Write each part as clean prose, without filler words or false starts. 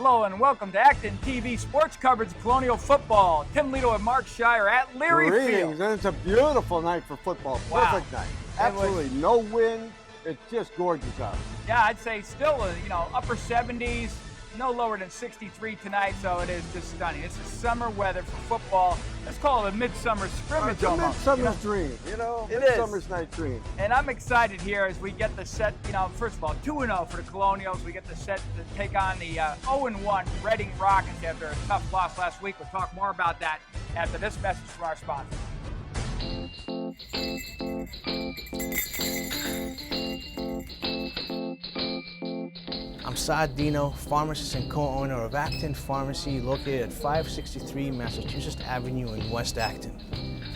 Hello and welcome to ActonTV sports coverage of Colonial football. Tim Lito and Mark Shire at Leary Field. And it's a beautiful night for football. Wow. Perfect night. Absolutely no wind. It's just gorgeous out. Yeah, I'd say still, upper 70s, no lower than 63 tonight, so it is just stunning. This is summer weather for football. Let's call it a midsummer scrimmage It's a almost. midsummer's dream, It midsummer's night dream. And I'm excited here as we get the set, first of all, 2-0 for the Colonials. We get the set to take on the 0-1 Reading Rockets after a tough loss last week. We'll talk more about that after this message from our sponsor. I'm Saad Dino, pharmacist and co-owner of Acton Pharmacy, located at 563 Massachusetts Avenue in West Acton.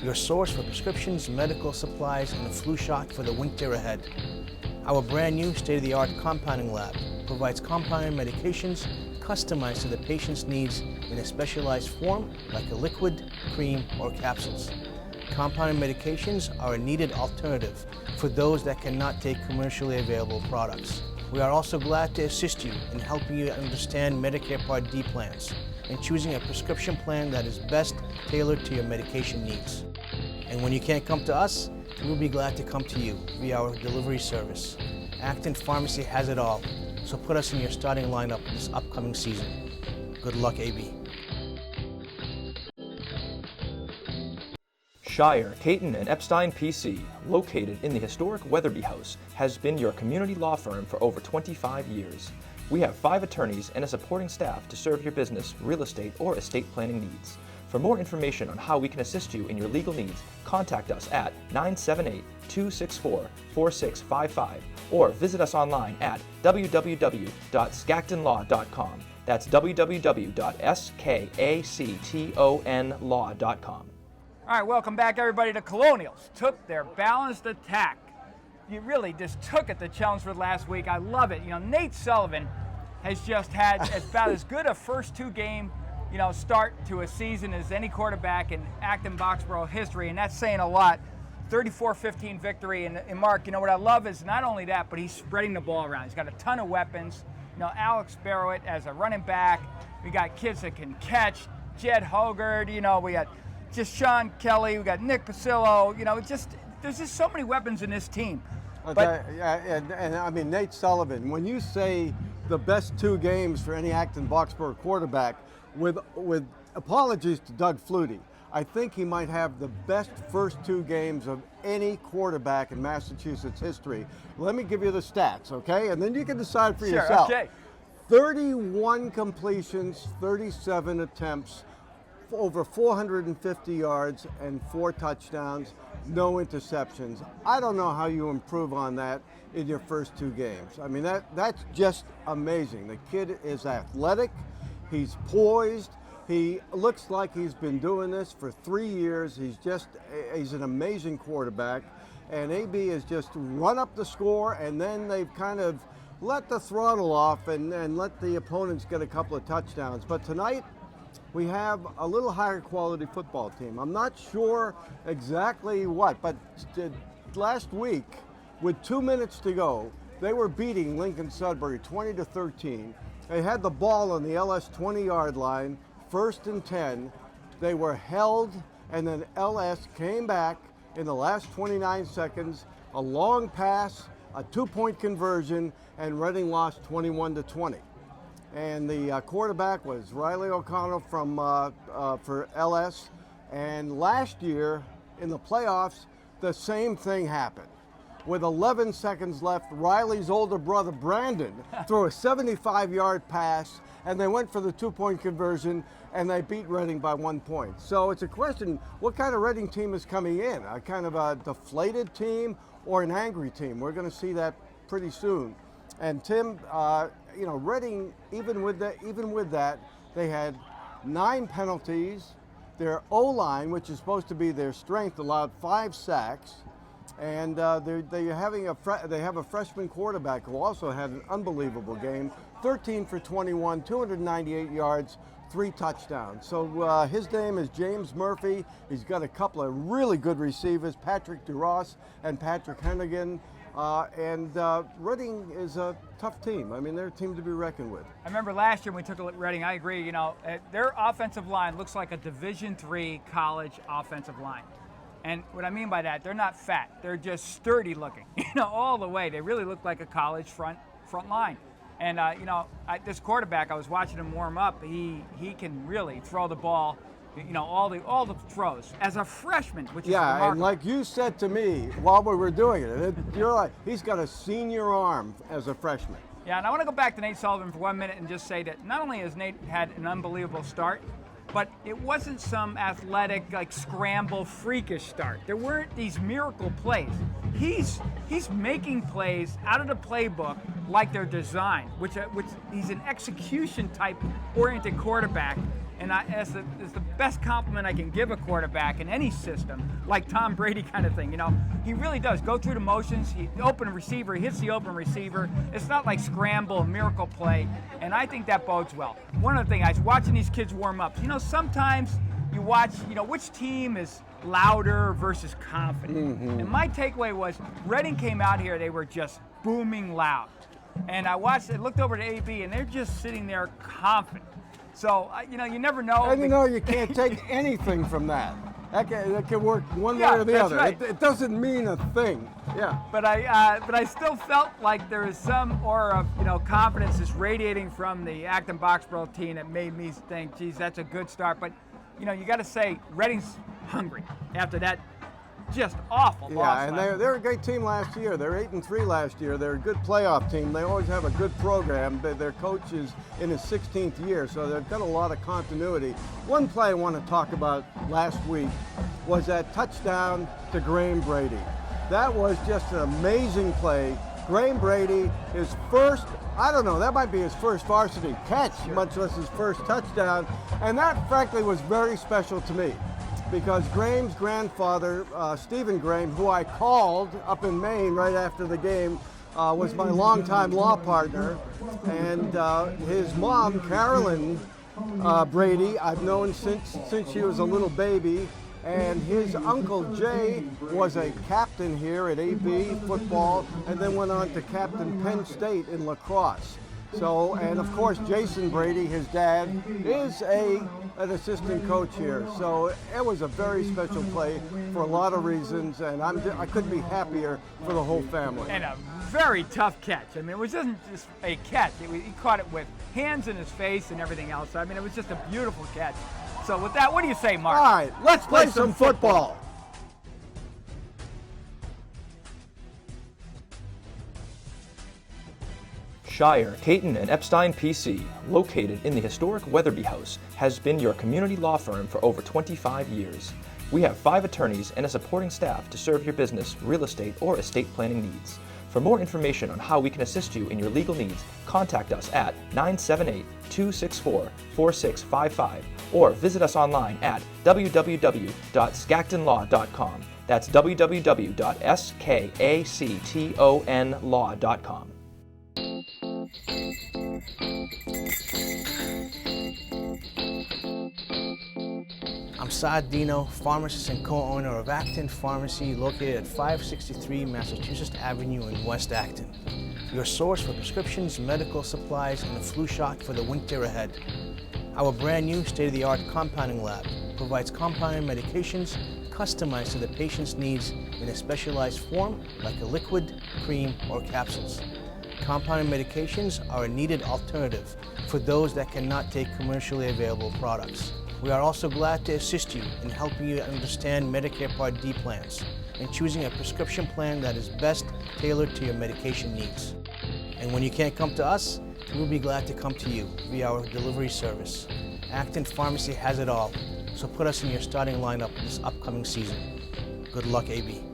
Your source for prescriptions, medical supplies, and a flu shot for the winter ahead. Our brand new state-of-the-art compounding lab provides compounded medications customized to the patient's needs in a specialized form like a liquid, cream, or capsules. Compounded medications are a needed alternative for those that cannot take commercially available products. We are also glad to assist you in helping you understand Medicare Part D plans and choosing a prescription plan that is best tailored to your medication needs. And when you can't come to us, we'll be glad to come to you via our delivery service. Acton Pharmacy has it all, so put us in your starting lineup this upcoming season. Good luck, AB. Shire, Caton, and Epstein PC, located in the historic Weatherby House, has been your community law firm for over 25 years. We have 5 attorneys and a supporting staff to serve your business, real estate, or estate planning needs. For more information on how we can assist you in your legal needs, contact us at 978-264-4655 or visit us online at www.skactonlaw.com. That's www.skactonlaw.com. All right, welcome back, everybody, to Colonials. Took their balanced attack. You really just took it to Chelmsford last week. I love it. Nate Sullivan has just had about as good a first 2 game, start to a season as any quarterback in Acton-Boxborough history, and that's saying a lot. 34-15 victory. And Mark, what I love is not only that, but he's spreading the ball around. He's got a ton of weapons. Alex Barrowett as a running back. We got kids that can catch. Jed Hogard. We got just Sean Kelly, we got Nick Pasillo, there's just so many weapons in this team. But I mean, Nate Sullivan, when you say the best 2 games for any Acton-Boxborough quarterback, with apologies to Doug Flutie, I think he might have the best first 2 games of any quarterback in Massachusetts history. Let me give you the stats, okay? And then you can decide for yourself. Okay. 31 completions, 37 attempts, over 450 yards and 4 touchdowns, no interceptions. I don't know how you improve on that in your first 2 games. I mean, that's just amazing. The kid is athletic, he's poised, he looks like he's been doing this for 3 years. He's an amazing quarterback, and AB has just run up the score, and then they've kind of let the throttle off and let the opponents get a couple of touchdowns. But tonight, we have a little higher quality football team. I'm not sure exactly what, but last week, with 2 minutes to go, they were beating Lincoln Sudbury 20-13. They had the ball on the LS 20-yard line, 1st and 10. They were held, and then LS came back in the last 29 seconds, a long pass, a 2-point conversion, and Reading lost 21-20. And the quarterback was Riley O'Connell for LS. And last year in the playoffs, the same thing happened. With 11 seconds left, Riley's older brother, Brandon, threw a 75-yard pass, and they went for the 2-point conversion, and they beat Reading by 1 point. So it's a question, what kind of Reading team is coming in? A kind of a deflated team or an angry team? We're going to see that pretty soon. And Tim, Reading, even with that, they had 9 penalties. Their O-line, which is supposed to be their strength, allowed 5 sacks. And they have a freshman quarterback who also had an unbelievable game, 13 for 21, 298 yards, 3 touchdowns. So his name is James Murphy. He's got a couple of really good receivers, Patrick DeRoss and Patrick Hennigan. And Reading is a tough team. I mean, they're a team to be reckoned with. I remember last year when we took a look at Reading, I agree, you know, their offensive line looks like a Division III college offensive line. And what I mean by that, they're not fat. They're just sturdy looking, you know, all the way. They really look like a college front line. And, you know, this quarterback, I was watching him warm up. He can really throw the ball, you know, all the throws as a freshman, which is remarkable. And like you said to me while we were doing it, you're like, he's got a senior arm as a freshman. Yeah, and I want to go back to Nate Sullivan for 1 minute and just say that not only has Nate had an unbelievable start, but it wasn't some athletic, like, scramble, freakish start. There weren't these miracle plays. He's making plays out of the playbook like they're designed, which he's an execution type oriented quarterback. And as the best compliment I can give a quarterback in any system, like Tom Brady kind of thing, you know, he really does go through the motions. He open receiver, he hits the open receiver. It's not like scramble, miracle play, and I think that bodes well. One other thing, I was watching these kids warm up. You know, sometimes you watch, you know, which team is louder versus confident. Mm-hmm. And my takeaway was Reading came out here, they were just booming loud. And I looked over to AB, and they're just sitting there confident. So, you know, you never know. And you know, you can't take anything from that. That can work one way or the other. Right. It doesn't mean a thing. Yeah. But I still felt like there was some aura of, you know, confidence just radiating from the Acton Boxborough team that made me think, geez, that's a good start. But, you know, you got to say Reading's hungry after that just awful loss. Yeah, and they're a great team last year. They're 8-3 last year. They're a good playoff team. They always have a good program. Their coach is in his 16th year, so they've got a lot of continuity. One play I want to talk about last week was that touchdown to Graham Brady. That was just an amazing play. Graham Brady, his first, I don't know, that might be his first varsity catch, much less his first touchdown. And that, frankly, was very special to me, because Graham's grandfather, Stephen Graham, who I called up in Maine right after the game, was my longtime law partner. And his mom, Carolyn Brady, I've known since she was a little baby. And his uncle Jay was a captain here at AB football, and then went on to captain Penn State in lacrosse. So, and of course, Jason Brady, his dad, is an assistant coach here. So it was a very special play for a lot of reasons, and I couldn't be happier for the whole family. And a very tough catch. I mean, it wasn't just a catch. He caught it with hands in his face and everything else. I mean, it was just a beautiful catch. So with that, what do you say, Mark? All right, let's play some football. Shire, Caton, and Epstein PC, located in the historic Weatherby House, has been your community law firm for over 25 years. We have 5 attorneys and a supporting staff to serve your business, real estate, or estate planning needs. For more information on how we can assist you in your legal needs, contact us at 978-264-4655 or visit us online at www.skactonlaw.com. That's www.skactonlaw.com. I'm Saad Dino, pharmacist and co-owner of Acton Pharmacy, located at 563 Massachusetts Avenue in West Acton. Your source for prescriptions, medical supplies, and a flu shot for the winter ahead. Our brand new state-of-the-art compounding lab provides compounded medications customized to the patient's needs in a specialized form, like a liquid, cream, or capsules. Compounded medications are a needed alternative for those that cannot take commercially available products. We are also glad to assist you in helping you understand Medicare Part D plans and choosing a prescription plan that is best tailored to your medication needs. And when you can't come to us, we'll be glad to come to you via our delivery service. Acton Pharmacy has it all, so put us in your starting lineup this upcoming season. Good luck, AB.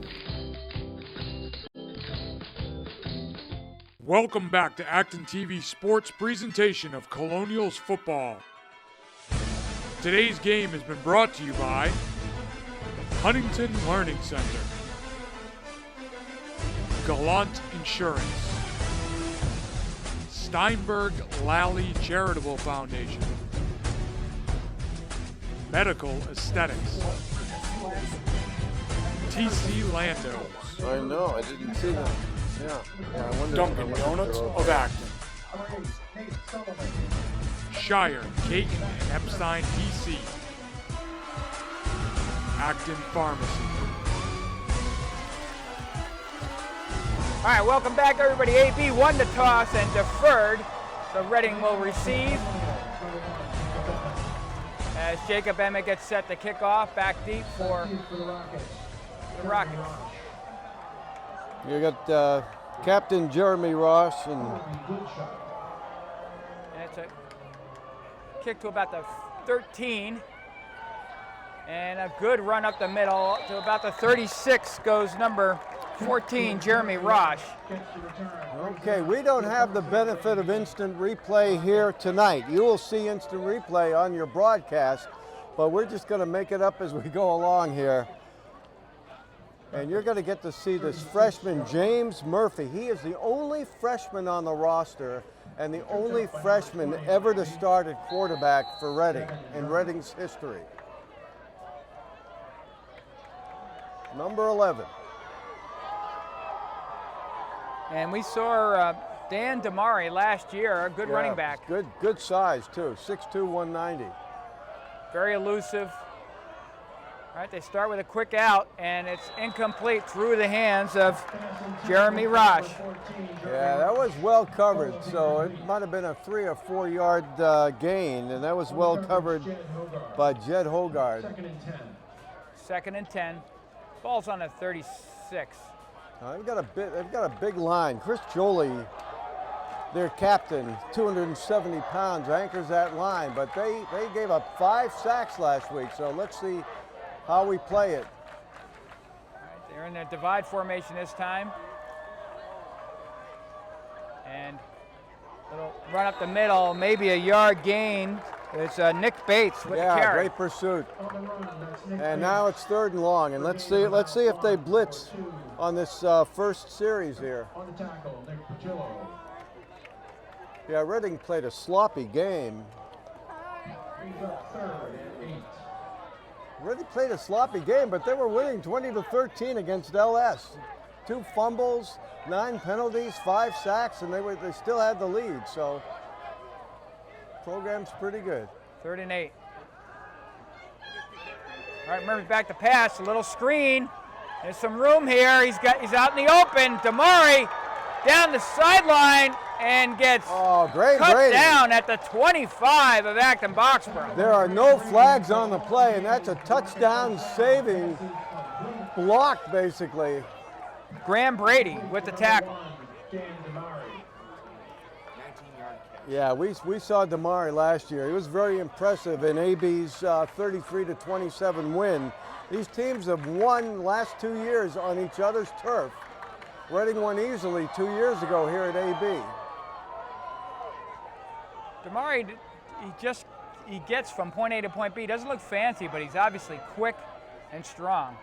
Welcome back to ActonTV Sports presentation of Colonials football. Today's game has been brought to you by Huntington Learning Center, Gallant Insurance, Steinberg Lally Charitable Foundation, Medical Aesthetics, TC Landos, I know, I didn't see that. Yeah. I wonder- Dunkin' Donuts of Acton. Shire, Caton, and Epstein, PC. Acton Pharmacy. All right, welcome back, everybody. AB won the toss and deferred, so Reading will receive. As Jacob Emmett gets set to kick off, back deep for the Rockets. You got Captain Jeremy Ross and It's a kick to about the 13. And a good run up the middle to about the 36 goes number 14, Jeremy Rosh. Okay, we don't have the benefit of instant replay here tonight. You will see instant replay on your broadcast, but we're just going to make it up as we go along here. And you're going to get to see this freshman, James Murphy. He is the only freshman on the roster and the only freshman ever to start at quarterback for Reading in Reading's history. Number 11. And we saw Dan Damari last year, a good running back. Good size too, 6'2", 190. Very elusive. All right, they start with a quick out, and it's incomplete through the hands of Jeremy Rosh. Yeah, that was well covered, so it might have been a 3 or 4 yard gain, and that was well covered by Jed Hogard. 2nd and 10. Ball's on a 36. They've got a big line. Chris Jolie, their captain, 270 pounds, anchors that line, but they gave up 5 sacks last week, so let's see how we play it. All right, they're in their divide formation this time. And little run up the middle, maybe a yard gain. It's Nick Bates with the carry. Yeah, great pursuit. And now it's 3rd and long, and let's see if they blitz on this first series here. Yeah, Reading played a sloppy game. Reading played a sloppy game, but they were winning 20-13 against LS. 2 fumbles, 9 penalties, 5 sacks, and they still had the lead. So program's pretty good. 3rd and 8. All right, Murphy back to pass, a little screen. There's some room here. He's out in the open. Damari down the sideline and gets cut down at the 25 of Acton Boxborough. There are no flags on the play, and that's a touchdown saving block, basically. Graham Brady with the tackle. Yeah, we saw Damari last year. He was very impressive in AB's 33-27 win. These teams have won last 2 years on each other's turf. Reading won easily 2 years ago here at AB. Damari, he gets from point A to point B. He doesn't look fancy, but he's obviously quick and strong.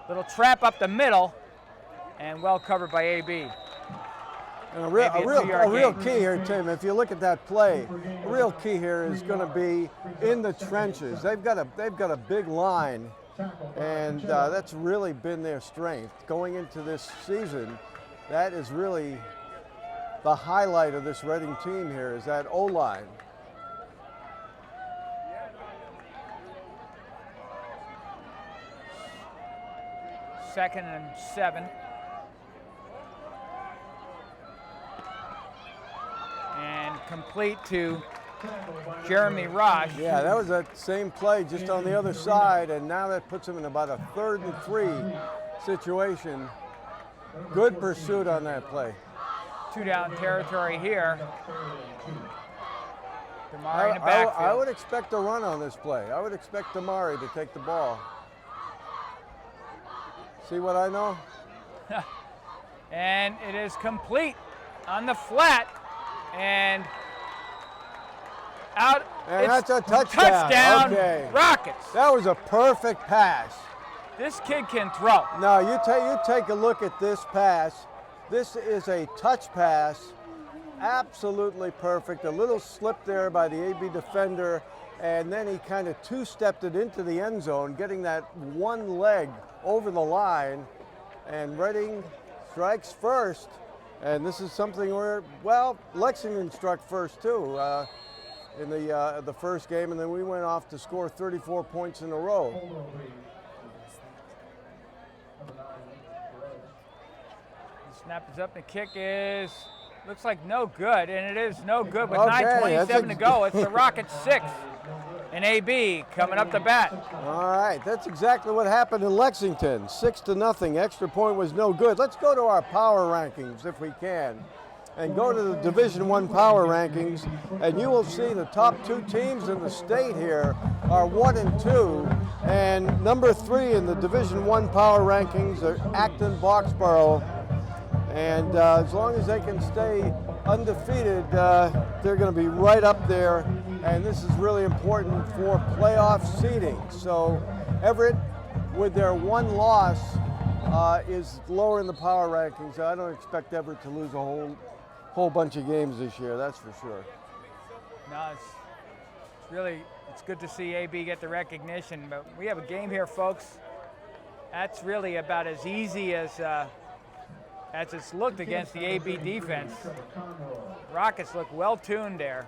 Little trap up the middle, and well covered by AB. And a real key here, Tim, if you look at that play, a real key here is going to be in the trenches. They've got a big line, and that's really been their strength. Going into this season, that is really the highlight of this Reading team here, is that O-line. Second and 7. And complete to Jeremy Rosh. Yeah, that was that same play just on the other side, and now that puts him in about a 3rd and 3 situation. Good pursuit on that play. 2-down territory here. Damari in the backfield. I would expect a run on this play. I would expect Damari to take the ball. See what I know? And it is complete on the flat. And out. And it's that's a touchdown. Okay. Rockets. That was a perfect pass. This kid can throw. Now you take a look at this pass. This is a touch pass. Absolutely perfect. A little slip there by the AB defender, and then he kind of 2-stepped it into the end zone, getting that one leg over the line, And Reading strikes first. And this is something where, well, Lexington struck first too in the first game, and then we went off to score 34 points in a row. The snap is up, the kick is, looks like no good, and it is no good with Okay, 9:27 to go. It's the Rockets 6, and AB coming up the bat. All right, that's exactly what happened in Lexington. 6-0, extra point was no good. Let's go to our power rankings if we can. And go to the Division I power rankings, and you will see the top 2 teams in the state here are 1 and 2, and number 3 in the Division I power rankings are Acton Boxborough. And as long as they can stay undefeated, they're going to be right up there, and this is really important for playoff seeding. So Everett, with their 1 loss, is lower in the power rankings. I don't expect Everett to lose a whole bunch of games this year, that's for sure. No, it's good to see AB get the recognition, but we have a game here, folks. That's really about as easy as it's looked against the AB defense. Rockets look well tuned there,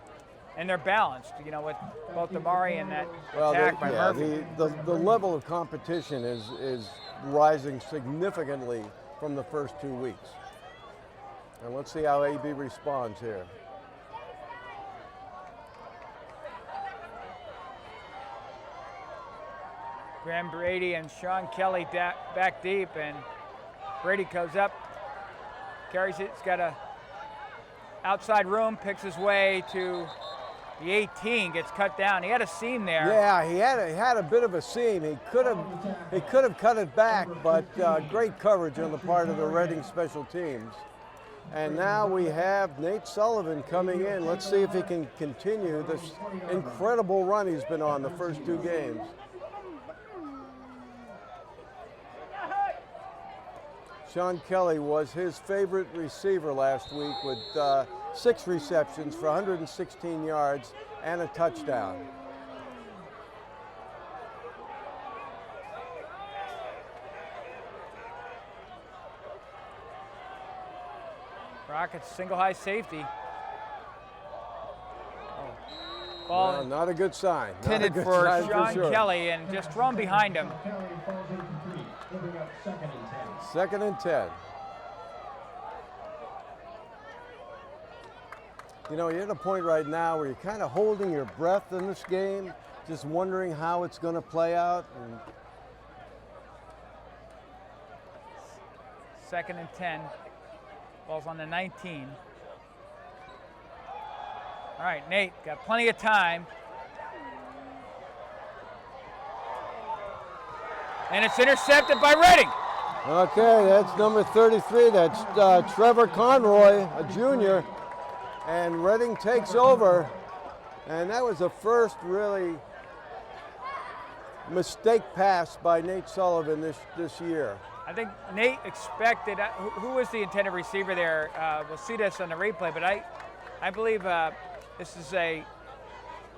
and they're balanced, you know, with both Damari and that attack by Murphy. The level of competition is rising significantly from the first 2 weeks. And let's see how AB responds here. Graham Brady and Sean Kelly back deep, and Brady goes up, carries it, he's got a outside room, picks his way to the 18, gets cut down. He had a seam there. Yeah, he had a bit of a seam. He could have cut it back, but great coverage on the part of the Reading special teams. And now we have Nate Sullivan coming in. Let's see if he can continue this incredible run he's been on the first 2 games. Sean Kelly was his favorite receiver last week with 6 receptions for 116 yards and a touchdown. Rockets single high safety. Ball Well, not a good sign. Not a intended good for sign Sean sure. Kelly, and just thrown behind him. 2nd and 10. You know, you're at a point right now where you're kind of holding your breath in this game, just wondering how it's going to play out. And 2nd and 10. Ball's on the 19. All right, Nate, got plenty of time. And it's intercepted by Reading. Okay, that's number 33. That's Trevor Conroy, a junior. And Reading takes over. And that was the first really mistake pass by Nate Sullivan this year. I think Nate expected, who was the intended receiver there? We'll see this on the replay, but I believe this is a,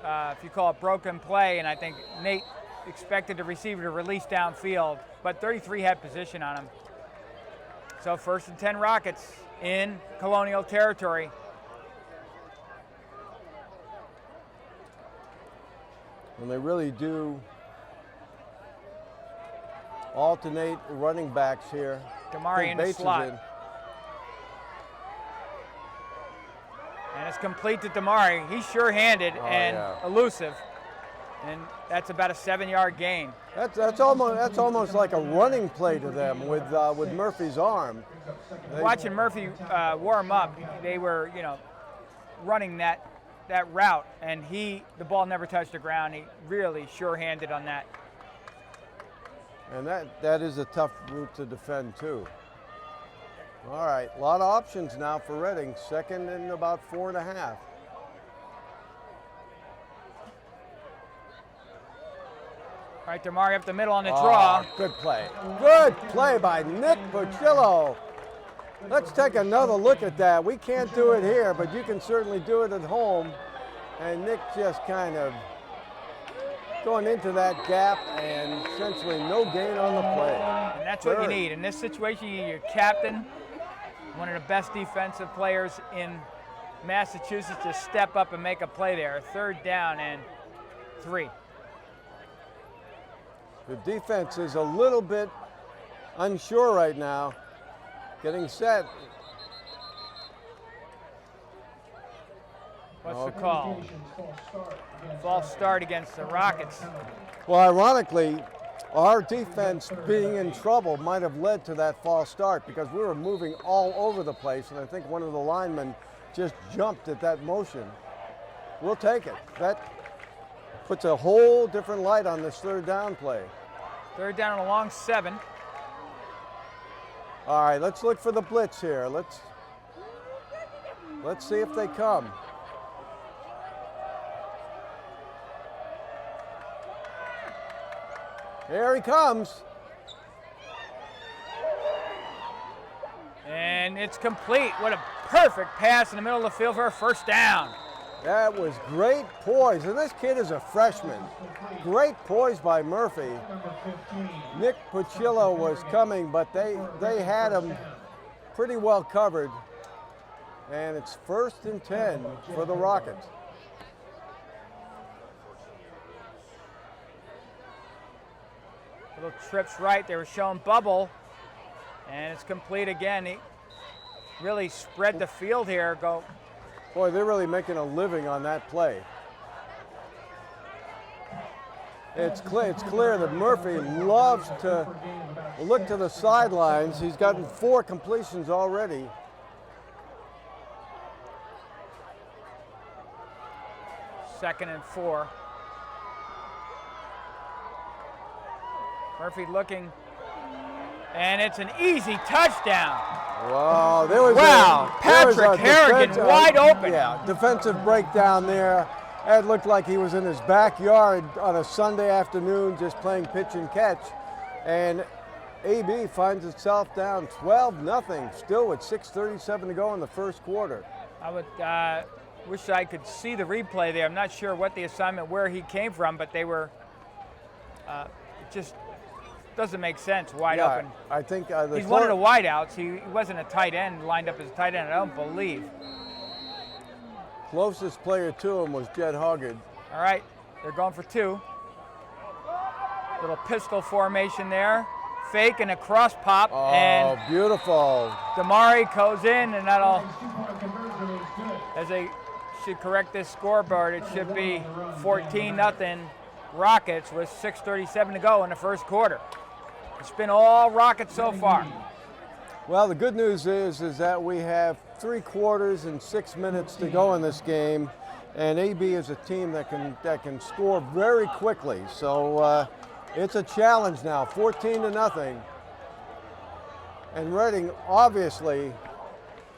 if you call it broken play, and I think Nate expected the receiver to release downfield, but 33 had position on him. So 1st and 10 Rockets in Colonial territory. And they really do alternate running backs here. Damari in the Bates is slot. in. And it's complete to Damari. He's sure-handed and elusive. And that's about a 7-yard gain. That's almost like a running play to them with Murphy's arm. Watching Murphy warm up, they were, running that route, and the ball never touched the ground. He really sure-handed on that. And that is a tough route to defend too. All right, a lot of options now for Reading. 2nd and about 4.5. All right, Damari up the middle on the draw. Good play. Good play by Nick Portillo. Let's take another look at that. We can't do it here, but you can certainly do it at home. And Nick just kind of going into that gap, and essentially no gain on the play. And that's what you need. In this situation, you need your captain, one of the best defensive players in Massachusetts, to step up and make a play there. 3rd down and 3. The defense is a little bit unsure right now. Getting set. What's the call? False start against the Rockets. Well, ironically, our defense being in trouble might have led to that false start because we were moving all over the place, and I think one of the linemen just jumped at that motion. We'll take it. That puts a whole different light on this 3rd down play. 3rd down and a long 7. All right, let's look for the blitz here. Let's see if they come. Here he comes. And it's complete. What a perfect pass in the middle of the field for a 1st down. That was great poise, and this kid is a freshman. Great poise by Murphy. Nick Puccillo was coming, but they had him pretty well covered. And it's 1st and 10 for the Rockets. Little trips right. They were showing bubble, and it's complete again. He really spread the field here. Boy, they're really making a living on that play. It's clear that Murphy loves to look to the sidelines. He's gotten 4 completions already. Second and 4. Murphy looking, and it's an easy touchdown. Wow, there was Patrick Harrigan wide open. Yeah, defensive breakdown there. It looked like he was in his backyard on a Sunday afternoon just playing pitch and catch. And AB finds itself down 12-0, still with 6:37 to go in the 1st quarter. I would wish I could see the replay there. I'm not sure what the assignment, where he came from, but they were it just doesn't make sense, wide open. I think he's one of the wideouts. He wasn't a tight end, lined up as a tight end, I don't believe. Closest player to him was Jed Hoggard. All right, they're going for 2. Little pistol formation there. Fake and a cross pop. Oh, and beautiful. Damari goes in, and that'll, as they should correct this scoreboard, it should be 14-0 Rockets with 6:37 to go in the 1st quarter. It's been all Rockets so far. Well, the good news is that we have 3 quarters and 6 minutes to go in this game, and AB is a team that can score very quickly. So it's a challenge now, 14-0. And Reading obviously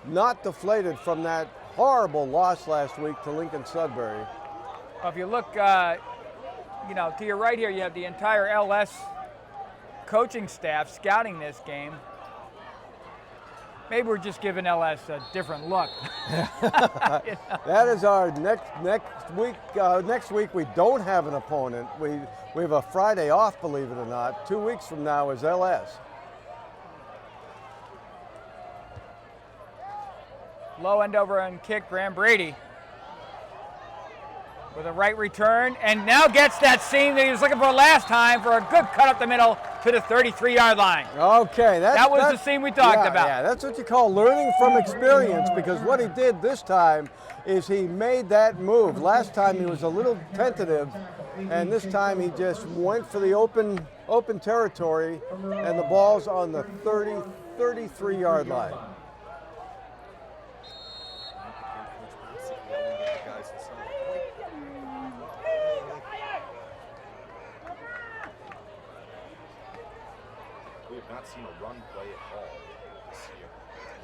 not deflated from that horrible loss last week to Lincoln Sudbury. Well, if you look, to your right here, you have the entire LS coaching staff scouting this game. Maybe we're just giving LS a different look. That is our next week. Next week we don't have an opponent. We have a Friday off, believe it or not. 2 weeks from now is LS. Low end over and kick, Graham Brady with a right return, and now gets that seam that he was looking for last time for a good cut up the middle to the 33-yard line. Okay, that was the seam we talked about. Yeah, that's what you call learning from experience, because what he did this time is he made that move. Last time he was a little tentative, and this time he just went for the open territory, and the ball's on the 33-yard line.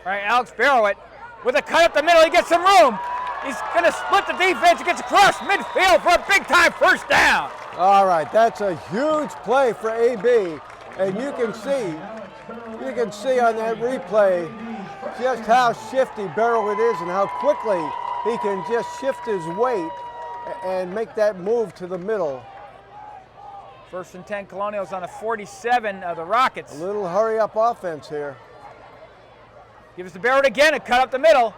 All right, Alex Barrowett with a cut up the middle. He gets some room. He's going to split the defense. He gets across midfield for a big-time 1st down. All right, that's a huge play for AB, and you can see on that replay just how shifty Barrowett is and how quickly he can just shift his weight and make that move to the middle. First and 10 Colonials on the 47 of the Rockets. A little hurry-up offense here. Gives to Barrett again, a cut up the middle.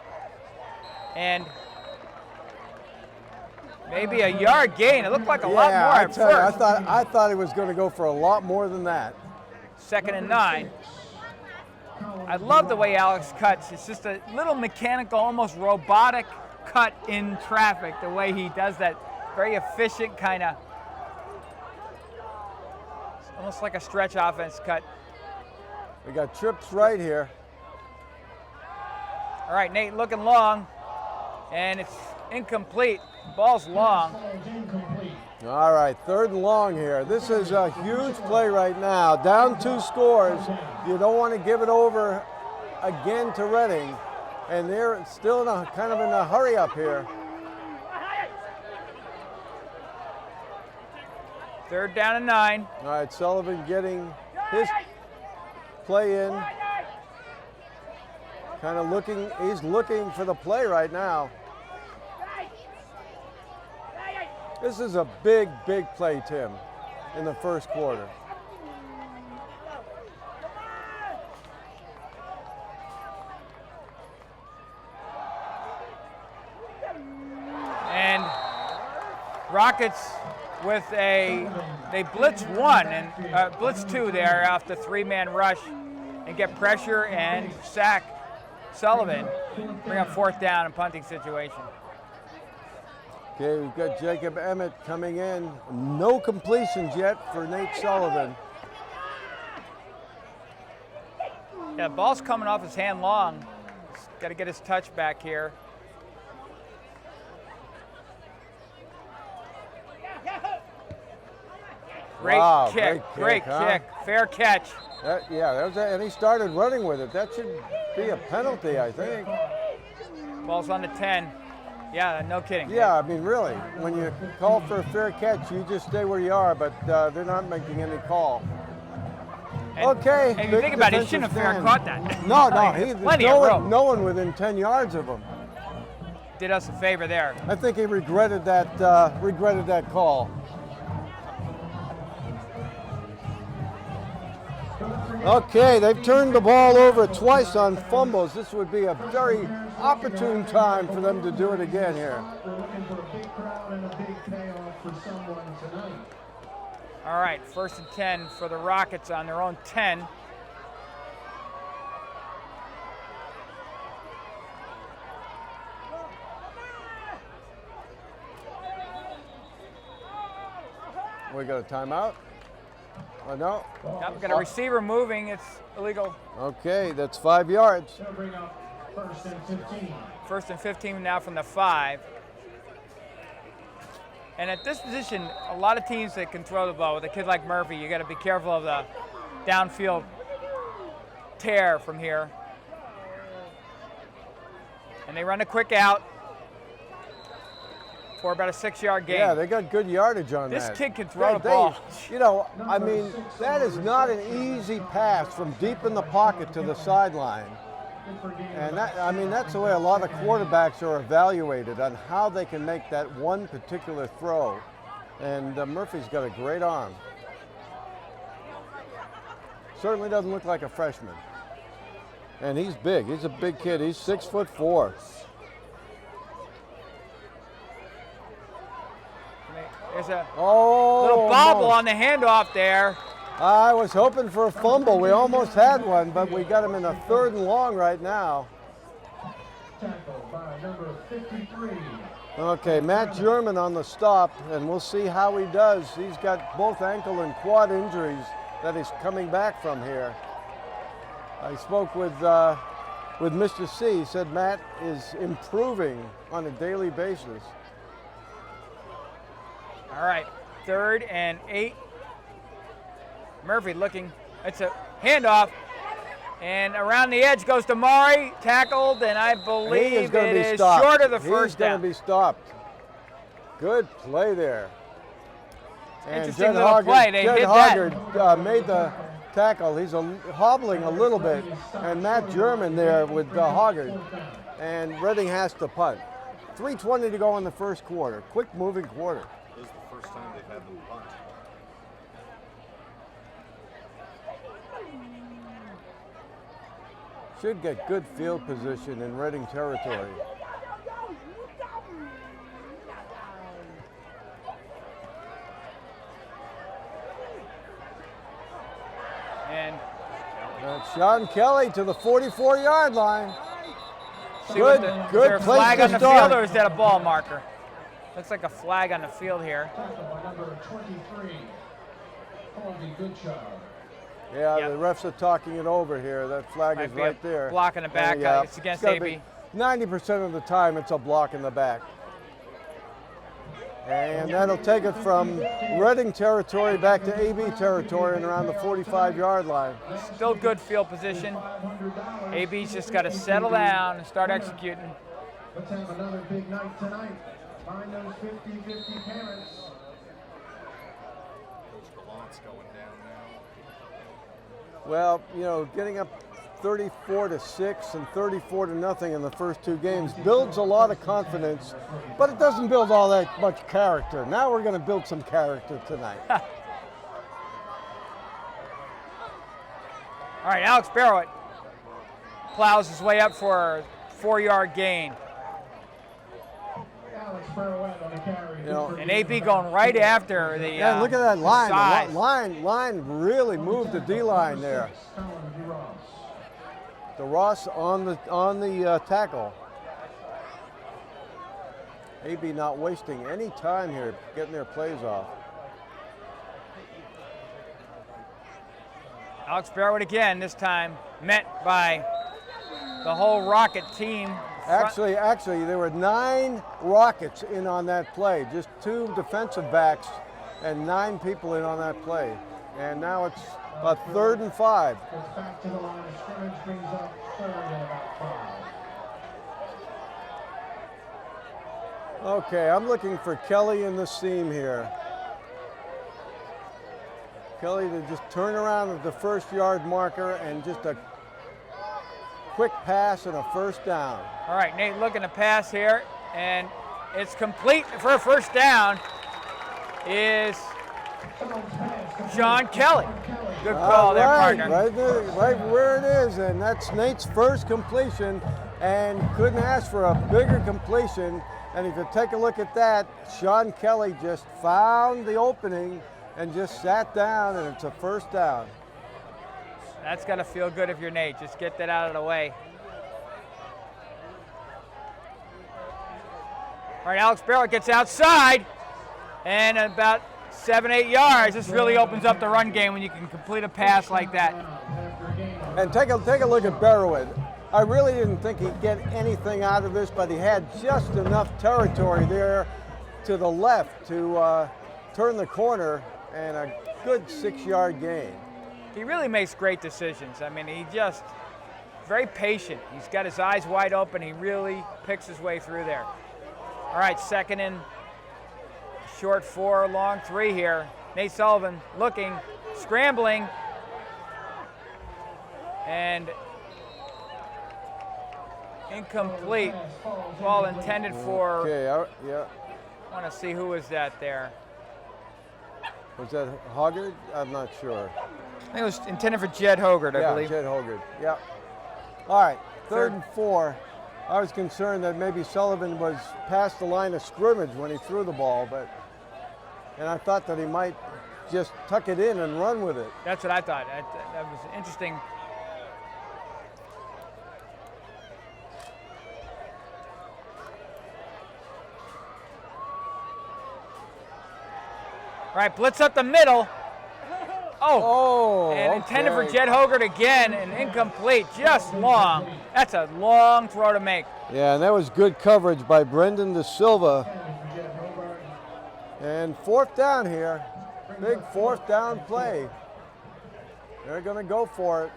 And maybe a yard gain. It looked like a lot more at first. I thought he was going to go for a lot more than that. 2nd and 9. I love the way Alex cuts. It's just a little mechanical, almost robotic cut in traffic, the way he does that. Very efficient kind of, almost like a stretch offense cut. We got trips right here. All right, Nate looking long, and it's incomplete. Ball's long. All right, 3rd and long here. This is a huge play right now. Down 2 scores. You don't want to give it over again to Reading, and they're still in a kind of in a hurry up here. 3rd down and 9. All right, Sullivan getting his play in. Kind of looking, he's looking for the play right now. This is a big, big play, Tim, in the first quarter. And Rockets with they blitz 1 and blitz 2 there off the 3-man rush and get pressure and sack Sullivan. Bring up 4th down and punting situation. Okay, we've got Jacob Emmett coming in. No completions yet for Nate Sullivan. Yeah, ball's coming off his hand long. He's got to get his touch back here. Great Wow, kick, great kick, huh? fair catch. And he started running with it. That should be a penalty, I think. Ball's on the 10. Yeah, no kidding. Yeah, I mean, really, when you call for a fair catch, you just stay where you are, but they're not making any call. And, okay. And you think about it, he shouldn't have fair caught that. No, no one within 10 yards of him. Did us a favor there. I think he regretted that call. Okay, they've turned the ball over twice on fumbles. This would be a very opportune time for them to do it again here. All right, 1st and 10 for the Rockets on their own 10. We got a timeout? Oh, no? Yep, got a receiver moving. It's illegal. Okay, that's 5 yards. First and 15. 1st and 15 now from the 5. And at this position, a lot of teams that can throw the ball. With a kid like Murphy, you got to be careful of the downfield tear from here. And they run a quick out for about a 6-yard gain. Yeah, they got good yardage on that. This kid can throw the ball. You know, I mean, that is not an easy pass from deep in the pocket to the sideline. And that, I mean, that's the way a lot of quarterbacks are evaluated, on how they can make that one particular throw. And Murphy's got a great arm. Certainly doesn't look like a freshman. And he's big. He's a big kid. He's 6'4". There's a little bobble on the handoff there. I was hoping for a fumble. We almost had one, but we got him in a 3rd and long right now. Tackled by number 53. Okay, Matt German on the stop, and we'll see how he does. He's got both ankle and quad injuries that he's coming back from here. I spoke with Mr. C. He said Matt is improving on a daily basis. All right, 3rd and 8. Murphy looking. It's a handoff. And around the edge goes to Mari, tackled, and I believe it is short of the first down. He's going to be stopped. Good play there. And Interesting little play. They hit that. Made the tackle. He's hobbling a little bit. And Matt German there with Hoggard. And Reading has to punt. 3:20 to go in the first quarter. Quick moving quarter. This is the first time they've had them punt. should get good field position in Reading territory. And Sean Kelly to the 44-yard line. see what Good, is good there a place flag to on the start. field, or is that a ball marker? Looks like a flag on the field here. Tackle by number 23, Colby Goodchild. Yeah, Yep. the refs are talking it over here. That flag Might is be a right there. block in the back. Yeah, It's against gotta AB. be 90% of the time, it's a block in the back. And that'll take it from Reading territory back to AB territory and around the 45-yard line. Still good field position. AB's just got to settle down and start executing. Let's have another big night tonight. Find those 50-50 parents. Well, you know, getting up 34-6 and 34-0 in the first two games builds a lot of confidence, but it doesn't build all that much character. Now we're going to build some character tonight. All right, Alex Barrett plows his way up for a 4-yard gain. Alex Barrowett on the carry. You know, And AB going right after the Yeah, look at that line. size. The line really moved the D-line there. Colin DeRoss. DeRoss on the tackle. AB not wasting any time here getting their plays off. Alex Barrett again, this time met by the whole Rocket team. Actually, there were 9 Rockets in on that play. Just 2 defensive backs and 9 people in on that play. And now it's about 3rd and 5. Goes back to the line of scrimmage, brings up 3rd and about 5. Okay, I'm looking for Kelly in the seam here. Kelly to just turn around at the 1st-yard marker and just a quick pass and a 1st down. All right, Nate looking to pass here, and it's complete for a 1st down is Sean Kelly. Good call there, partner. Right where it is, and that's Nate's first completion, and couldn't ask for a bigger completion. And if you take a look at that, Sean Kelly just found the opening and just sat down, and it's a 1st down. That's got to feel good if you're Nate. Just get that out of the way. All right, Alex Barrett gets outside, and about 7-8 yards. This really opens up the run game when you can complete a pass like that. And take a look at Barrowett. I really didn't think he'd get anything out of this, but he had just enough territory there to the left to turn the corner, and a good 6-yard gain. He really makes great decisions. I mean, he just very patient. He's got his eyes wide open. He really picks his way through there. All right, 2nd and short 4, long 3 here. Nate Sullivan looking, scrambling, and incomplete. Ball intended for, Okay, yeah. I want to see who was that there. Was that Hoggard? I'm not sure. I think it was intended for Jed Hogard, I believe. Jed Hoggard. Yeah. All right, 3rd and 4. I was concerned that maybe Sullivan was past the line of scrimmage when he threw the ball, and I thought that he might just tuck it in and run with it. That's what I thought. That was interesting. All right, blitz up the middle. And intended for Jed Hogard again, and incomplete, just long. That's a long throw to make. Yeah, and that was good coverage by Brendan De Silva. And 4th down here, big 4th down play. They're going to go for it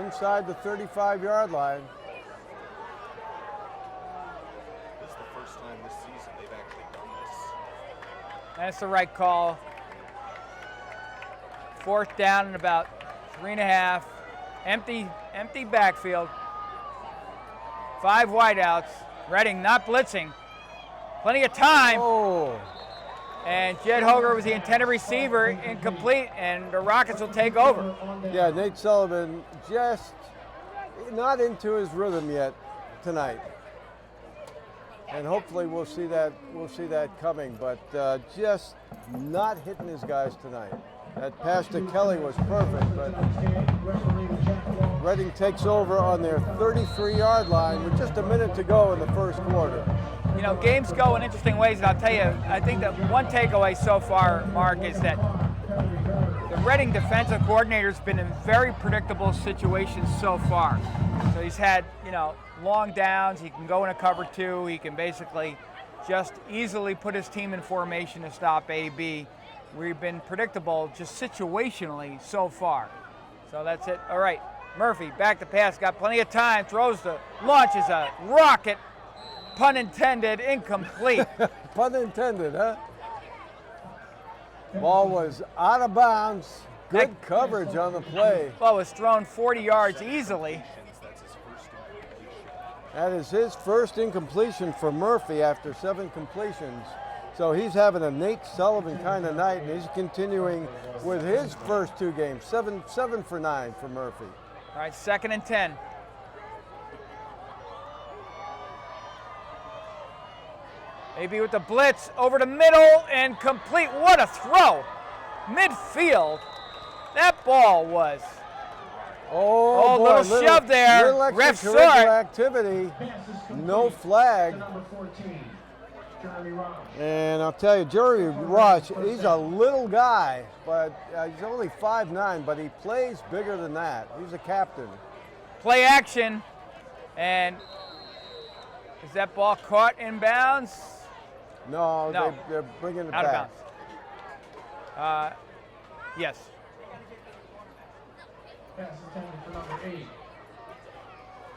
inside the 35-yard line. This is the first time this season they've actually done this. That's the right call. 4th down and about 3.5. Empty backfield. 5 wideouts. Reading not blitzing. Plenty of time. And Jed Hogard was the intended receiver, incomplete, and the Rockets will take over. Yeah, Nate Sullivan just not into his rhythm yet tonight. And hopefully we'll see that coming, but just not hitting his guys tonight. That pass to Kelly was perfect, but Reading takes over on their 33-yard line with just a minute to go in the first quarter. You know, games go in interesting ways, and I'll tell you, I think that one takeaway so far, Mark, is that the Reading defensive coordinator's been in very predictable situations so far. So he's had, you know, long downs, he can go in a cover two, he can basically just easily put his team in formation to stop AB. We've been predictable just situationally so far. So that's it. All right, Murphy, back to pass, got plenty of time, launches a rocket, pun intended, incomplete. Pun intended, huh? Ball was out of bounds. Good coverage on the play. Ball was thrown 40 yards easily. That is his first incompletion for Murphy after 7 completions. So he's having a Nate Sullivan kind of night, and he's continuing with his first 2 games. 7 for 9 for Murphy. All right, 2nd and 10. AB with the blitz, over the middle and complete. What a throw! Midfield. That ball was. Oh, boy, little shove there. Little Ref saw extracurricular it. activity. No flag. And I'll tell you, Jerry Rush, he's a little guy, but he's only 5'9", but he plays bigger than that. He's a captain. Play action. And is that ball caught in bounds? No. No. They're bringing it Out back. of bounds. Yes.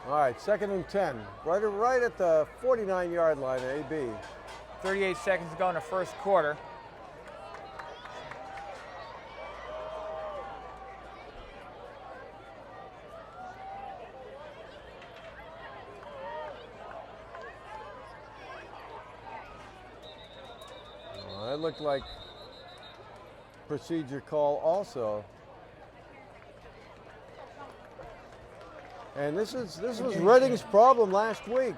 All right, 2nd and 10. Right at the 49-yard line, AB. 38 seconds to go in the first quarter. Well, that looked like procedure call also. And this was Reading's problem last week.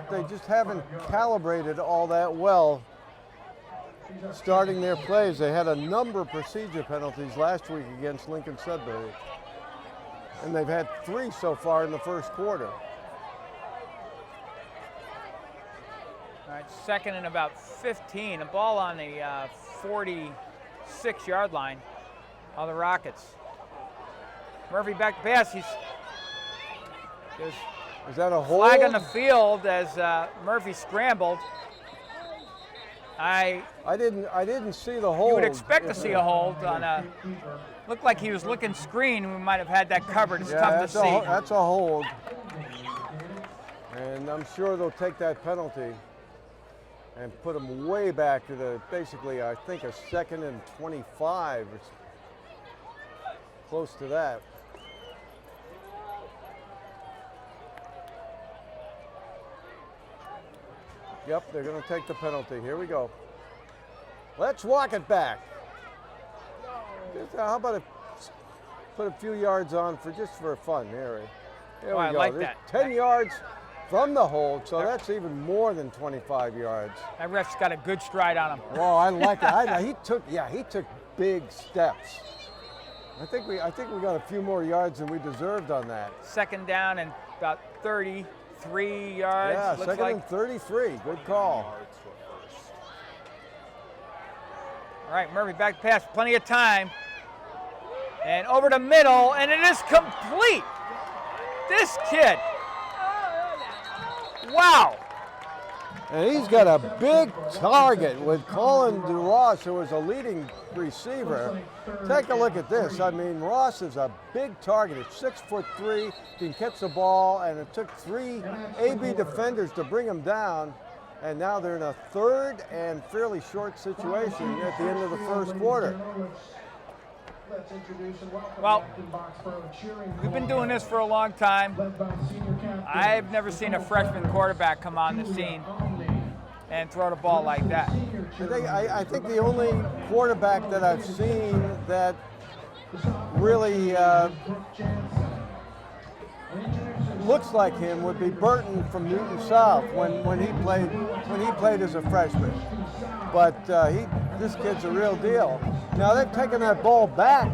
They just haven't calibrated all that well starting their plays. They had a number of procedure penalties last week against Lincoln Sudbury. And they've had 3 so far in the first quarter. All right, 2nd and about 15. A ball on the 46-yard line of the Rockets. Murphy back to pass. There's Is that a hold? flag on the field as Murphy scrambled. I didn't see the hold. You would expect to see a hold on a. Looked like he was looking screen. We might have had that covered. It's tough to see. That's a hold. And I'm sure they'll take that penalty and put them way back to the basically, I think, a 2nd and 25. It's close to that. Yep, they're going to take the penalty. Here we go. Let's walk it back. How about put a few yards on just for fun, Harry? There we I go. like There's that. 10 yards from the hold, so that's even more than 25 yards. That ref's got a good stride on him. Oh, I like it. He took big steps. I think we got a few more yards than we deserved on that. 2nd down and about 33 yards. Yeah, looks 2nd like. and 33. Good call. All right, Murphy back to pass. Plenty of time. And over the middle, and it is complete. This kid. Wow. And he's got a big target with Colin DeRoss, who is a leading receiver. Take a look at this. I mean, Ross is a big target. It's 6'3", can catch the ball, and it took 3 AB defenders to bring him down. And now they're in a 3rd and fairly short situation at the end of the first quarter. Well, we've been doing this for a long time. I've never seen a freshman quarterback come on the scene and throw the ball like that. I think the only quarterback that I've seen that really looks like him would be Burton from Newton South when he played as a freshman. But this kid's a real deal. Now they've taken that ball back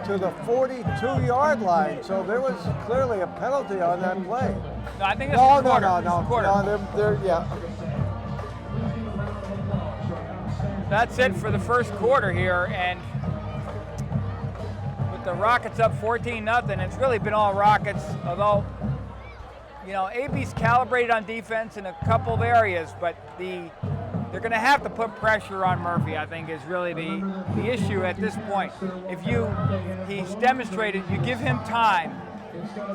to the 42-yard line, so there was clearly a penalty on that play. No, I think it's a quarter. Yeah. That's it for the first quarter here, and with the Rockets up 14-0, it's really been all Rockets, although, you know, AB's calibrated on defense in a couple of areas, but they're going to have to put pressure on Murphy, I think, is really the issue at this point. He's demonstrated, you give him time.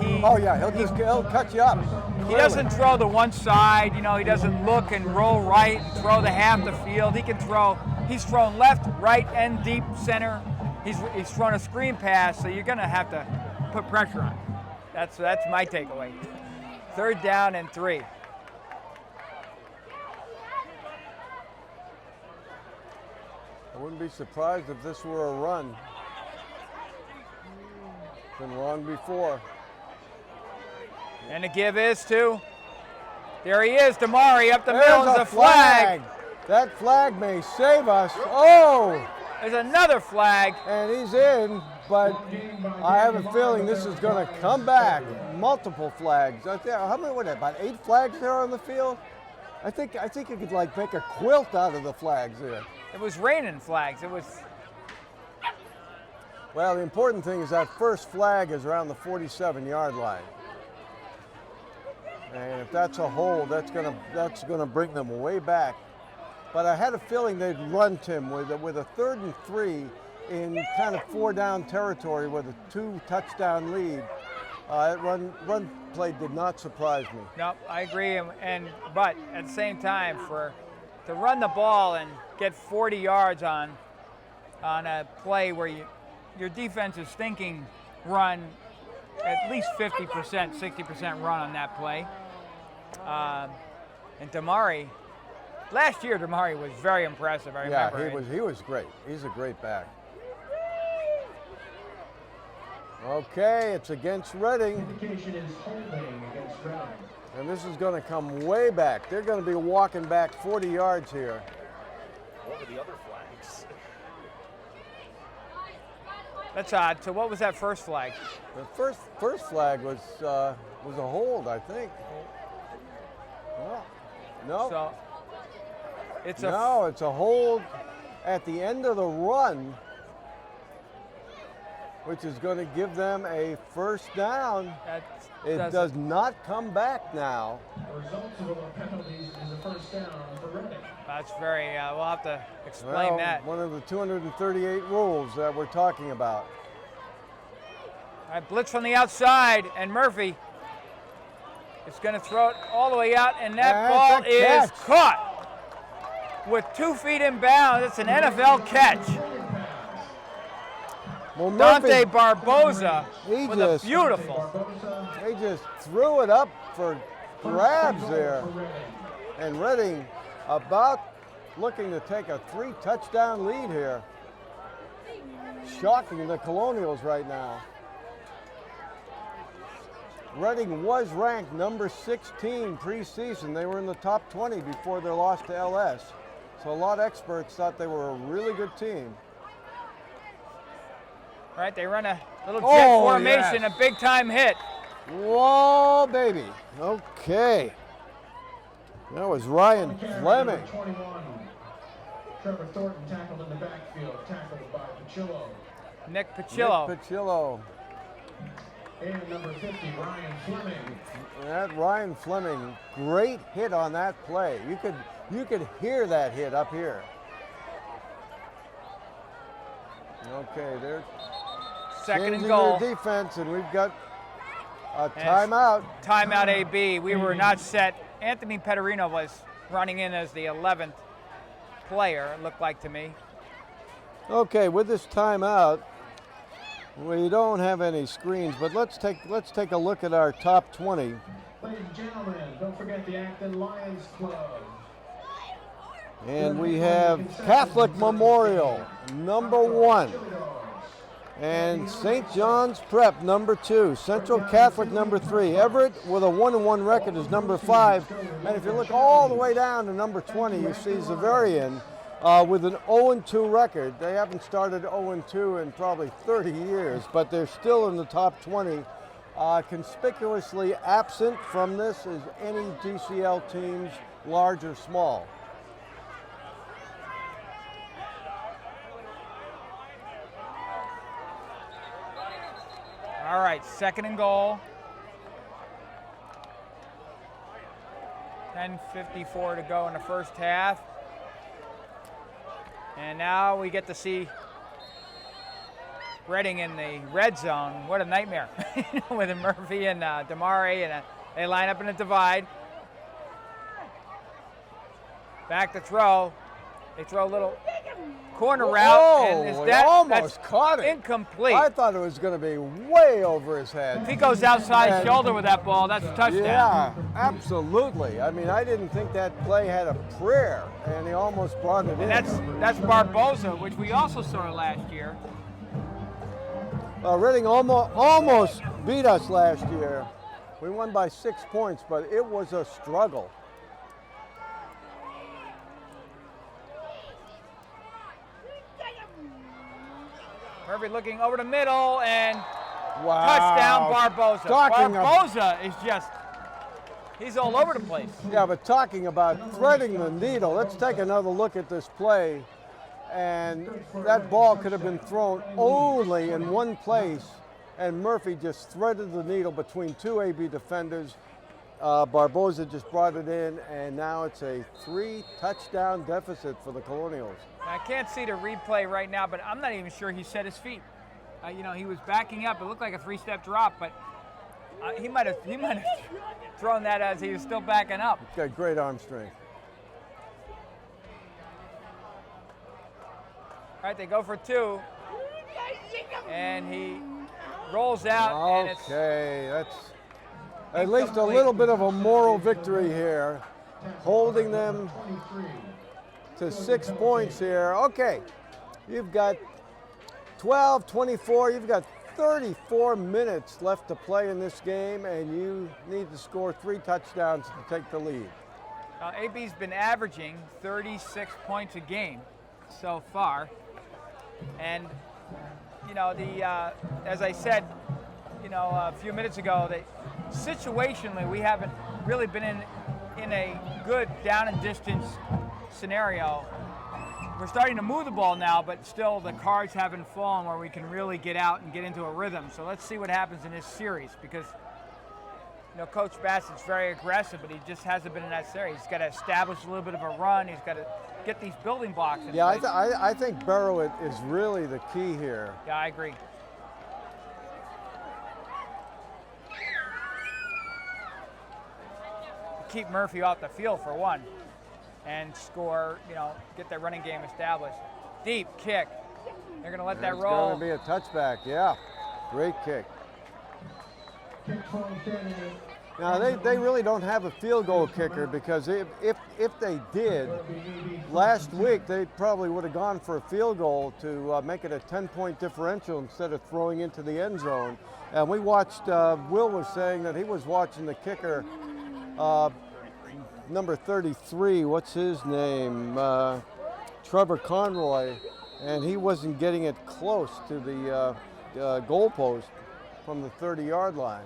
He'll cut you up. Clearly. He doesn't throw the one side, you know, he doesn't look and roll right and throw the half the field. He can throw, he's thrown left, right, and deep center. He's thrown a screen pass, so you're going to have to put pressure on him. That's my takeaway. 3rd down and 3. I wouldn't be surprised if this were a run. Been wrong before. And the give is to, there he is, Damari up the middle. There's a flag. That flag may save us. Oh! There's another flag. And he's in, but I have a feeling this is going to come back. Multiple flags. How many were there? About 8 flags there on the field? I think you could like make a quilt out of the flags there. It was raining flags. It was. Well, the important thing is that first flag is around the 47-yard line. And if that's a hold, that's gonna bring them way back. But I had a feeling they'd run Tim with a 3rd and 3 in kind of 4-down territory with a 2-touchdown lead. That run play did not surprise me. No, I agree. But at the same time, to run the ball and get 40 yards on a play where your defense is thinking run at least 50%, 60% run on that play. And Damari, last year Damari was very impressive. I remember. Yeah, he was great. He's a great back. Okay, it's against Reading. Indication is holding against Reading. And this is going to come way back. They're going to be walking back 40 yards here. What were the other flags? That's odd. So what was that first flag? The first flag was a hold, I think. No. So it's a hold at the end of the run, which is going to give them a first down. It does not come back now. The results of the penalties is a first down for Reading. That's very, we'll have to explain that. One of the 238 rules that we're talking about. All right, blitz from the outside, and Murphy is going to throw it all the way out, and that ball is caught with 2 feet in bounds. It's an NFL catch. Well, Dante Barboza with a beautiful. They just threw it up for grabs there. And Reading about looking to take a 3-touchdown lead here. Shocking the Colonials right now. Reading was ranked number 16 preseason. They were in the top 20 before their loss to LS. So a lot of experts thought they were a really good team. Right, they run a little jet formation, yes. A big-time hit. Whoa, baby. Okay. That was Ryan Fleming. 21. Trevor Thornton tackled in the backfield, tackled by Pacillo. Nick Pacillo. Nick Pacillo. And number 50, Ryan Fleming. That Ryan Fleming, great hit on that play. You could hear that hit up here. Okay, they're second and changing goal. their defense, and we've got a timeout. Timeout AB. We were not set. Anthony Petterino was running in as the 11th player, it looked like to me. Okay, with this timeout, we don't have any screens, but let's take a look at our top 20. Ladies and gentlemen, don't forget the Acton Lions Club. And we have Catholic Memorial, number 1. And St. John's Prep, number 2. Central Catholic, number 3. Everett, with a 1-1 record, is number 5. And if you look all the way down to number 20, you see Xaverian with an 0-2 record. They haven't started 0-2 in probably 30 years, but they're still in the top 20. Conspicuously absent from this is any DCL teams, large or small. All right, 2nd and goal. 10:54 to go in the first half. And now we get to see Reading in the red zone. What a nightmare. With Murphy and Damari, and they line up in a divide. Back to throw. They throw a little corner route, and is that almost caught it. Incomplete. I thought it was going to be way over his head. If he goes outside shoulder with that ball, that's a touchdown. Yeah, absolutely. I mean, I didn't think that play had a prayer, and he almost brought it in. And that's Barboza, which we also saw last year. Reading almost beat us last year. We won by 6 points, but it was a struggle. Murphy looking over the middle, and wow. touchdown Barboza. Barboza is just, he's all over the place. Yeah, but talking about threading the needle, let's take another look at this play. And that ball could have been thrown only in one place, and Murphy just threaded the needle between 2 AB defenders. Barboza just brought it in, and now it's a 3-touchdown deficit for the Colonials. I can't see the replay right now, but I'm not even sure he set his feet. He was backing up. It looked like a 3-step drop, but he might have thrown that as he was still backing up. He's got great arm strength. All right, they go for 2, and he rolls out, and it's... Okay, that's at least a little bit of a moral victory here, holding them to 6 points here. Okay, you've got 12-24, you've got 34 minutes left to play in this game, and you need to score 3 touchdowns to take the lead. AB's been averaging 36 points a game so far. And, as I said, a few minutes ago, that situationally we haven't really been in a good down and distance scenario. We're starting to move the ball now, but still the cards haven't fallen where we can really get out and get into a rhythm. So let's see what happens in this series, because Coach Bassett's very aggressive, but he just hasn't been in that series. He's got to establish a little bit of a run. He's got to get these building blocks in place. I think Barrowett is really the key here. Yeah, I agree. Keep Murphy off the field for one, and score, get their running game established. Deep kick. They're going to let that roll. It's going to be a touchback, yeah. Great kick. Now, they really don't have a field goal kicker, because if they did, last week they probably would have gone for a field goal to make it a 10-point differential instead of throwing into the end zone. And we watched, Will was saying that he was watching the kicker, number 33, what's his name? Trevor Conroy, and he wasn't getting it close to the goalpost from the 30-yard line.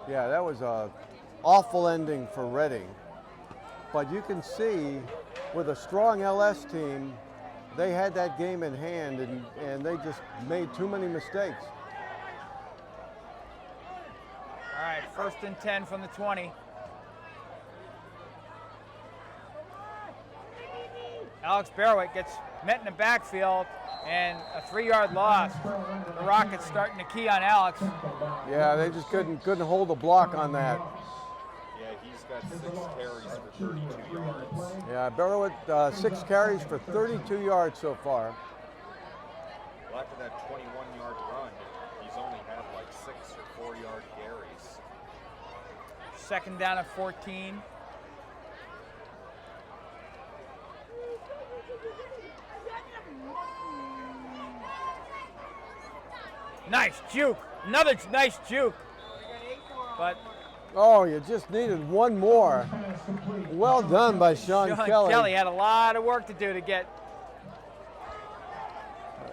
Yeah, that was an awful ending for Reading. But you can see, with a strong LS team, they had that game in hand, and they just made too many mistakes. All right, 1st and 10 from the 20. Alex Barrowett gets met in the backfield, and a 3-yard loss. The Rockets starting to key on Alex. Yeah, they just couldn't hold the block on that. Yeah, he's got 6 carries for 32 yards. Yeah, Barrowett, 6 carries for 32 yards so far. Well, after that 21-yard run, he's only had like 6 or 4-yard carries. 2nd down at 14. Nice juke. Another nice juke. But Oh, you just needed one more. Well done by Sean Kelly. had a lot of work to do to get.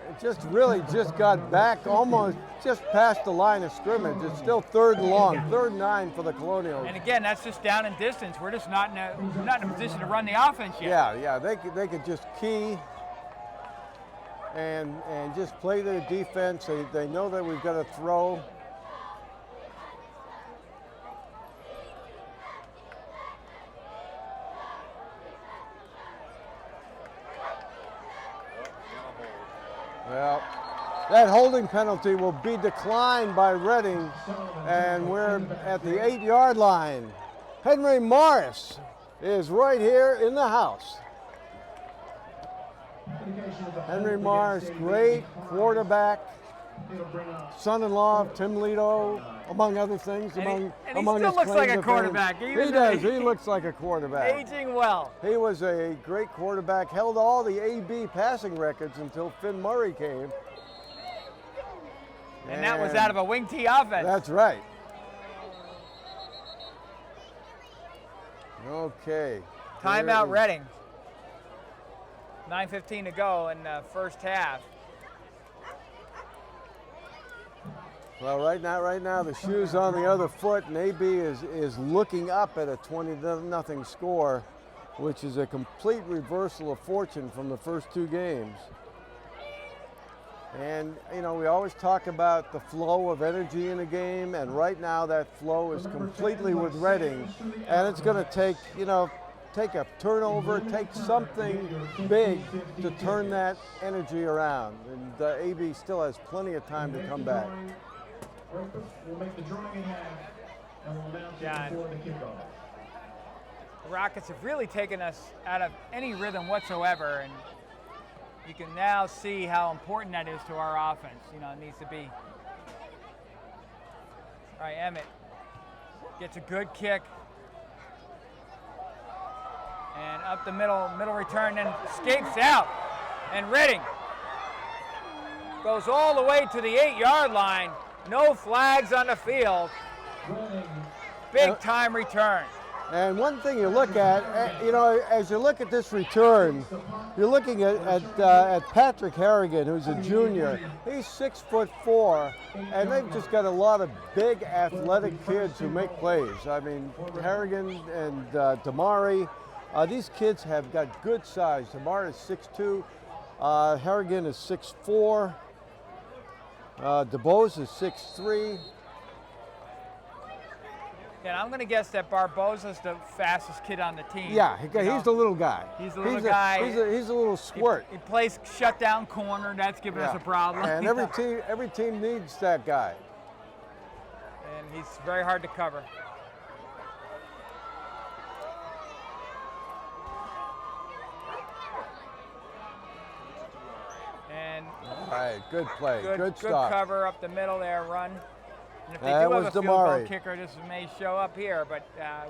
It just got back almost just past the line of scrimmage. It's still 3rd and long, 3rd and 9 for the Colonials. And again, that's just down in distance. We're just not in a position to run the offense yet. Yeah, they could just key and just play their defense. They know that we've got to throw. Well, that holding penalty will be declined by Reading, and we're at the 8-yard line. Henry Morris is right here in the house. Henry Morris, great quarterback, son-in-law of Tim Lito, among other things. And he among still his looks like claims a to fame. quarterback. He does. He looks like a quarterback. Aging well. He was a great quarterback, held all the AB passing records until Finn Murray came. And that was out of a wing T offense. That's right. Okay. Timeout Reading. 9:15 to go in the first half. Well, right now the shoe's on the other foot, and AB is looking up at a 20-0 score, which is a complete reversal of fortune from the first 2 games. And, you know, we always talk about the flow of energy in a game, and right now that flow is completely with Reading, and it's going to take, take a turnover, take something big to turn that energy around. And AB still has plenty of time to come back. We'll make the drawing in half, and we'll announce it before the kickoff. The Rockets have really taken us out of any rhythm whatsoever, and you can now see how important that is to our offense. It needs to be. All right, Emmett gets a good kick. And up the middle return, and escapes out. And Reading goes all the way to the 8-yard line. No flags on the field. Big time return. And one thing you look at, as you look at this return, you're looking at Patrick Harrigan, who's a junior. He's 6'4", and they've just got a lot of big athletic kids who make plays. I mean, Harrigan and Damari, these kids have got good size. Damari is 6'2", Harrigan is 6'4", DeBose is 6'3". Yeah, I'm going to guess that Barbosa's the fastest kid on the team. Yeah, he's the little guy. He's the little guy. He's a little squirt. He plays shutdown corner. That's giving us a problem. And every team needs that guy. And he's very hard to cover. And all right, good play, good Good stop. cover up the middle there, run. And if they That do have was a field goal Damari. kicker, this may show up here, but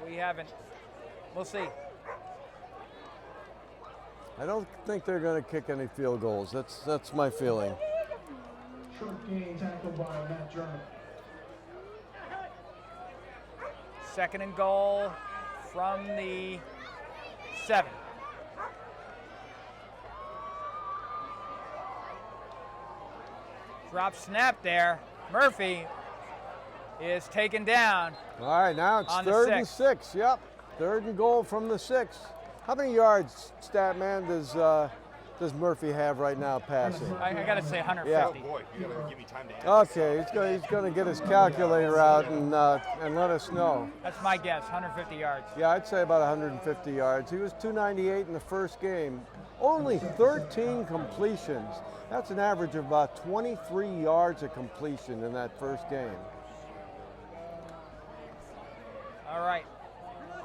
we haven't. We'll see. I don't think they're going to kick any field goals. That's my feeling. Short gain tackled by Matt German. 2nd and goal from the 7. Drop snap there. Murphy is taken down. All right, now it's On the 3rd and 6. 6. Yep, 3rd and goal from the 6. How many yards, Statman, does Murphy have right now passing? I got to say 150. Yeah. Oh boy, you gotta give me time to answer. Okay, he's going to get his calculator out and let us know. That's my guess, 150 yards. Yeah, I'd say about 150 yards. He was 298 in the first game. Only 13 completions. That's an average of about 23 yards of completion in that first game. All right.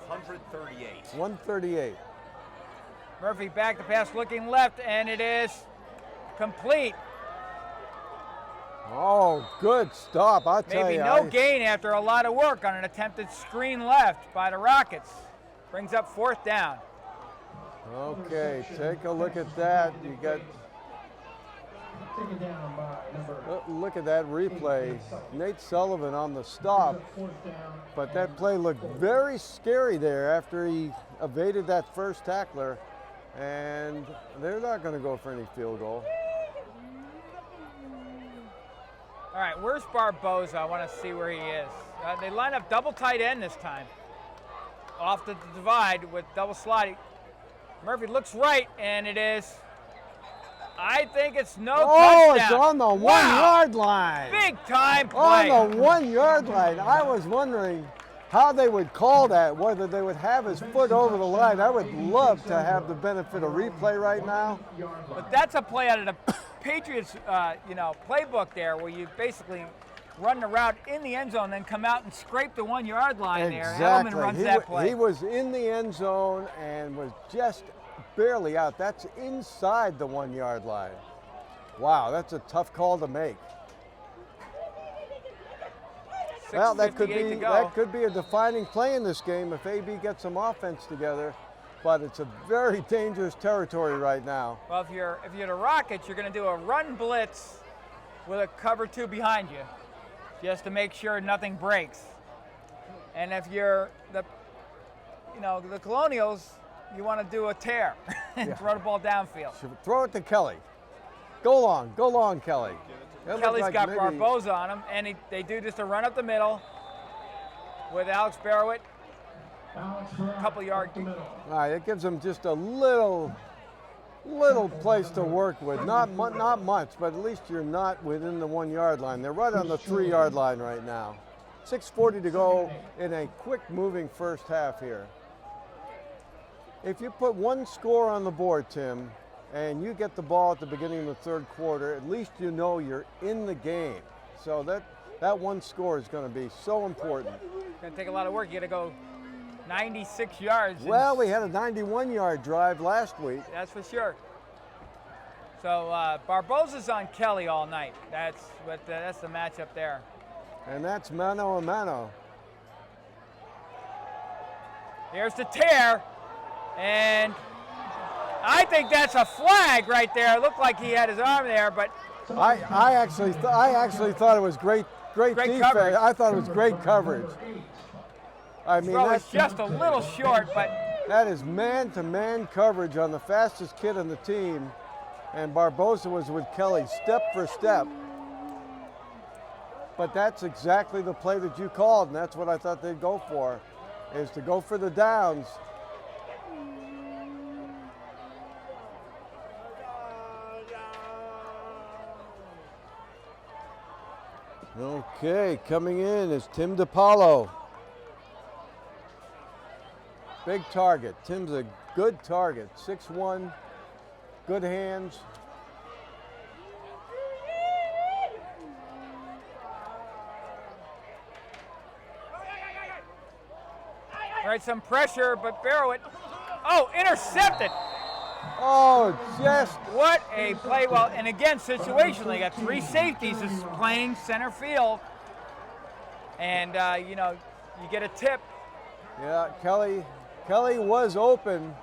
138. 138. Murphy back to pass, looking left, and it is complete. Oh, good stop, I'll tell Maybe you. no gain after a lot of work on an attempted screen left by the Rockets. Brings up 4th down. Okay, take a look at that. You got taken down by number. Look at that replay. Nate Sullivan on the stop, but that play looked very scary there after he evaded that first tackler, and they're not going to go for any field goal. All right, where's Barboza? I want to see where he is. They line up double tight end this time. Off the divide with double sliding. Murphy looks right, and it is. I think it's no touchdown. It's on the 1 yard line. Big time play. On the 1 yard line. I was wondering how they would call that, whether they would have his foot over the line. I would love to have the benefit of replay right now. But that's a play out of the Patriots, playbook there, where you basically run the route in the end zone, then come out and scrape the 1 yard line there. Edelman runs that play. He was in the end zone and was just barely out. That's inside the 1 yard line. Wow, that's a tough call to make. Well, that could be a defining play in this game if AB gets some offense together, but it's a very dangerous territory right now. Well, if you're the Rockets, you're going to do a run blitz with a cover 2 behind you, just to make sure nothing breaks. And if you're the Colonials, you want to do a tear and throw the ball downfield. Throw it to Kelly. Go long, Kelly. Kelly's got Barboza on him, and they do just a run up the middle with Alex Barrowett. A couple yards. All right, it gives them just a little place to work with. Not much, but at least you're not within the 1 yard line. They're right on the 3 yard line right now. 6:40 to go in a quick moving first half here. If you put one score on the board, Tim, and you get the ball at the beginning of the third quarter, at least you know you're in the game. So that one score is going to be so important. It's going to take a lot of work. You got to go 96 yards. Well, we had a 91-yard drive last week. That's for sure. So Barboza's on Kelly all night. That's the matchup there. And that's mano a mano. Here's the tear, and I think that's a flag right there. It looked like he had his arm there, but I actually thought it was great defense. Coverage. I thought it was great coverage. I mean, that's just a little short, but that is man-to-man coverage on the fastest kid on the team, and Barboza was with Kelly step for step. But that's exactly the play that you called, and that's what I thought they'd go for, is to go for the downs. Okay, coming in is Tim DiPaolo. Big target. Tim's a good target. 6'1", good hands. all right, some pressure, but Barrowett, intercepted. Oh, just what a play. Well, and again, situationally, you got 3 safeties is playing center field, and you get a tip. Yeah, Kelly was open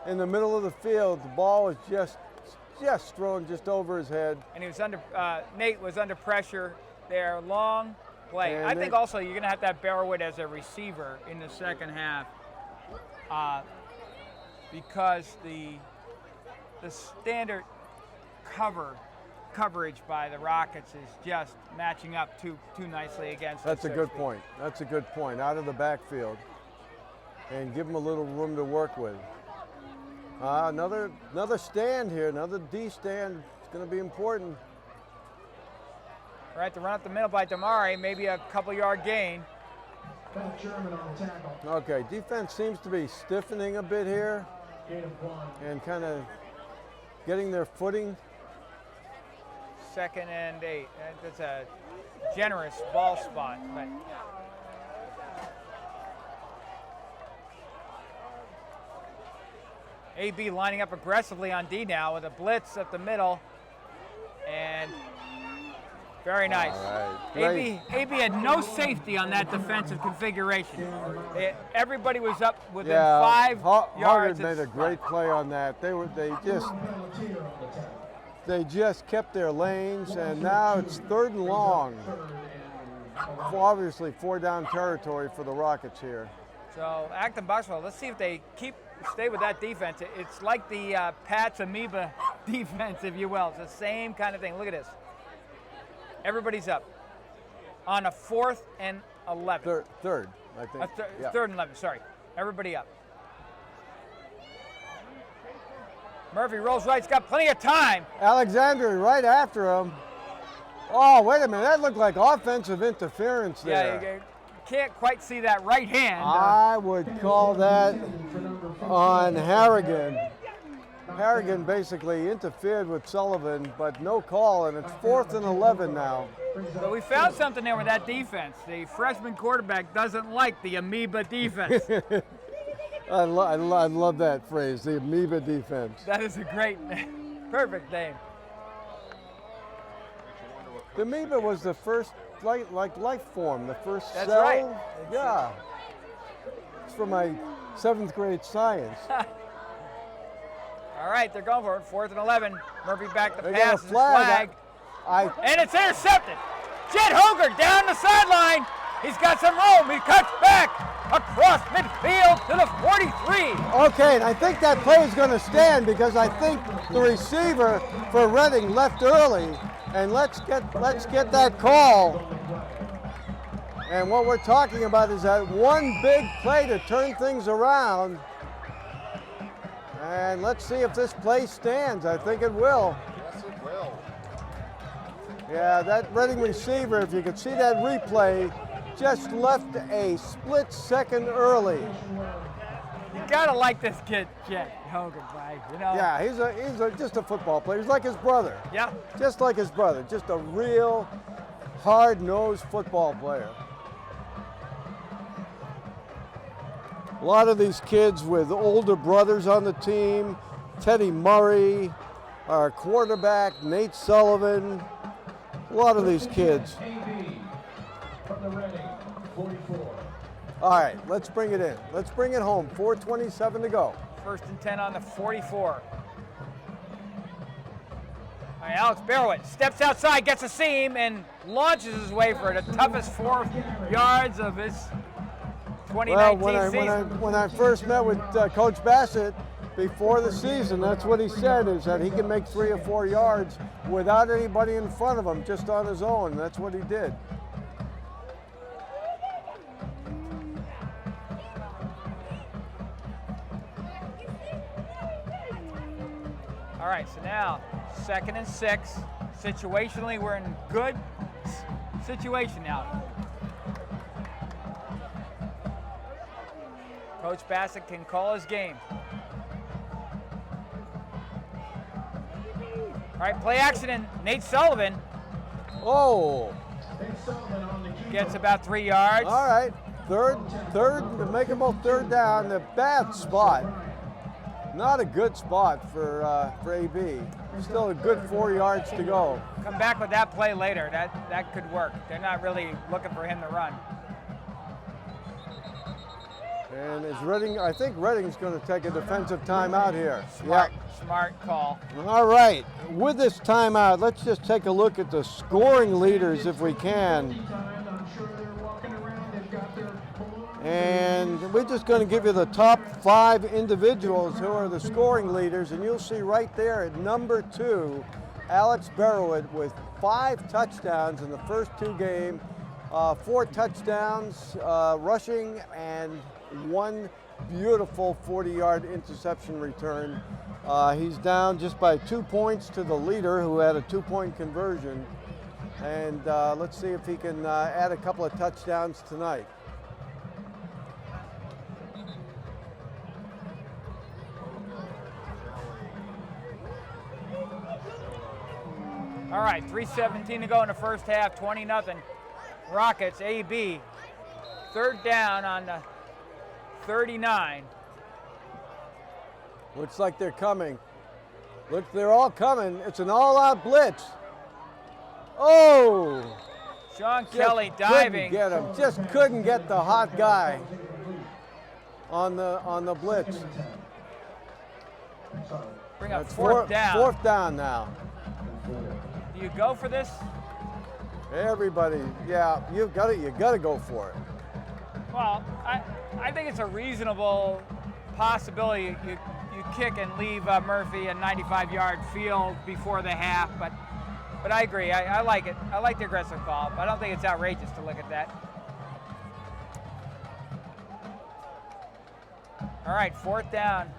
in the middle of the field. The ball was just thrown just over his head. And he was Nate was under pressure there. Long play. And I think also you're going to have Barrowett as a receiver in the second half because the standard coverage by the Rockets is just matching up too nicely against. That's a good point. That's a good point. Out of the backfield. And give them a little room to work with. Another stand here, another D stand. It's going to be important. All right, the run up the middle by Damari, maybe a couple-yard gain. Okay, defense seems to be stiffening a bit here and kind of getting their footing. 2nd and 8. That's a generous ball spot, but. AB lining up aggressively on D now with a blitz at the middle, and very nice. Right. AB had no safety on that defensive configuration. Everybody was up within 5 yards. Harvard made a great play on that. They They just kept their lanes, and now it's 3rd and long. Obviously, 4-down territory for the Rockets here. So Acton Boxwell, let's see if they stay with that defense. It's like the Pats amoeba defense, if you will. It's the same kind of thing. Look at this. Everybody's up on a 4th and 11. Third, I think. Yeah. 3rd and 11. Sorry, everybody up. Murphy rolls right. He's got plenty of time. Alexander right after him. Oh, wait a minute. That looked like offensive interference there. Yeah, you can't quite see that right hand. I would call that on Harrigan. Harrigan basically interfered with Sullivan, but no call, and it's 4th and 11 now. So we found something there with that defense. The freshman quarterback doesn't like the amoeba defense. I love that phrase, the amoeba defense. That is a great, perfect name. The amoeba was the first life form, the first That's cell. right. Yeah. It's from my 7th grade science. All right, they're going for it. 4th and 11. Murphy back to They pass. got a flag. And it's intercepted. Jet Hoger down the sideline. He's got some room. He cuts back across midfield to the 43. Okay, and I think that play is going to stand because I think the receiver for Reading left early, and let's get that call. And what we're talking about is that one big play to turn things around. And let's see if this play stands. I think it will. Yes, it will. Yeah, that Reading receiver, if you could see that replay, just left a split second early. You gotta like this kid, Jet Hogan, right? You know. Yeah, he's just a football player. He's like his brother. Yeah. Just like his brother. Just a real hard-nosed football player. A lot of these kids with older brothers on the team. Teddy Murray, our quarterback, Nate Sullivan. A lot of these kids. All right, let's bring it in. Let's bring it home. 4:27 to go. 1st and 10 on the 44. All right, Alex Barrowitz steps outside, gets a seam, and launches his way for the toughest 4 yards of his 2019 season. When I first met with Coach Bassett before the season, that's what he said, is that he can make 3 or 4 yards without anybody in front of him, just on his own. That's what he did. All right, so now 2nd and 6. Situationally, we're in good situation now. Coach Bassett can call his game. All right, play action, and Nate Sullivan Oh, gets about 3 yards. all right. Third, to make them both 3rd down. The bad spot. Not a good spot for AB. Still a good 4 yards to go. Come back with that play later. That could work. They're not really looking for him to run. And is Reading? I think Reading's going to take a defensive timeout here. Smart call. All right. With this timeout, let's just take a look at the scoring leaders if we can. And we're just going to give you the top 5 individuals who are the scoring leaders, and you'll see right there at number 2, Alex Barrowitz with 5 touchdowns in the first 2 games, 4 touchdowns rushing, and 1 beautiful 40-yard interception return. He's down just by 2 points to the leader, who had a 2-point conversion. And let's see if he can add a couple of touchdowns tonight. All right, 3:17 to go in the first half, 20-0. Rockets, AB, 3rd down on the 39. Looks like they're coming. Look, they're all coming. It's an all-out blitz. Oh! Sean Kelly Just diving. couldn't get him. Just couldn't get the hot guy on the blitz. Bring up It's 4th down. 4th down now. you go for this? Everybody, yeah, you got to go for it. Well, I think it's a reasonable possibility you kick and leave Murphy a 95-yard field before the half, but I agree. I like it. I like the aggressive call, but I don't think it's outrageous to look at that. All right, 4th down,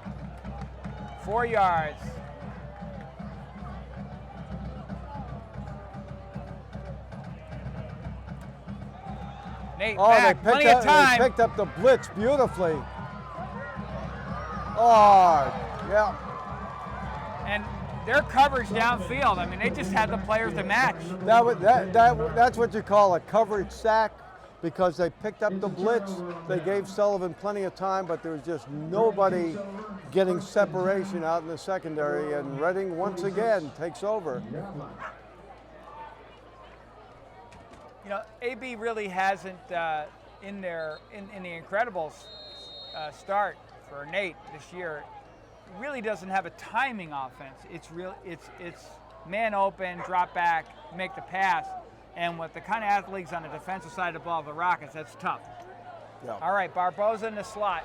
4 yards. Nate, back, plenty of time. They picked up the blitz beautifully. Oh, yeah. And their coverage downfield, I mean, they just had the players to match. That's what you call a coverage sack, because they picked up the blitz. They gave Sullivan plenty of time, but there was just nobody getting separation out in the secondary, and Reading once again takes over. You know, AB really hasn't in the Incredibles start for Nate this year. Really doesn't have a timing offense. It's man open, drop back, make the pass, and with the kind of athletes on the defensive side of the ball of the Rockets, that's tough. Yeah. All right, Barboza in the slot.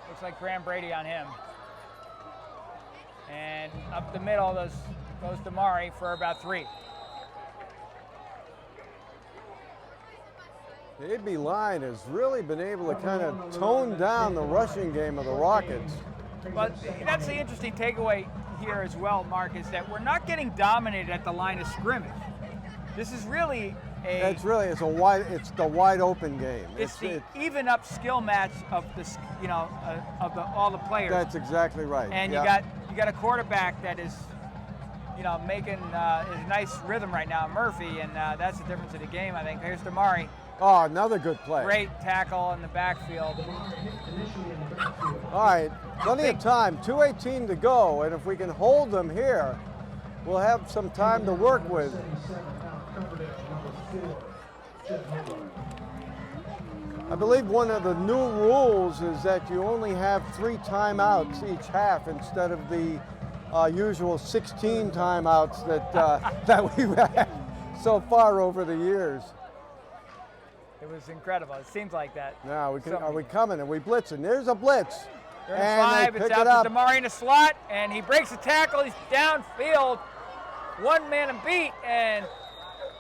Looks like Graham Brady on him. And up the middle goes Damari for about 3. The AB line has really been able to kind of tone down the rushing game of the Rockets. But that's the interesting takeaway here as well, Mark, is that we're not getting dominated at the line of scrimmage. This is really it's the wide open game. It's the even up skill match of this, all the players. That's exactly right. And you got a quarterback that is, making his nice rhythm right now, Murphy, and that's the difference of the game, I think. Here's Damari. Oh, another good play. Great tackle in the backfield. All right, plenty of time, 2:18 to go, and if we can hold them here, we'll have some time to work with. I believe one of the new rules is that you only have 3 timeouts each half instead of the usual 16 timeouts that we've had so far over the years. It was incredible. It seems like that. Now, are we coming? Are we blitzing? There's a blitz. They're in 5. It's out to Damari in the slot, and he breaks the tackle. He's downfield. One man and beat, and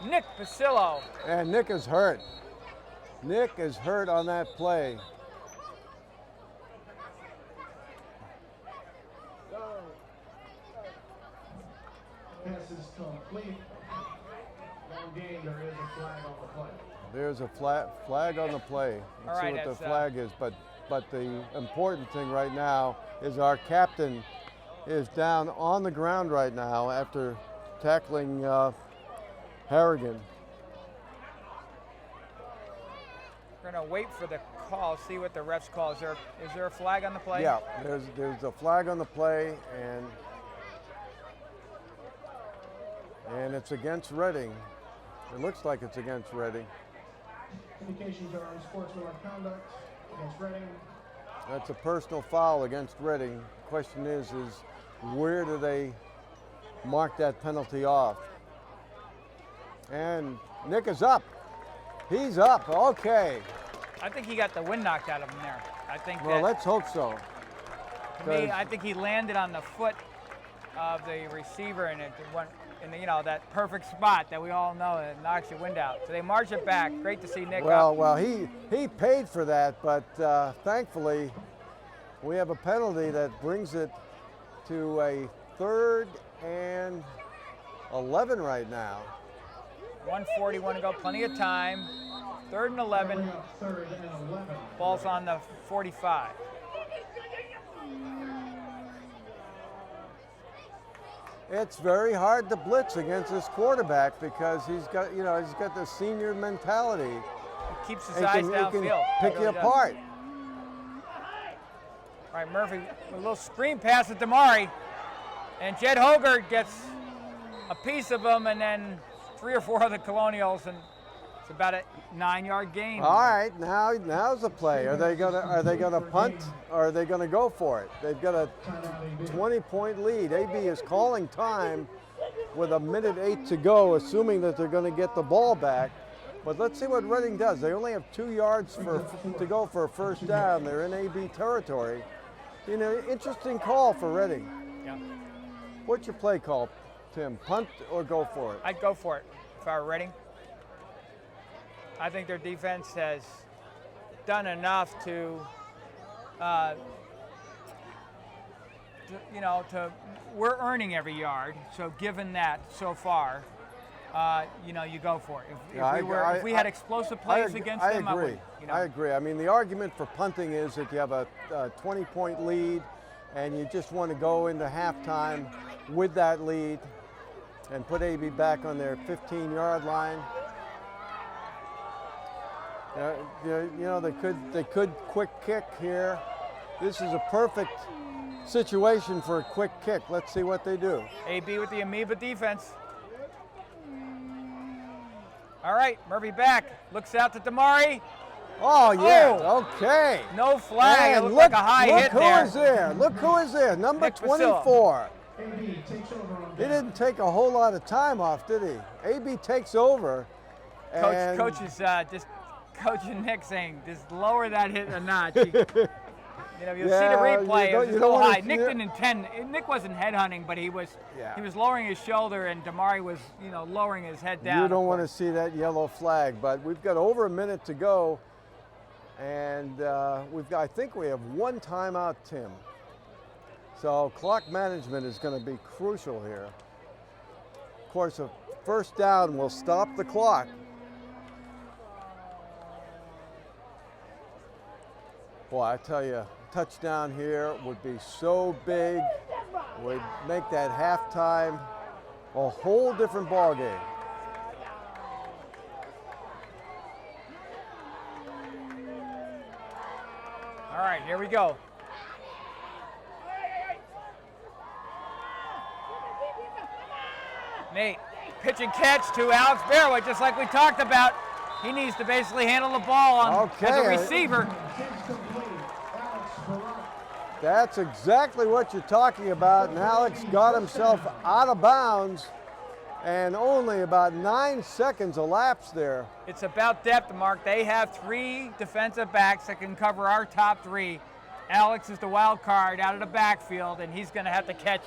Nick Basillo. And Nick is hurt. Nick is hurt on that play. Pass is complete. Long game, there is a flag on the play. There's a flag on the play. Let's see what the flag is. But the important thing right now is our captain is down on the ground right now after tackling Harrigan. We're going to wait for the call, see what the refs call. Is there a flag on the play? Yeah, there's a flag on the play, and it's against Reading. It looks like it's against Reading. Indications are unsportsmanlike conduct against Reading. That's a personal foul against Reading. Question is where do they mark that penalty off? And Nick is up. He's up. Okay. I think he got the wind knocked out of him there. Well, let's hope so. To me, I think he landed on the foot of the receiver, and it went in that perfect spot that we all know that knocks your wind out. So they march it back. Great to see Nick up. Well, he paid for that, but thankfully we have a penalty that brings it to a 3rd and 11 right now. 1:41 to go, plenty of time. 3rd and 11. Ball's on the 45. It's very hard to blitz against this quarterback because he's got the senior mentality. He keeps his eyes downfield. He can pick you apart. All right, Murphy, a little screen pass at Damari, and Jed Hogarth gets a piece of him, and then 3 or 4 of the Colonials, and It's about a 9-yard gain. All right, now's the play. Are they gonna punt or are they gonna go for it? They've got a 20-point lead. AB is calling time with 1:08 to go, assuming that they're going to get the ball back. But let's see what Reading does. They only have 2 yards to go for a first down. They're in AB territory. You know, interesting call for Reading. Yeah. What's your play call, Tim? Punt or go for it? I'd go for it if I were Reading. I think their defense has done enough to we're earning every yard. So given that so far, you go for it. If we had explosive plays against them, I agree. I would. I agree. I mean, the argument for punting is that you have a 20-point lead, and you just want to go into halftime with that lead and put AB back on their 15-yard line. They could quick kick here. This is a perfect situation for a quick kick. Let's see what they do. AB with the amoeba defense. All right, Murphy back. Looks out to Damari. Oh, yeah. Okay. No flag. And it looked like a high hit there. Look who is there. Look who is there. Number Nick 24. He didn't take a whole lot of time off, did he? AB takes over. And Coach is just coaching Nick saying, just lower that hit a notch. You'll see the replay. It was a little high. Nick didn't intend. Nick wasn't headhunting, but he was lowering his shoulder, and Damari was lowering his head down. You don't want to see that yellow flag, but we've got over a minute to go, and I think we have 1 timeout, Tim. So clock management is going to be crucial here. Of course, a first down will stop the clock. Boy, I tell you, touchdown here would be so big, would make that halftime a whole different ball game. All right, here we go. Nate, pitch and catch to Alex Barroway, just like we talked about. He needs to basically handle the ball as a receiver. That's exactly what you're talking about, and Alex got himself out of bounds, and only about 9 seconds elapsed there. It's about depth, Mark. They have 3 defensive backs that can cover our top 3. Alex is the wild card out of the backfield, and he's going to have to catch,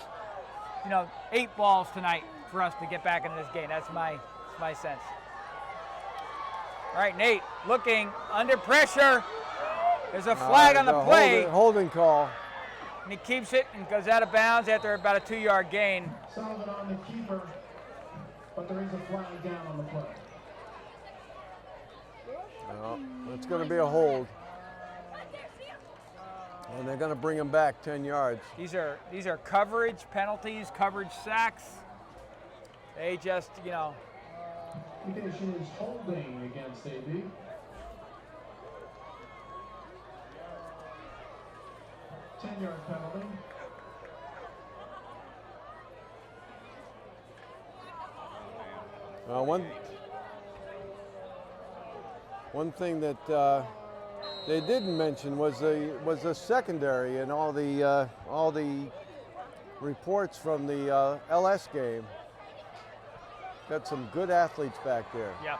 8 balls tonight for us to get back into this game. That's my sense. All right, Nate, looking under pressure. There's a flag on the play. Holding call. And he keeps it and goes out of bounds after about a 2-yard gain. Sullivan on the keeper, but there is a flag down on the play. Well, it's going to be a hold. And they're going to bring him back 10 yards. These are coverage penalties, coverage sacks. They just, Indication is holding against AB. Ten-yard penalty. One thing that they didn't mention was the secondary and all the reports from the LS game. Got some good athletes back there. Yeah.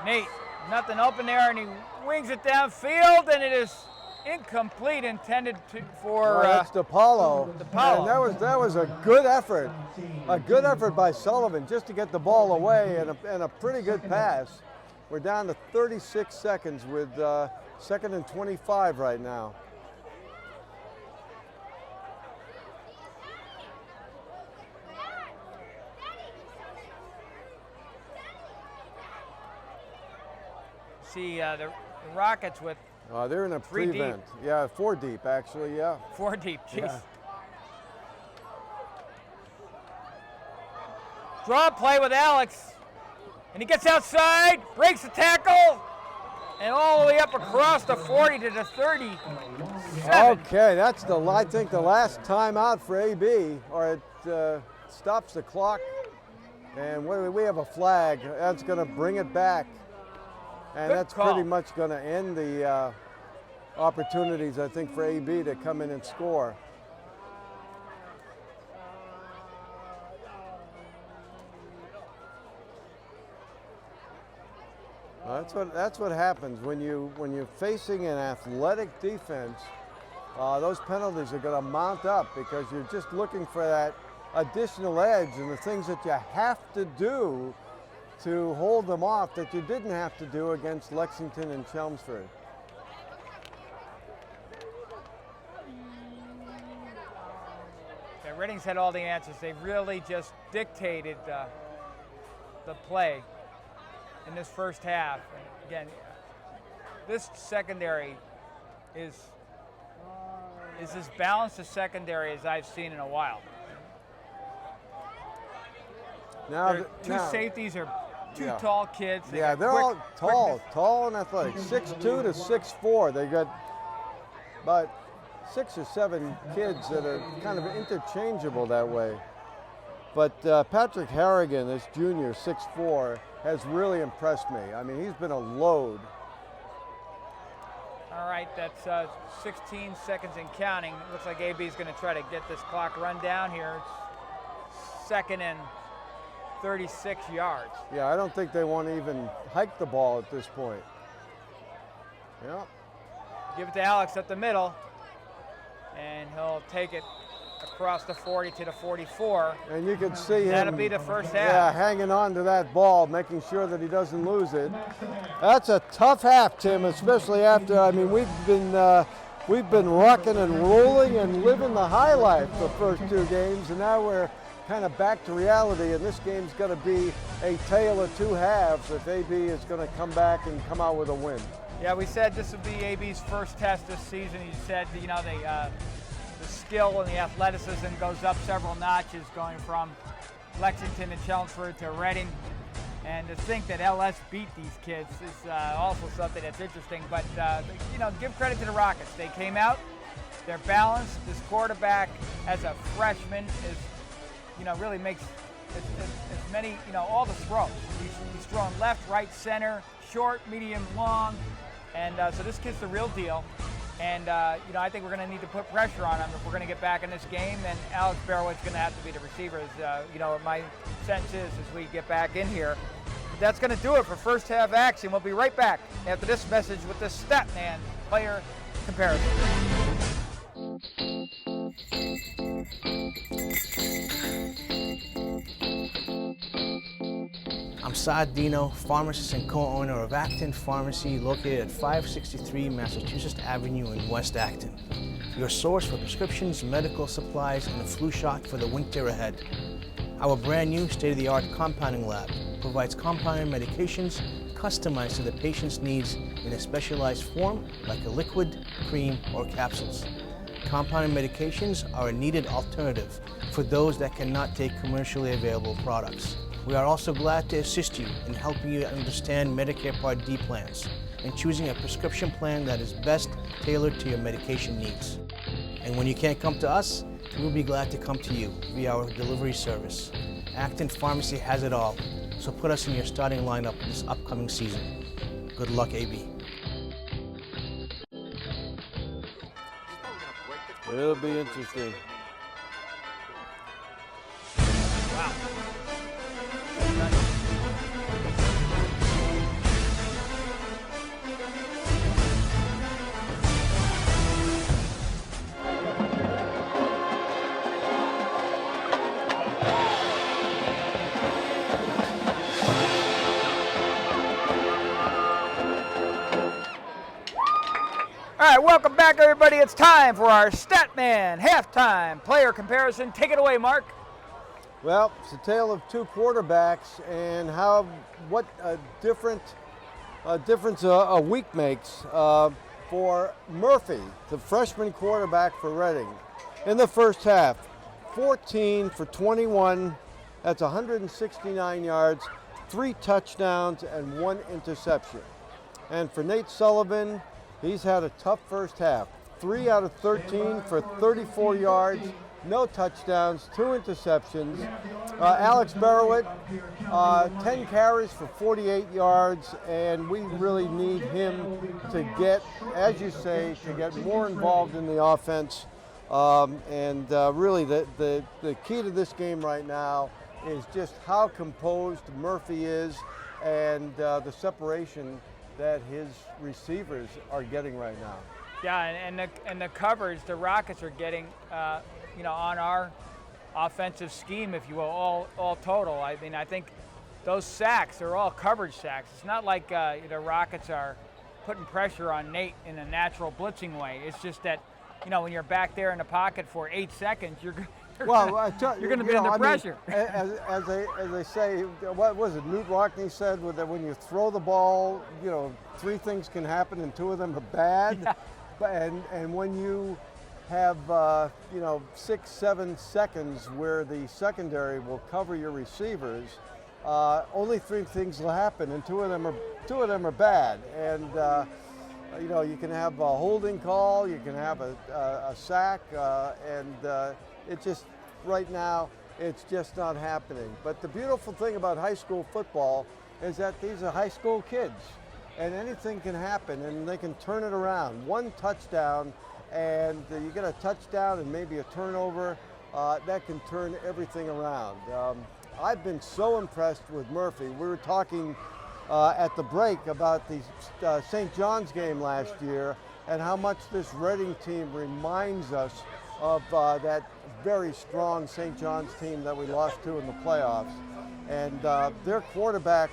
Nate, nothing open there, and he wings it downfield, and it is incomplete, intended for. That's DePaulo. DePaulo. And that was a good effort by Sullivan just to get the ball away, and a pretty good pass. We're down to 36 seconds with 2nd and 25 right now. See the Rockets with they're in a 3 deep. prevent. Yeah, 4 deep actually, yeah. 4 deep, jeez. Yeah. Draw play with Alex. And he gets outside, breaks the tackle, and all the way up across the 40 to the 37. Okay, that's I think the last timeout for AB, or it stops the clock. And we have a flag. That's going to bring it back. And Good that's call. pretty much going to end the opportunities, I think, for AB to come in and score. That's what happens when you're facing an athletic defense. Those penalties are going to mount up because you're just looking for that additional edge and the things that you have to do to hold them off that you didn't have to do against Lexington and Chelmsford. Okay, Reading's had all the answers. They really just dictated the play in this first half. And again, this secondary is as balanced a secondary as I've seen in a while. Now, Two safeties are two tall kids. Yeah, they're all tall and athletic. 6'2" to 6'4". They got about 6 or 7 kids that are kind of interchangeable that way. But Patrick Harrigan, this junior, 6'4", has really impressed me. I mean, he's been a load. All right, that's 16 seconds and counting. It looks like AB is going to try to get this clock run down here. It's 2nd and 36 yards. Yeah, I don't think they want to even hike the ball at this point. Yeah. Give it to Alex up the middle, and he'll take it across the 40 to the 44. And you can see him. That'll be the first half. Yeah, hanging on to that ball, making sure that he doesn't lose it. That's a tough half, Tim, especially after, I mean, we've been rocking and rolling and living the high life the first 2 games, and now we're kind of back to reality, and this game's going to be a tale of 2 halves if AB is going to come back and come out with a win. Yeah, we said this would be AB's first test this season. He said, you know, the skill and the athleticism goes up several notches going from Lexington and Chelmsford to Reading. And to think that LS beat these kids is also something that's interesting. But, you know, give credit to the Rockets. They came out, they're balanced. This quarterback, as a freshman, is, you know, really makes as many, you know, all the throws. He's throwing left, right, center, short, medium, long. And so this kid's the real deal. And, you know, I think we're going to need to put pressure on him if we're going to get back in this game. And Alex Barrowood's going to have to be the receiver, you know, my sense is as we get back in here. But that's going to do it for first half action. We'll be right back after this message with the Statman player comparison. I'm Saad Dino, pharmacist and co-owner of Acton Pharmacy, located at 563 Massachusetts Avenue in West Acton. Your source for prescriptions, medical supplies, and a flu shot for the winter ahead. Our brand new state-of-the-art compounding lab provides compounded medications customized to the patient's needs in a specialized form like a liquid, cream, or capsules. Compounded medications are a needed alternative for those that cannot take commercially available products. We are also glad to assist you in helping you understand Medicare Part D plans and choosing a prescription plan that is best tailored to your medication needs. And when you can't come to us, we'll be glad to come to you via our delivery service. Acton Pharmacy has it all, so put us in your starting lineup this upcoming season. Good luck, AB. It'll be interesting. Wow. All right, welcome back, everybody. It's time for our Statman halftime player comparison. Take it away, Mark. Well, it's a tale of 2 quarterbacks and what a difference a week makes for Murphy, the freshman quarterback for Reading. In the first half, 14 for 21 That's 169 yards, 3 touchdowns, and 1 interception. And for Nate Sullivan, he's had a tough first half. 3 out of 13 for 34 yards, no touchdowns, 2 interceptions. Alex Barrowett, 10 carries for 48 yards, and we really need him to get, as you say, to get more involved in the offense. Really the key to this game right now is just how composed Murphy is and the separation that his receivers are getting right now. Yeah, and the coverage the Rockets are getting, on our offensive scheme, if you will, all total. I mean, I think those sacks are all coverage sacks. It's not like the Rockets are putting pressure on Nate in a natural blitzing way. It's just that, when you're back there in the pocket for 8 seconds, you're going to be under pressure. As they say, what was it? Newt Rockney said that when you throw the ball, 3 things can happen and 2 of them are bad. Yeah. And when you have 6, 7 seconds where the secondary will cover your receivers, only 3 things will happen, and 2 of them are bad. And you can have a holding call, you can have a sack, it just, right now, it's just not happening. But the beautiful thing about high school football is that these are high school kids, and anything can happen, and they can turn it around. 1 touchdown, and you get a touchdown and maybe a turnover, that can turn everything around. I've been so impressed with Murphy. We were talking at the break about the St. John's game last year and how much this Reading team reminds us of that very strong St. John's team that we lost to in the playoffs. And their quarterback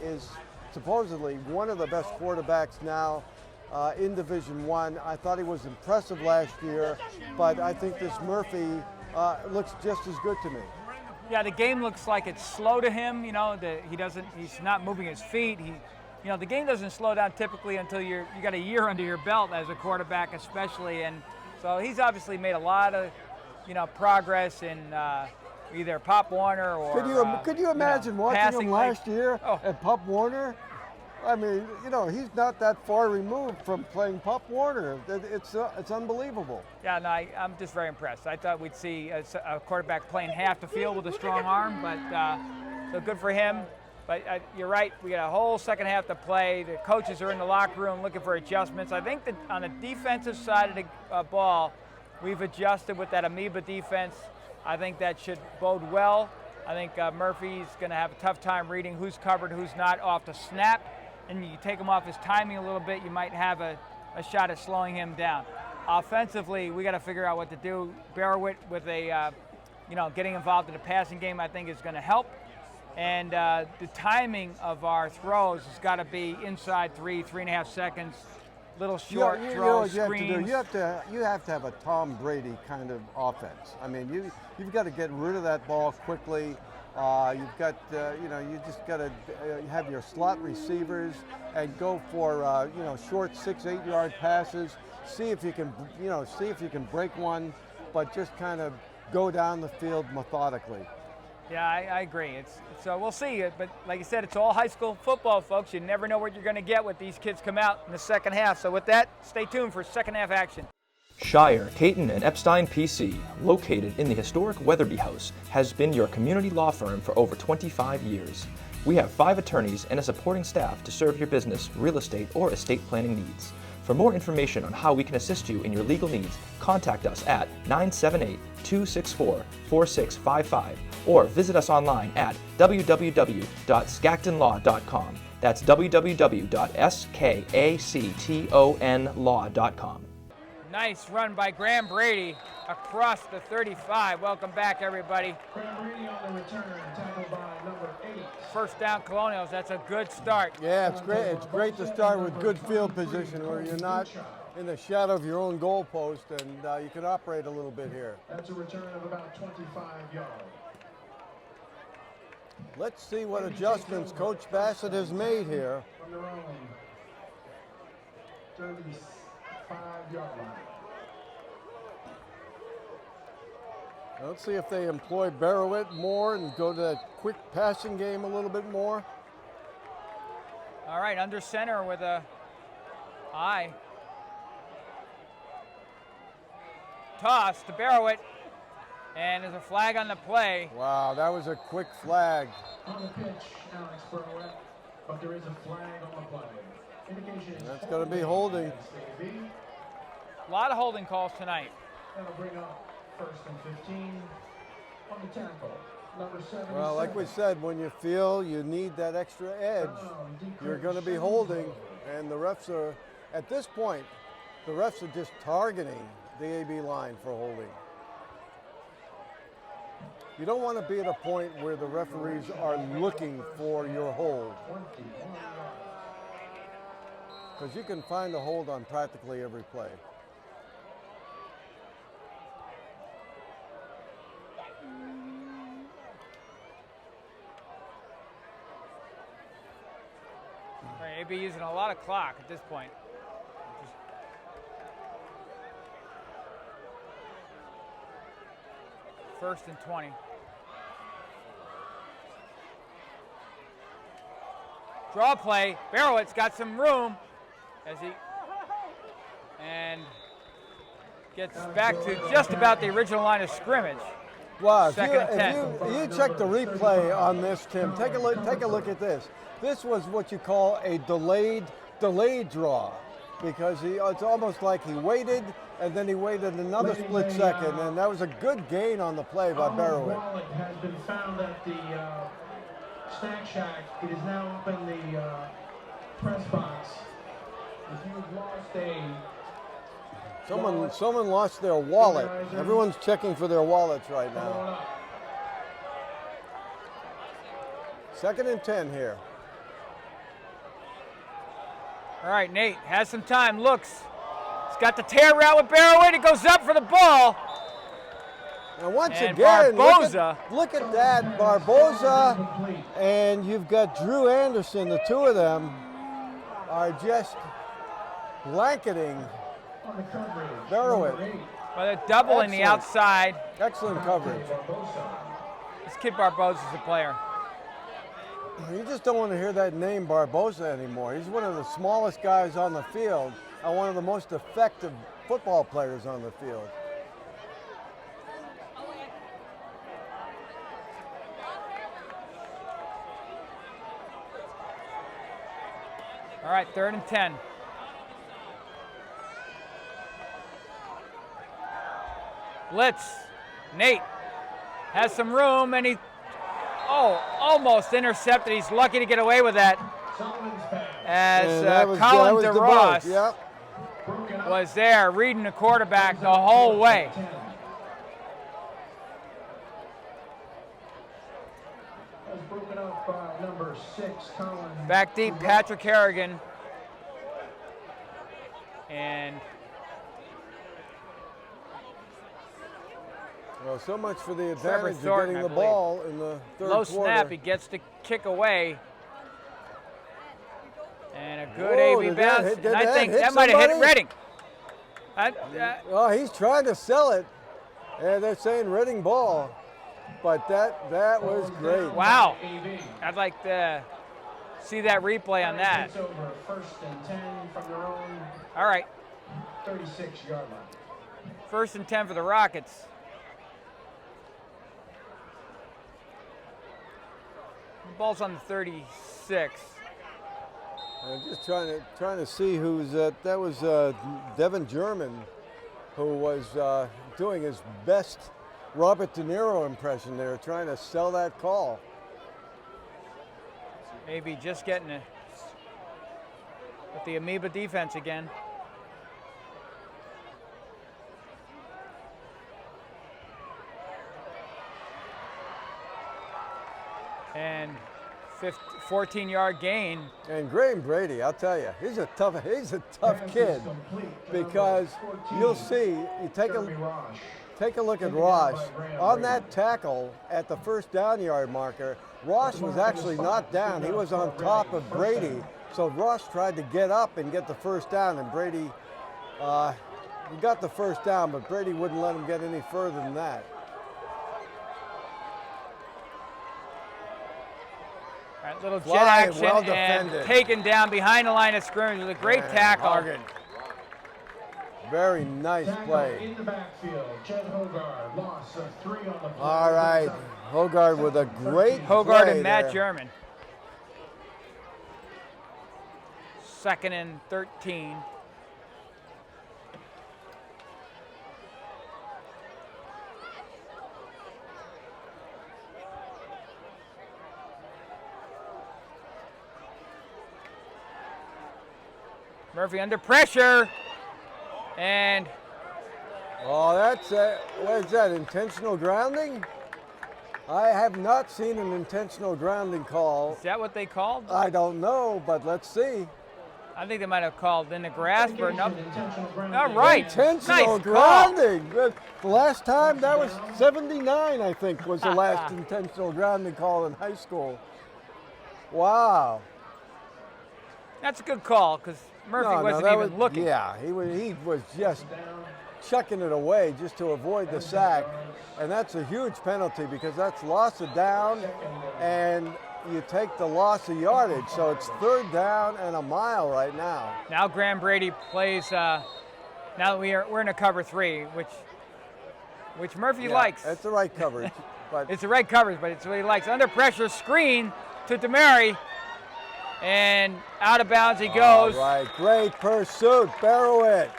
is supposedly one of the best quarterbacks now in Division I. I thought he was impressive last year, but I think this Murphy looks just as good to me. Yeah, the game looks like it's slow to him. He's not moving his feet. The game doesn't slow down typically until you got a year under your belt as a quarterback, especially. And so he's obviously made a lot of, progress in either Pop Warner or. Could you imagine watching him last year at Pop Warner? I mean, he's not that far removed from playing Pop Warner. It's unbelievable. Yeah, no, I'm just very impressed. I thought we'd see a quarterback playing half the field with a strong arm, but so good for him. But you're right, we got a whole second half to play. The coaches are in the locker room looking for adjustments. I think that on the defensive side of the ball, we've adjusted with that amoeba defense. I think that should bode well. I think Murphy's going to have a tough time reading who's covered, who's not off the snap. And you take him off his timing a little bit, you might have a shot at slowing him down. Offensively, we got to figure out what to do. Barrowett with getting involved in the passing game, I think is going to help. And the timing of our throws has got to be inside 3.5 seconds, little short throws, screens. You have to have a Tom Brady kind of offense. I mean, you've got to get rid of that ball quickly. You've got, you just got to have your slot receivers and go for, short 6, 8 yard passes. See if you can break one, but just kind of go down the field methodically. Yeah, I agree. So we'll see. But like you said, it's all high school football, folks. You never know what you're going to get when these kids come out in the second half. So with that, stay tuned for second half action. Shire, Caton, and Epstein PC, located in the historic Weatherby House, has been your community law firm for over 25 years. We have 5 attorneys and a supporting staff to serve your business, real estate, or estate planning needs. For more information on how we can assist you in your legal needs, contact us at 978-264-4655 or visit us online at www.skactonlaw.com. That's www.skactonlaw.com. Nice run by Graham Brady across the 35. Welcome back, everybody. Graham Brady on the return, tackled by number 8. First down, Colonials. That's a good start. Yeah, it's great. It's great to start with good field position where you're not in the shadow of your own goalpost, and you can operate a little bit here. That's a return of about 25 yards. Let's see what adjustments Coach Bassett has made here. From their own 35-yard line. Let's see if they employ Barrowit more and go to that quick passing game a little bit more. All right, under center with a eye. Toss to Barrowit. And there's a flag on the play. Wow, that was a quick flag. On the pitch, Alex Barrowit, but there is a flag on the play. Indication That's going to be holding. A lot of holding calls tonight. That'll bring up 1st and 15 on the tackle. Number 7. Well, like we said, when you feel you need that extra edge, you're going to be holding. And the refs are, at this point, the refs are just targeting the AB line for holding. You don't want to be at a point where the referees are looking for your hold. Because you can find a hold on practically every play. All right, AB using a lot of clock at this point. First and 20. Draw play. Barrowit's got some room as he gets back to just about the original line of scrimmage. Wow, if Second and 10. you check the replay on this, Tim, take a look at this. This was what you call a delayed draw, because it's almost like he waited and then he waited another split second, and that was a good gain on the play by Barrowit. Wallet has been found at the snack shack. It is now up in the press box. If you've lost Someone lost their wallet. Everyone's checking for their wallets right now. 2nd and 10 here. All right, Nate has some time, looks. He's got the tear route with Barrowit. It goes up for the ball. And once And again, Barboza. look at that, Barboza, and you've got Drew Anderson. The two of them are just blanketing Barrowit. Well, they're doubling the Excellent. outside. Excellent coverage. This kid Barboza's a player. You just don't want to hear that name Barboza anymore. He's one of the smallest guys on the field and one of the most effective football players on the field. All right, 3rd and 10. Blitz. Nate has some room, and he, almost intercepted. He's lucky to get away with that. As Colin DeRoss was there reading the quarterback the whole way. Back deep, Patrick Harrigan. And well, so much for the Trevor advantage of Thornton, getting I the believe. ball in the third low quarter. snap, he gets the kick away. And a good Whoa, AB did that bounce. hit- did And I that think hit that might have hit somebody? Redding. Oh, he's trying to sell it. And they're saying Reading ball. But that was great. Wow. I'd like to see that replay on that. It's over 1st and 10 from their own All right, 36-yard line. 1st and 10 for the Rockets. Ball's on the 36. I'm just trying to see who's that was Devin German, who was doing his best Robert De Niro impression there, trying to sell that call. Maybe just getting it with the amoeba defense again. And 14-yard gain. And Graham Brady, I'll tell you, he's a tough kid, because you'll see, you take a look at Ross on that tackle at the 1st down yard marker. Ross was actually not down; he was on top of Brady. So Ross tried to get up and get the 1st down, and Brady, he got the 1st down, but Brady wouldn't let him get any further than that. All right, little jet Fly, action well and defended. taken down behind the line of scrimmage with a great tackle. Hogan. Very nice Tackle play. in the backfield. Jed Hogard, loss of 3 on the play. All right, Hogard with a great Hogard play and Matt there. German. 2nd and 13. Murphy under pressure, and Oh, that's what is that? Intentional grounding? I have not seen an intentional grounding call. is that what they called? I don't know, but let's see. I think they might have called in the grasp or no. Intentional grounding. All right, Intentional nice call. grounding. The last time, that was 79, I think, was the last intentional grounding call in high school. Wow. That's a good call because Murphy wasn't even looking. Yeah, he was just chucking it away just to avoid the sack. And that's a huge penalty because that's loss of down and you take the loss of yardage. So it's 3rd down and a mile right now. Now Graham Brady plays. Now that we're in a cover 3, which Murphy likes. It's the right coverage. But It's the right coverage, but it's what he likes. Under pressure, screen to Demary, and out of bounds he goes. all right, great pursuit, Barrow it.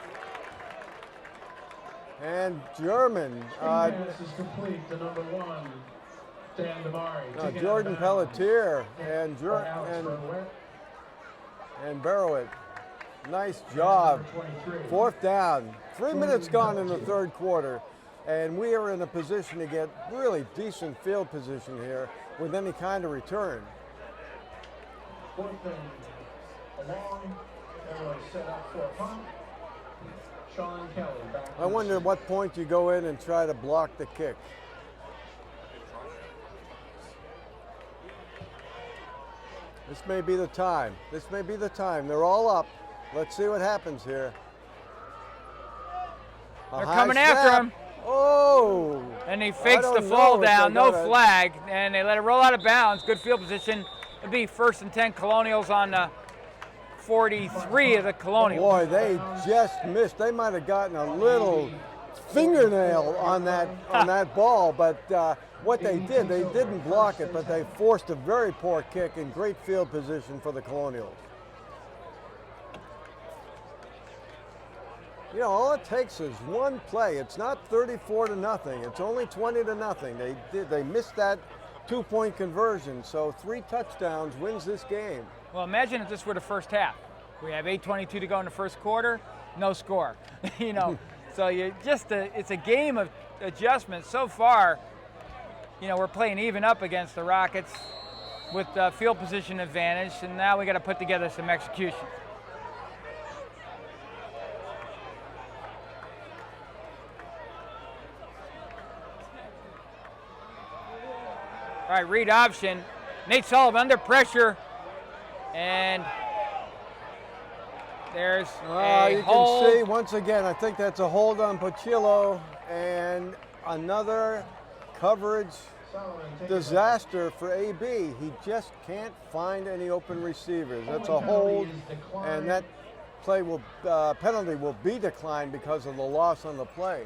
And German, Pass is complete to number 1, Dan Damari. Taken Jordan out of bounds. Pelletier and For Alex Berwick, and Barrowett. Nice job. number 23. 4th down. 3 minutes gone in the 3rd quarter, and we are in a position to get really decent field position here with any kind of return. 4th and long. Everyone set up for a punt. Sean Kelly back. I wonder at what point you go in and try to block the kick. This may be the time. This may be the time. They're all up. Let's see what happens here. A They're high coming after snap. him. Oh! And he fakes I the don't fall know if down, they no got it. flag, and they let it roll out of bounds. Good field position. It'd be 1st and 10 Colonials on the 43 of the Colonials. Boy, they just missed. They might have gotten a little fingernail on that ball, but what they did, they didn't block it, but they forced a very poor kick in great field position for the Colonials. You know, all it takes is one play. It's not 34-0. It's only 20-0. They missed that 2-point conversion, so 3 touchdowns wins this game. Well, imagine if this were the first half. We have 8:22 to go in the 1st quarter, no score. You know, so it's a game of adjustment. So far, you know, we're playing even up against the Rockets with field position advantage, and now we got to put together some execution. All right, read option. Nate Sullivan under pressure, and there's a You hold. can see, once again, I think that's a hold on Pochillo, and another coverage disaster for AB. He just can't find any open receivers. That's a hold, and that penalty will be declined because of the loss on the play.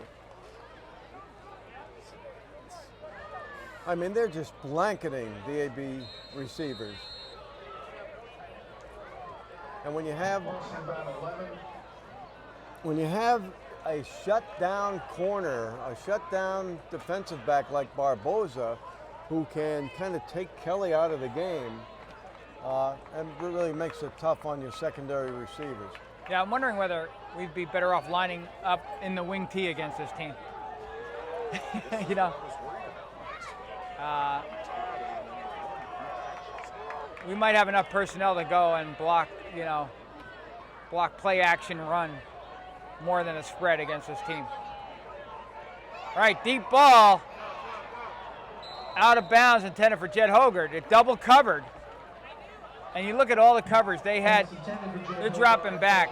I mean, they're just blanketing the AB receivers. And when you have a shutdown corner, a shutdown defensive back like Barboza, who can kind of take Kelly out of the game, and really makes it tough on your secondary receivers. Yeah, I'm wondering whether we'd be better off lining up in the wing T against this team. You know, we might have enough personnel to go and block play action run more than a spread against this team. All right, deep ball. Out of bounds, intended for Jed Hogard. It double covered. And you look at all the covers they had, they're dropping back.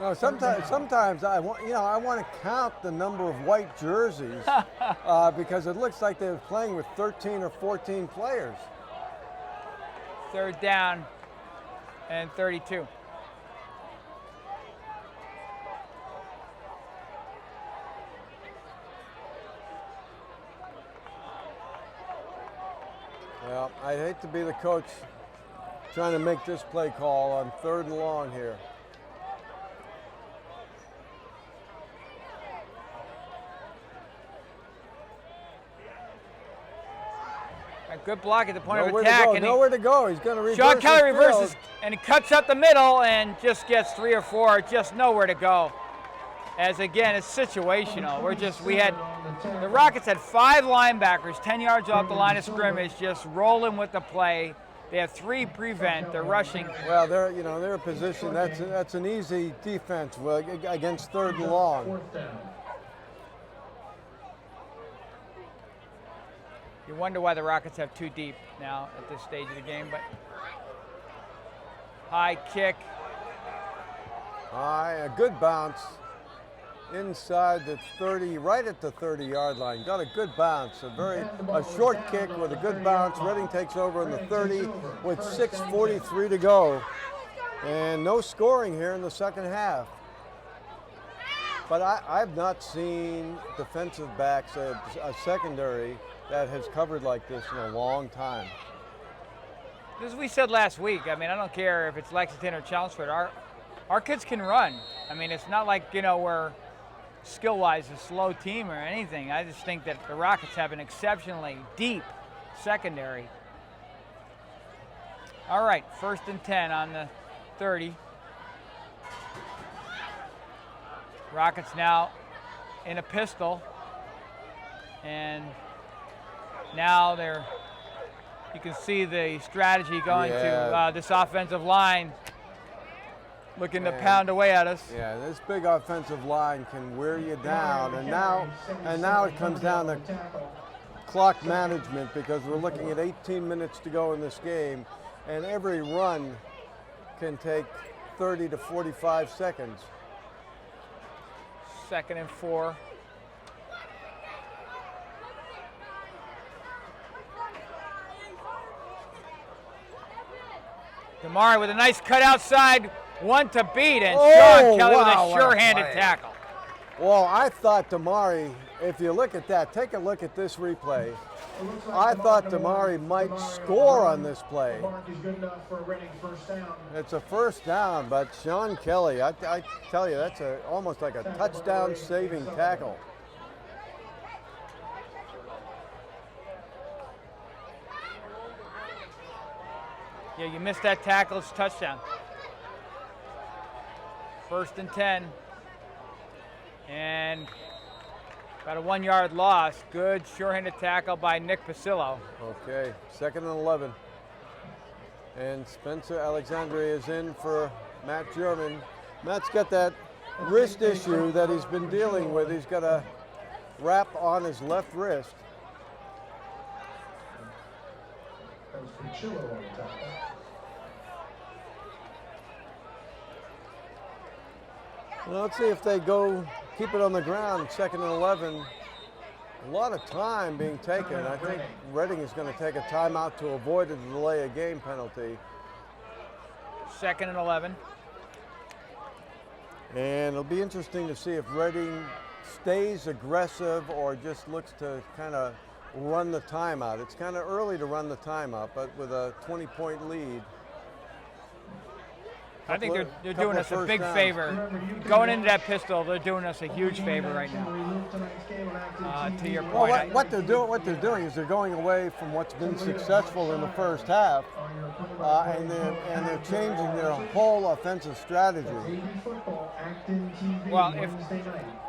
No, sometimes I want to count the number of white jerseys because it looks like they're playing with 13 or 14 players. Third down and 32. Well, I hate to be the coach trying to make this play call on 3rd and long here. A good block at the point Nowhere of attack. to go. And Nowhere to go. He's going to reverse. Sean Kelly his reverses, field. and he cuts up the middle and just gets 3 or 4, just nowhere to go. As again, it's situational. The Rockets had 5 linebackers 10 yards off the line of scrimmage, just rolling with the play. They have 3 prevent. They're rushing. Well, they're in position. That's an easy defense against 3rd and long. You wonder why the Rockets have 2 deep now at this stage of the game, but high kick. High, a good bounce inside the 30, right at the 30-yard line. Got a good bounce, a short kick with a good bounce. Reading takes over in the 30 with 6:43 to go, and no scoring here in the second half. But I've not seen defensive backs, a secondary that has covered like this in a long time. As we said last week, I mean, I don't care if it's Lexington or Chelmsford. Our kids can run. I mean, it's not like, we're skill-wise a slow team or anything. I just think that the Rockets have an exceptionally deep secondary. All right, 1st and 10 on the 30. Rockets now in a pistol, and now you can see the strategy going to this offensive line looking to pound away at us. Yeah, this big offensive line can wear you down, and now it comes down to clock management, because we're looking at 18 minutes to go in this game, and every run can take 30 to 45 seconds. 2nd and 4. Damari with a nice cut outside, one to beat, and Sean Kelly with a sure-handed tackle. Well, I thought Damari, if you look at that, take a look at this replay. I thought Damari might score on this play. It's a 1st down, but Sean Kelly, I tell you, that's almost like a touchdown-saving tackle. Yeah, you missed that tackle, it's a touchdown. 1st and 10. And about a 1-yard loss. Good sure-handed tackle by Nick Pasillo. Okay, 2nd and 11. And Spencer Alexandria is in for Matt German. Matt's got that wrist issue that he's been dealing with. He's got a wrap on his left wrist. That was Pachillo on the top. Well, let's see if they keep it on the ground, 2nd and 11. A lot of time being taken. I think Reading is going to take a timeout to avoid a delay of game penalty. 2nd and 11. And it'll be interesting to see if Reading stays aggressive or just looks to kind of run the timeout. It's kind of early to run the timeout, but with a 20-point lead. I think they're doing us a big favor. Going into that pistol, they're doing us a huge favor right now. To your point. Well, what they're doing is they're going away from what's been successful in the first half, and they're changing their whole offensive strategy. Well,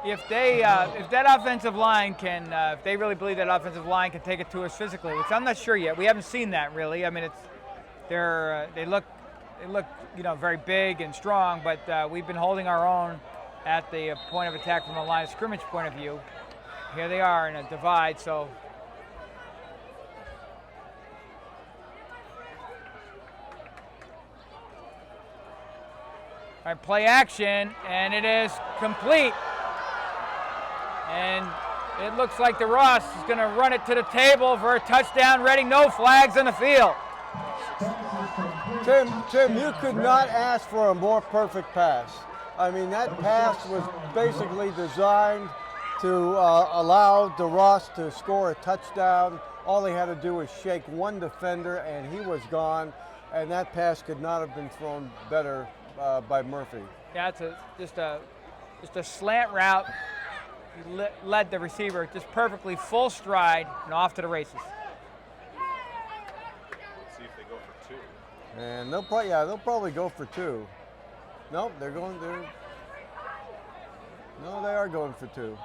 if that offensive line can, if they really believe that offensive line can take it to us physically, which I'm not sure yet. We haven't seen that really. I mean, they look very big and strong, but we've been holding our own at the point of attack from a line of scrimmage point of view. Here they are in a divide, so. All right, play action, and it is complete. And it looks like the Ross is going to run it to the table for a touchdown. Reading, no flags on the field. Tim, you could not ask for a more perfect pass. I mean, that pass was basically designed to allow DeRoss to score a touchdown. All he had to do was shake one defender, and he was gone. And that pass could not have been thrown better by Murphy. Yeah, it's just a slant route. He led the receiver just perfectly, full stride, and off to the races. Let's see if they go for 2. And they'll probably go for 2. Nope, they are going for 2.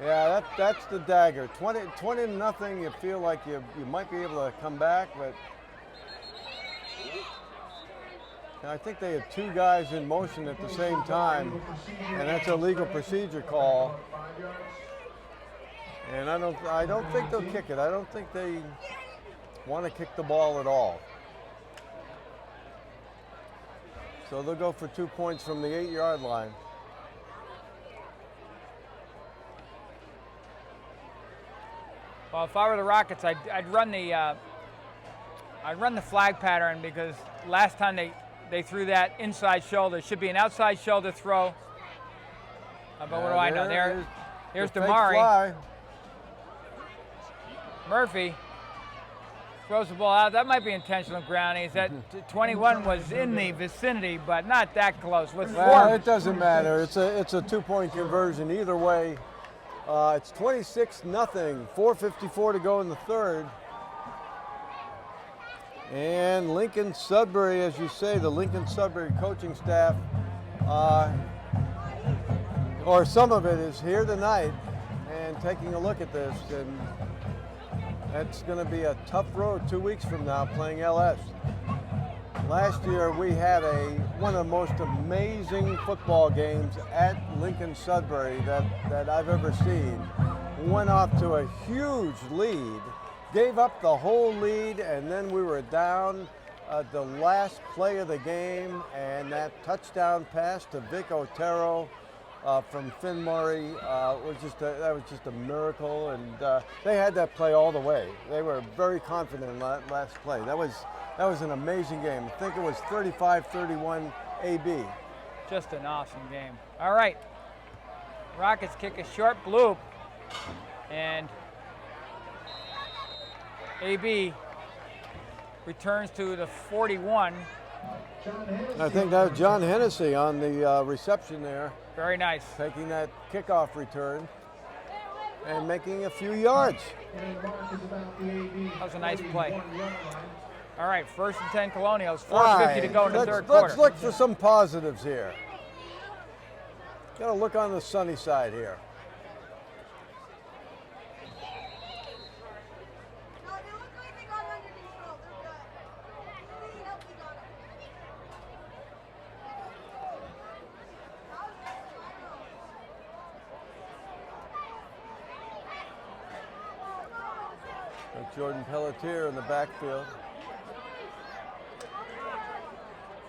Yeah, that's the dagger. 20-0, you feel like you might be able to come back, but I think they had 2 guys in motion at the same time, and that's a legal procedure call. And I don't think they'll kick it. I don't think they want to kick the ball at all. So they'll go for 2 points from the 8-yard line. Well, if I were the Rockets, I'd run the flag pattern, because last time they threw that inside shoulder. It should be an outside shoulder throw. But what do I know? Here's Damari. Murphy throws the ball out. That might be intentional grounding. That 21 was in the vicinity, but not that close. Well, it doesn't matter. It's a 2-point conversion either way. It's 26-0, 4:54 to go in the third. And Lincoln Sudbury, as you say, the Lincoln Sudbury coaching staff, or some of it, is here tonight and taking a look at this. And that's going to be a tough road 2 weeks from now, playing LS. Last year we had one of the most amazing football games at Lincoln Sudbury that I've ever seen. Went off to a huge lead, gave up the whole lead, and then we were down the last play of the game, and that touchdown pass to Vic Otero from Finn Murray was just a miracle, and they had that play all the way. They were very confident in that last play. That was an amazing game. I think it was 35-31 AB. Just an awesome game. All right, Rockets kick a short bloop, and AB returns to the 41. I think that was John Hennessy on the reception there. Very nice. Taking that kickoff return and making a few yards. That was a nice play. All right, 1st and 10 Colonials, 4:50 to go in the third quarter. Let's look for some positives here. Got to look on the sunny side here. Jordan Pelletier in the backfield.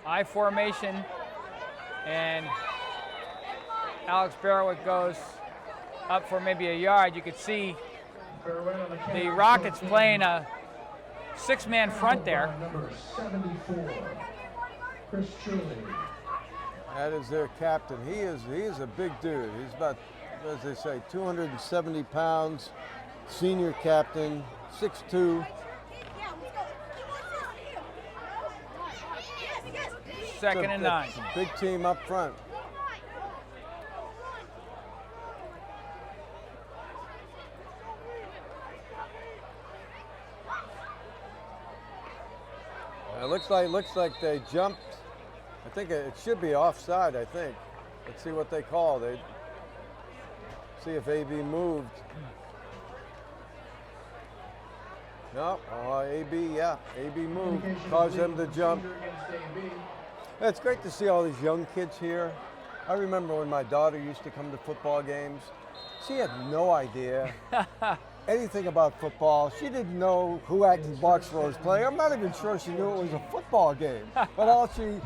I formation, and Alex Barrowit goes up for maybe a yard. You could see the Rockets playing a 6-man front there. Number 74, Chris Truly. That is their captain. He is a big dude. He's about, as they say, 270 pounds. Senior captain, 6'2". Second and 9. It's a big team up front. It looks like they jumped. I think it should be offside, I think. Let's see what they call. They see if AB moved. No, AB moved, caused them to jump. It's great to see all these young kids here. I remember when my daughter used to come to football games. She had no idea anything about football. She didn't know who Acton Boxborough was playing. I'm not even sure she knew it was a football game. But she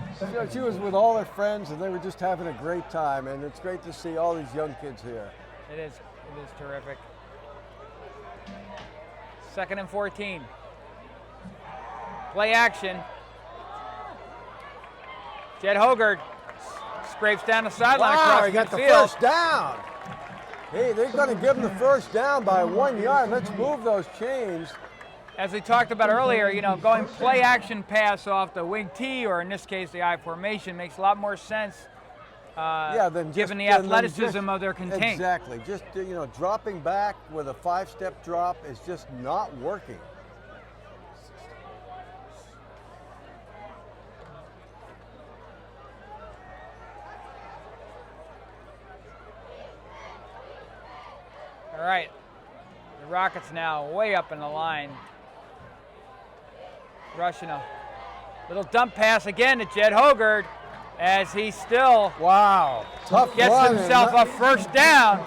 was with all her friends, and they were just having a great time. And it's great to see all these young kids here. It is terrific. 2nd and 14. Play action. Jed Hogard scrapes down the sideline across he got the midfield. first down. Hey, they're going to give him the first down by 1 yard. Let's move those chains. As we talked about earlier, going play action pass off the wing T, or in this case the I formation, makes a lot more sense given the athleticism of their contain. Exactly. Just, dropping back with a 5-step drop is just not working. All right, the Rockets now way up in the line. Rushing a little dump pass again to Jed Hogard as he still Tough gets run. himself a first down.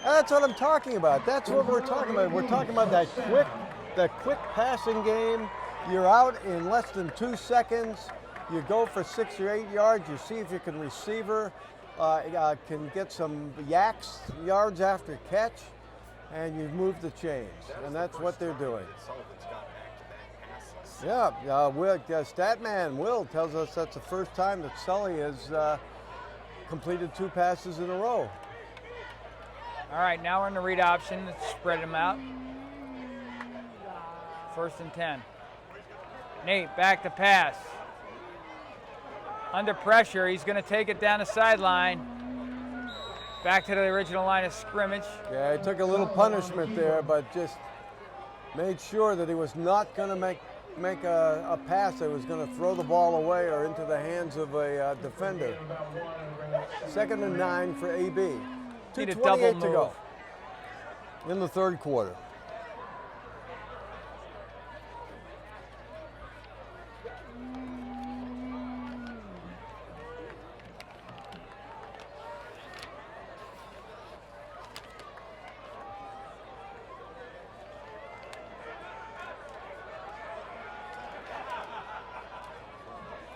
That's what I'm talking about. That's what we're talking about. We're talking about that quick passing game. You're out in less than 2 seconds. You go for 6 or 8 yards. You see if you can receiver can get some yards after catch, and you move the chains. And that's what they're doing. Sullivan's got back-to-back passes. Yeah, Statman Will tells us that's the first time that Sully has completed 2 passes in a row. All right, now we're in the read option. Let's spread them out. 1st and 10. Nate back to pass. Under pressure, he's going to take it down the sideline. Back to the original line of scrimmage. Yeah, he took a little punishment there, but just made sure that he was not going to make a pass that was going to throw the ball away or into the hands of a defender. 2nd and 9 for AB. Need a double 2:28 move to go in the 3rd quarter.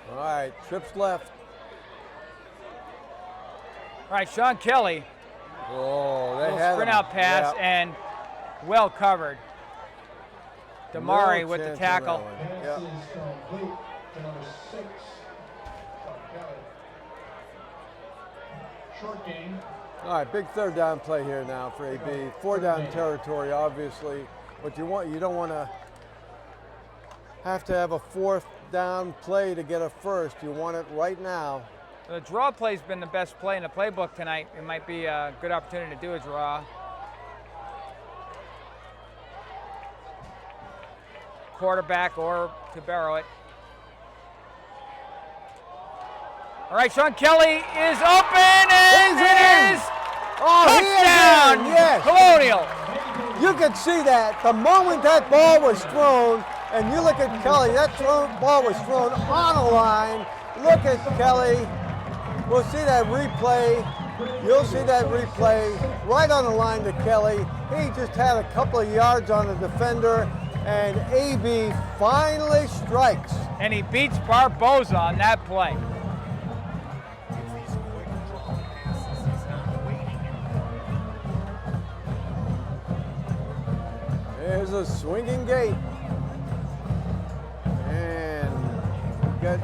All right, trips left. All right, Sean Kelly. Oh, they Little had sprint him. out pass Yeah. and well covered. Damari No with the chance on tackle. that one. Pass Yeah. is complete to number 6, Sean Kelly. Short game. All right, big 3rd down play here now for AB. 4 down territory, obviously, but you don't want to have a 4th down play to get a first. You want it right now. The draw play's been the best play in the playbook tonight. It might be a good opportunity to do a draw. Quarterback or to barrel it. All right, Sean Kelly is open and He's it in. is Oh, he is touchdown, in, yes. Colonial. You could see that the moment that ball was thrown, and you look at Kelly, ball was thrown on a line. Look at Kelly. We'll see that replay. You'll see that replay right on the line to Kelly. He just had a couple of yards on the defender, and AB finally strikes. And he beats Barboza on that play. These quick draw passes, he's not waiting. There's a swinging gate. And we got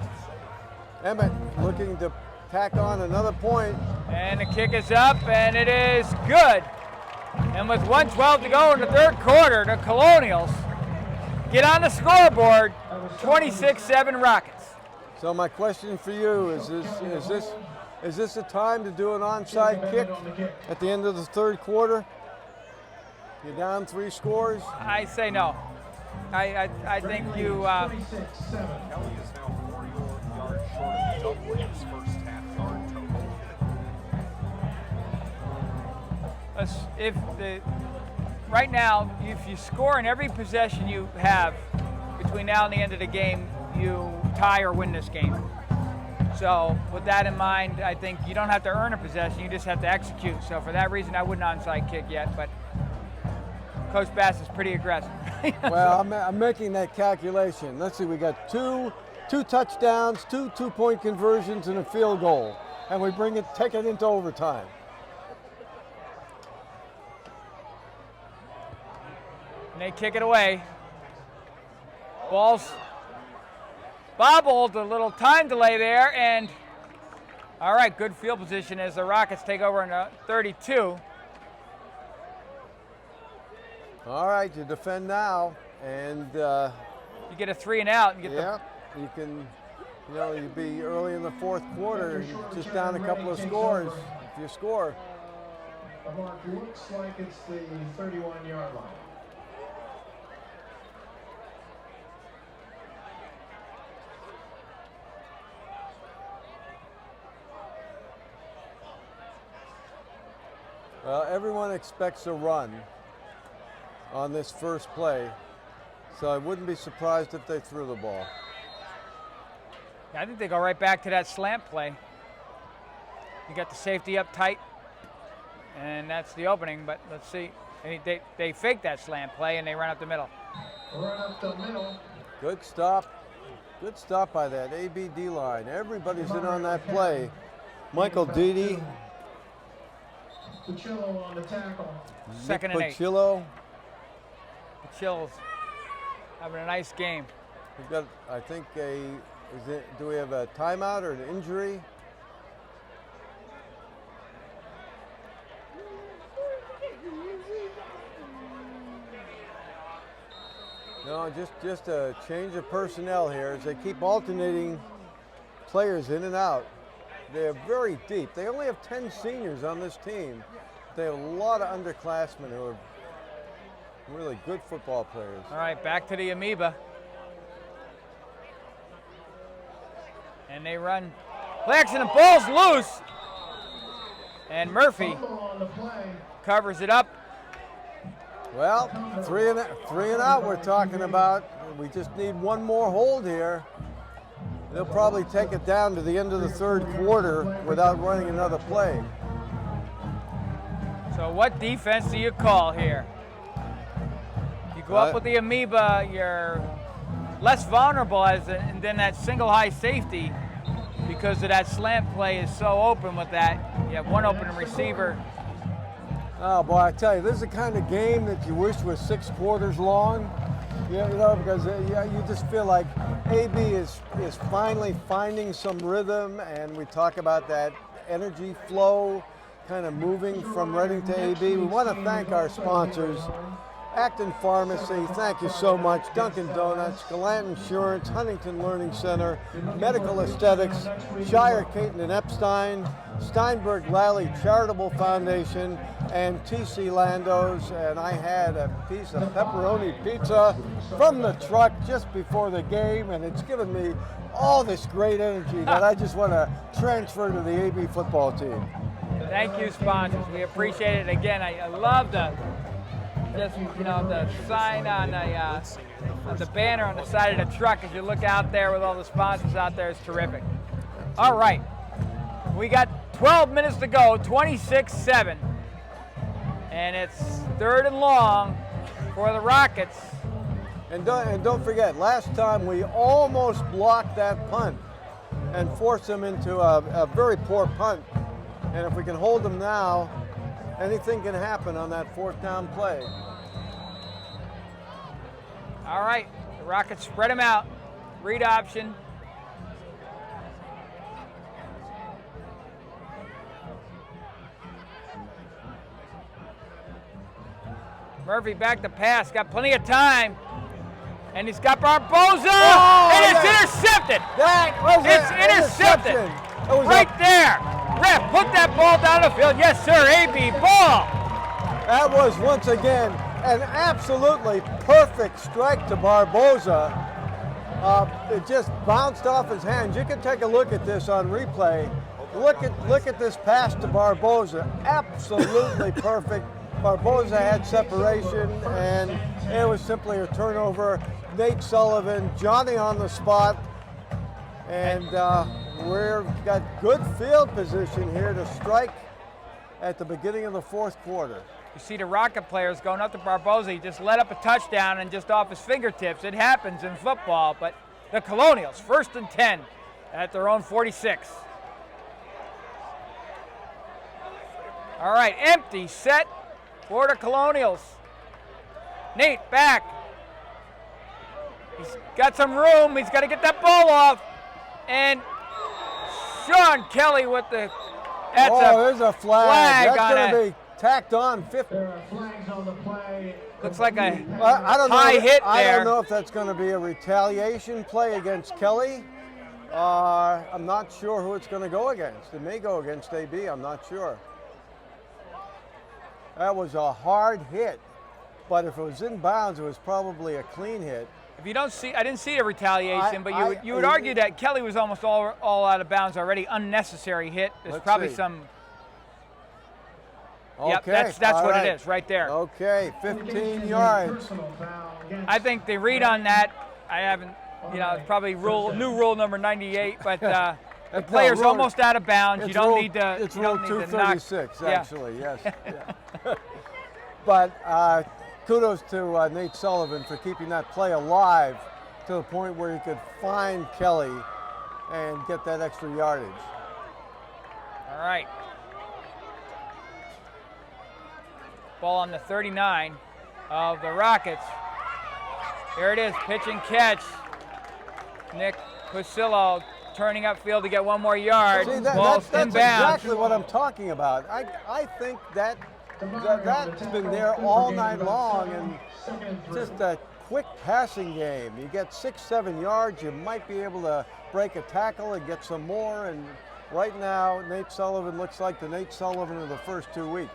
Emmett looking to tack on another point. And the kick is up, and it is good. And with 1:12 to go in the 3rd quarter, the Colonials get on the scoreboard, 26-7 Rockets. So my question for you is this a time to do an onside kick at the end of the 3rd quarter? You're down 3 scores. I say no. I think you. 26-7. Kelly is now 4 yards short of doubling his first half-yard total. Right now, if you score in every possession you have between now and the end of the game, you tie or win this game. So with that in mind, I think you don't have to earn a possession, you just have to execute. So for that reason, I wouldn't onside kick yet, but Coach Bass is pretty aggressive. Well, I'm making that calculation. Let's see, we got two touchdowns, 2 2-point conversions, and a field goal, and we take it into overtime. And they kick it away. Ball's bobbled, a little time delay there, and all right, good field position as the Rockets take over in 32. All right, you defend now, and You get a 3 and out. And get yeah, you can, you know, you'd be early in the fourth quarter, just down a couple of scores if you score. The mark looks like it's the 31-yard line. Everyone expects a run on this first play, so I wouldn't be surprised if they threw the ball. I think they go right back to that slant play. You got the safety up tight, and that's the opening, but let's see. They fake that slant play, and they run up the middle. Run up the middle. Good stop. Good stop by that ABD line. Everybody's in on that play. Michael Dede. Pachillo on the tackle. Second and 8. Pachillo. Chills having a nice game. We've got, I think, do we have a timeout or an injury? No, just a change of personnel here as they keep alternating players in and out. They are very deep. They only have 10 seniors on this team. They have a lot of underclassmen who are really good football players. All right, back to the amoeba. And they run. Play action, the ball's loose. And Murphy covers it up. Well, three and out we're talking about. We just need one more hold here. They'll probably take it down to the end of the third quarter without running another play. So what defense do you call here? You go up with the amoeba, you're less vulnerable than that single high safety because of that slant play is so open with that. You have one open receiver. Oh boy, I tell you, this is the kind of game that you wish was 6 quarters long. You know, because you just feel like AB is finally finding some rhythm, and we talk about that energy flow kind of moving from Reading to AB. We want to thank our sponsors, Acton Pharmacy, thank you so much, Dunkin' Donuts, Galant Insurance, Huntington Learning Center, Medical Aesthetics, Shire, Caton and Epstein, Steinberg Lally Charitable Foundation, and TC Lando's. And I had a piece of pepperoni pizza from the truck just before the game, and it's given me all this great energy that I just want to transfer to the AB football team. Thank you, sponsors. We appreciate it. Again, I love the sign on the banner on the side of the truck as you look out there with all the sponsors out there is terrific. All right, we got 12 minutes to go, 26-7, and it's 3rd and long for the Rockets. And don't forget, last time we almost blocked that punt and forced them into a very poor punt. And if we can hold them now, anything can happen on that 4th down play. All right, the Rockets spread them out. Read option. Murphy back to pass, got plenty of time. And he's got Barboza, and it's intercepted. It's intercepted. Right there. Ref, put that ball down the field. Yes, sir, AB ball. That was, once again, an absolutely perfect strike to Barboza. It just bounced off his hands. You can take a look at this on replay. Look at this pass to Barboza. Absolutely perfect. Barboza had separation, and it was simply a turnover. Nate Sullivan, Johnny on the spot, and we've got good field position here to strike at the beginning of the 4th quarter. You see the Rocket players going up to Barboza. He just let up a touchdown and just off his fingertips. It happens in football, but the Colonials, 1st and 10 at their own 46. All right, empty set for the Colonials. Nate back. He's got some room. He's got to get that ball off. And Sean Kelly with the. There's a flag. That's on going to be tacked on. 50. There are flags on the play. Looks like a I don't high know, hit there. I don't know if that's going to be a retaliation play against Kelly. I'm not sure who it's going to go against. It may go against AB. I'm not sure. That was a hard hit, but if it was in bounds, it was probably a clean hit. If you don't see, I didn't see a retaliation, but you would argue that Kelly was almost all out of bounds already. Unnecessary hit. There's probably see. some. Okay. Yep, that's what right. it is right there. Okay, 15 yards. I think the read on that, I haven't, it's probably new rule number 98, but the player's almost out of bounds. You don't need to. It's you rule don't need to 236, knock, actually. Yes. Yeah. But kudos to Nate Sullivan for keeping that play alive to the point where he could find Kelly and get that extra yardage. All right. Ball on the 39 of the Rockets. Here it is, pitch and catch. Nick Pusillo turning upfield to get one more yard. See, Ball's that's inbounds. exactly what I'm talking about. I think that's been there all night long, and just a quick passing game. You get 6-7 yards, you might be able to break a tackle and get some more, and right now Nate Sullivan looks like the Nate Sullivan of the first 2 weeks.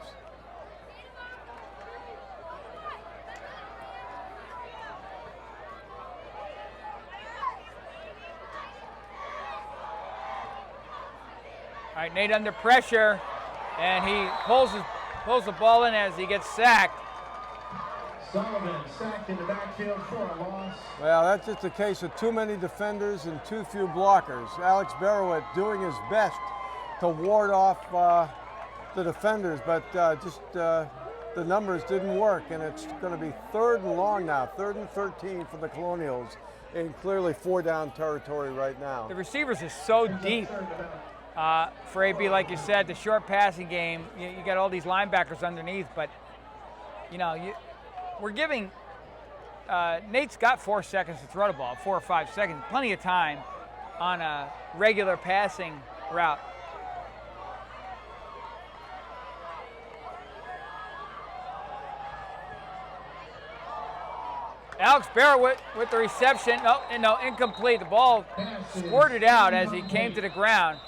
All right, Nate under pressure, and he pulls the ball in as he gets sacked. Sullivan sacked in the backfield for a loss. Well, that's just a case of too many defenders and too few blockers. Alex Barrowett doing his best to ward off the defenders, but the numbers didn't work, and it's going to be 3rd and long now, 3rd and 13 for the Colonials in clearly 4-down territory right now. The receivers are so deep. For AB, like you said, the short passing game, you got all these linebackers underneath, but we're giving Nate's got 4 seconds to throw the ball, 4 or 5 seconds, plenty of time on a regular passing route. Alex Barrowett with the reception. No, incomplete. The ball squirted out as he came to the ground.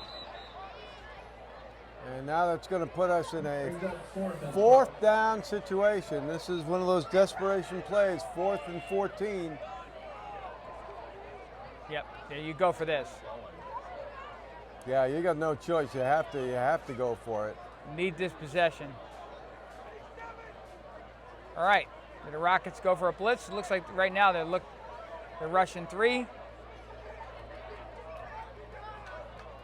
And now that's going to put us in a 4th down situation. This is one of those desperation plays, 4th and 14. Yep, there you go for this. Yeah, you got no choice. You have to go for it. Need this possession. All right, the Rockets go for a blitz. It looks like right now they're rushing 3.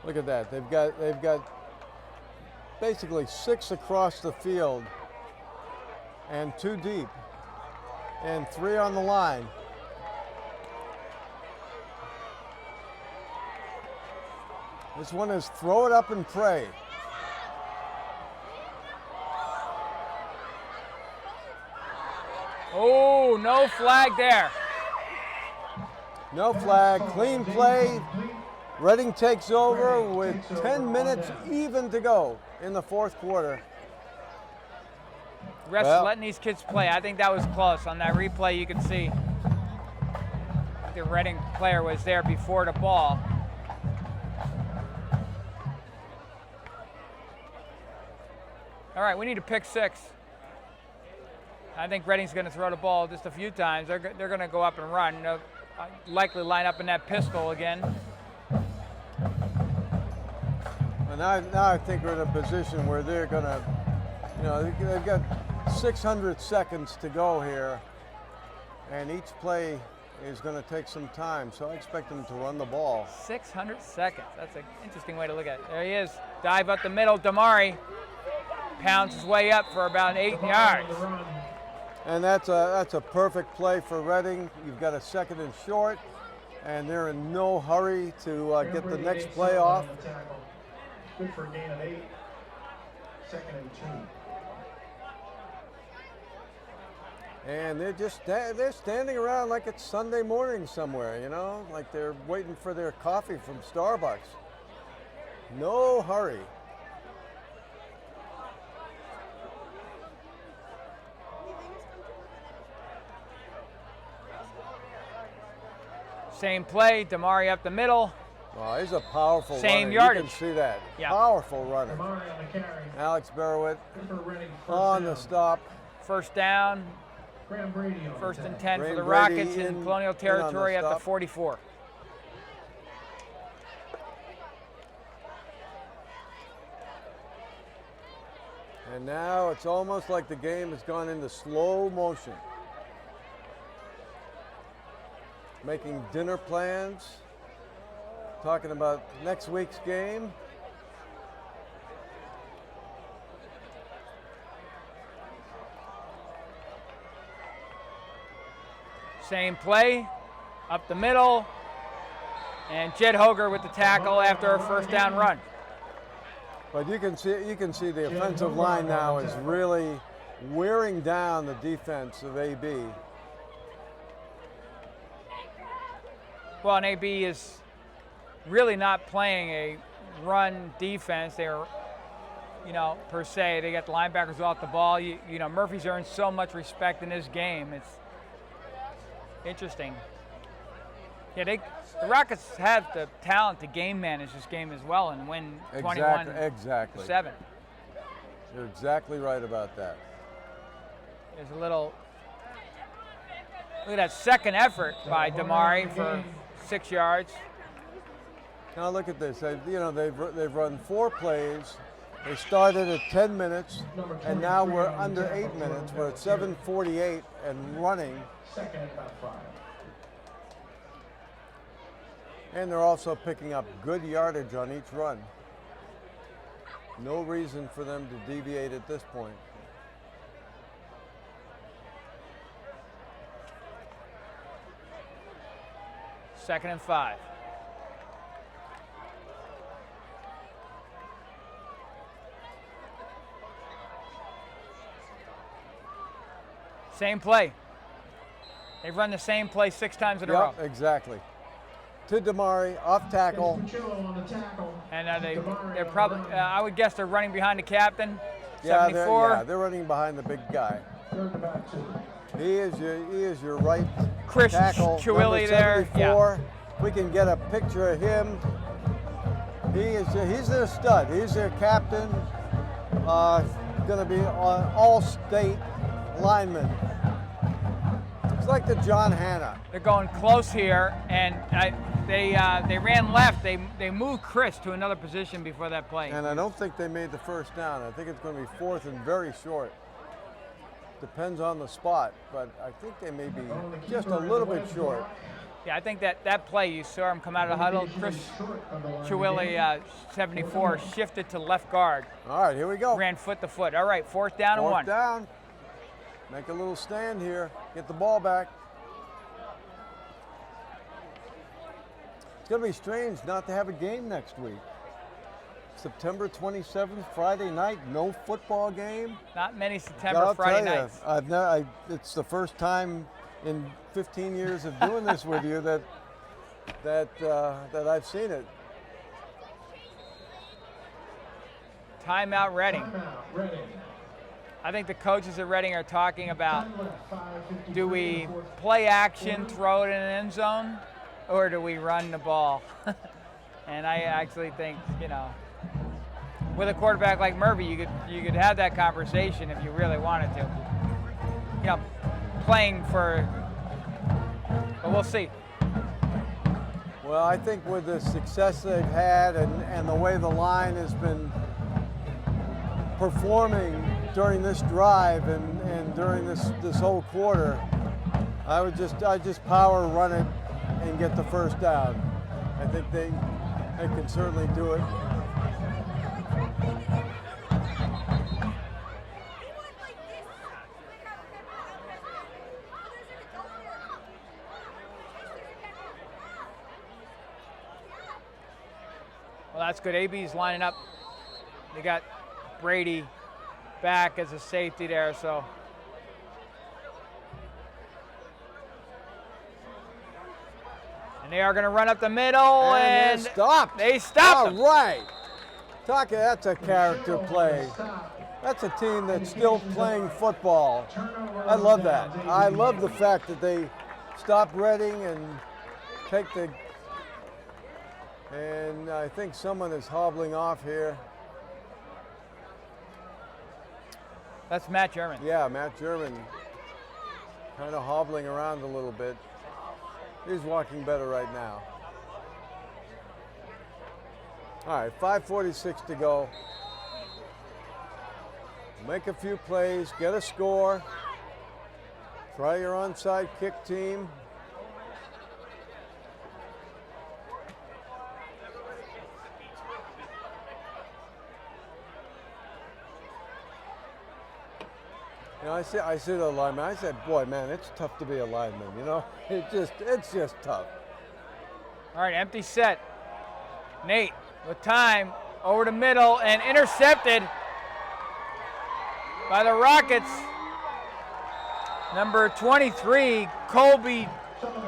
Look at that. They've got basically 6 across the field and 2 deep and 3 on the line. This one is throw it up and pray. Oh, no flag there. No flag, clean play. Reading takes over with 10 minutes even to go in the 4th quarter. Refs letting these kids play. I think that was close. On that replay, you can see the Reading player was there before the ball. All right, we need a pick 6. I think Reading's going to throw the ball just a few times. They're going to go up and run. They'll likely line up in that pistol again. And now I think we're in a position where they're going to, they've got 600 seconds to go here, and each play is going to take some time, so I expect them to run the ball. 600 seconds. That's an interesting way to look at it. There he is. Dive up the middle. Damari pounds his way up for about 8 yards. And that's a perfect play for Reading. You've got a 2nd and short, and they're in no hurry to get the next play off. Good for a gain of 8. 2nd and 2. And they're standing around like it's Sunday morning somewhere, you know, like they're waiting for their coffee from Starbucks. No hurry. Same play, Damari up the middle. Oh, he's a powerful Same runner. yardage. You can see that. Yeah. Powerful runner. Damari on the carry. Alex Barrowit Good for Reading, first on down. the stop. First down, Graham Brady on first the and tackle. 10 for the Brady Rockets in in Colonial on the territory at the stop. 44. And now it's almost like the game has gone into slow motion. Making dinner plans, talking about next week's game. Same play, up the middle, and Jed Hoger with the tackle after a first down run. But you can see the offensive line now is really wearing down the defense of AB. Well, and AB is really not playing a run defense. They're, you know, per se, they got the linebackers off the ball. You know, Murphy's earned so much respect in this game. It's interesting. Yeah, the Rockets have the talent to game manage this game as well and win 21-7. You're exactly right about that. There's a little, look at that second effort by Damari for 6 yards. Now look at this. They've run 4 plays. They started at 10 minutes, and now we're under 8 minutes. We're at 7:48 and running. Second and about 5. And they're also picking up good yardage on each run. No reason for them to deviate at this point. Second and 5. Same play. They've run the same play 6 times in a row. Yep, exactly. To Damari, off tackle. Cucillo on the tackle. And Damari they're on probably, the run. I would guess they're running behind the captain, Yeah, 74. they're running behind the big guy. Third and about 2. He is your right Chris tackle, Chiwilli number there. 74. We can get a picture of him. He's their stud. He's their captain. Going to be an all-state lineman. It's like the John Hanna. They're going close here, and they ran left. They moved Chris to another position before that play. And I don't think they made the first down. I think it's going to be 4th and very short. Depends on the spot, but I think they may be just a little bit short. Yeah, I think that play, you saw him come out of the huddle. Chris Chiwilli, 74, shifted to left guard. All right, here we go. Ran foot to foot. All right, 4th down and 1. 4th down. Make a little stand here. Get the ball back. It's going to be strange not to have a game next week. September 27th, Friday night, no football game. Not many September I'll Friday tell you, nights. it's the first time in 15 years of doing this with you that I've seen it. Timeout Reading. Timeout, Reading. I think the coaches at Reading are talking about, Time left, 5:53 do we in the fourth. play action, throw it in an end zone, or do we run the ball? And I actually think, you know, with a quarterback like Murphy, you could have that conversation if you really wanted to. You know, playing for, but we'll see. Well, I think with the success they've had and the way the line has been performing during this drive and during this whole quarter, I just power run it and get the first down. I think they can certainly do it. Well, that's good. AB's lining up. They got Brady back as a safety there, so And they are going to run up the middle, and they stopped. They stopped them. All right. That's a character play. That's a team that's still playing football. I love that. I love the fact that they stop Reading and take the, and I think someone is hobbling off here. That's Matt German. Yeah, Matt German kind of hobbling around a little bit. He's walking better right now. All right, 5:46 to go. Make a few plays, get a score. Try your onside kick team. You know, I said to a lineman, I said, boy, man, it's tough to be a lineman, you know? It's just tough. All right, empty set. Nate with time, over the middle, and intercepted by the Rockets. Number 23, Colby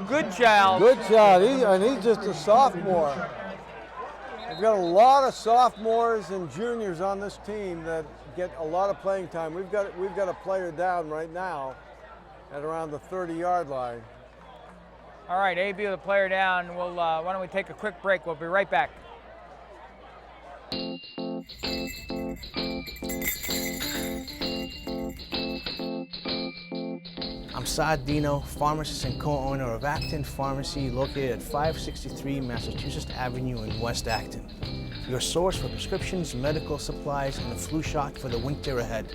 Goodchild. Goodchild, he's just a sophomore. We've got a lot of sophomores and juniors on this team that get a lot of playing time. We've got a player down right now at around the 30-yard line. All right, AB with the player down. We'll why don't we take a quick break? We'll be right back. I'm Saad Dino, pharmacist and co-owner of Acton Pharmacy, located at 563 Massachusetts Avenue in West Acton. Your source for prescriptions, medical supplies, and a flu shot for the winter ahead.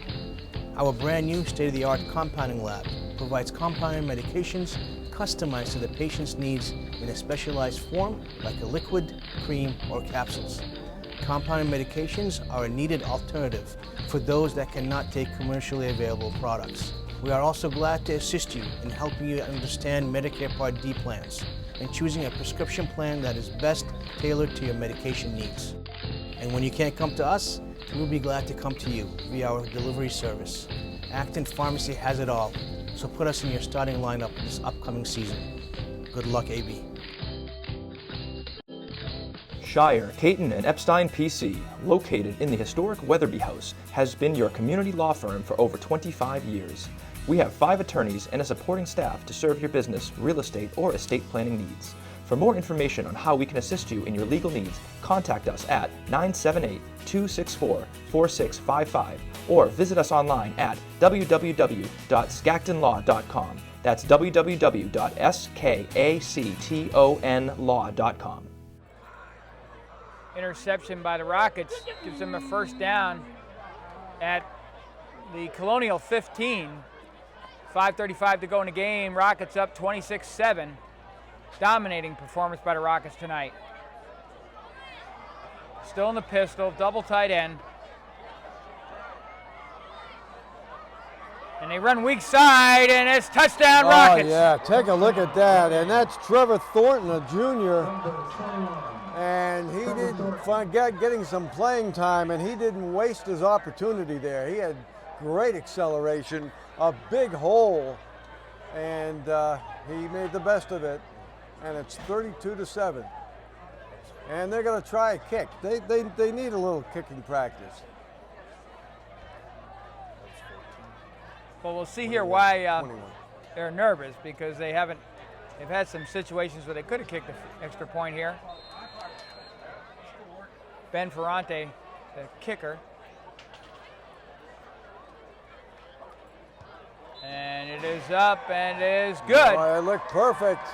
Our brand new state-of-the-art compounding lab provides compounded medications customized to the patient's needs in a specialized form like a liquid, cream, or capsules. Compounded medications are a needed alternative for those that cannot take commercially available products. We are also glad to assist you in helping you understand Medicare Part D plans and choosing a prescription plan that is best tailored to your medication needs. And when you can't come to us, we'll be glad to come to you via our delivery service. Acton Pharmacy has it all, so put us in your starting lineup this upcoming season. Good luck, AB. Shire, Caton, and Epstein PC, located in the historic Weatherby House, has been your community law firm for over 25 years. We have 5 attorneys and a supporting staff to serve your business, real estate, or estate planning needs. For more information on how we can assist you in your legal needs, contact us at 978-264-4655 or visit us online at www.skactonlaw.com. That's www.skactonlaw.com. Interception by the Rockets gives them a first down at the Colonial 15. 5:35 to go in the game. Rockets up 26-7. Dominating performance by the Rockets tonight. Still in the pistol, double tight end. And they run weak side, and it's touchdown Rockets. Oh yeah, take a look at that. And that's Trevor Thornton, a junior. And he didn't find getting some playing time, and he didn't waste his opportunity there. He had great acceleration, a big hole, and he made the best of it. And it's 32-7. And they're going to try a kick. They need a little kicking practice. Well, we'll see here why they're nervous, because they've had some situations where they could have kicked the extra point here. Ben Ferrante, the kicker. And it is up, and it is good. Oh, it looked perfect.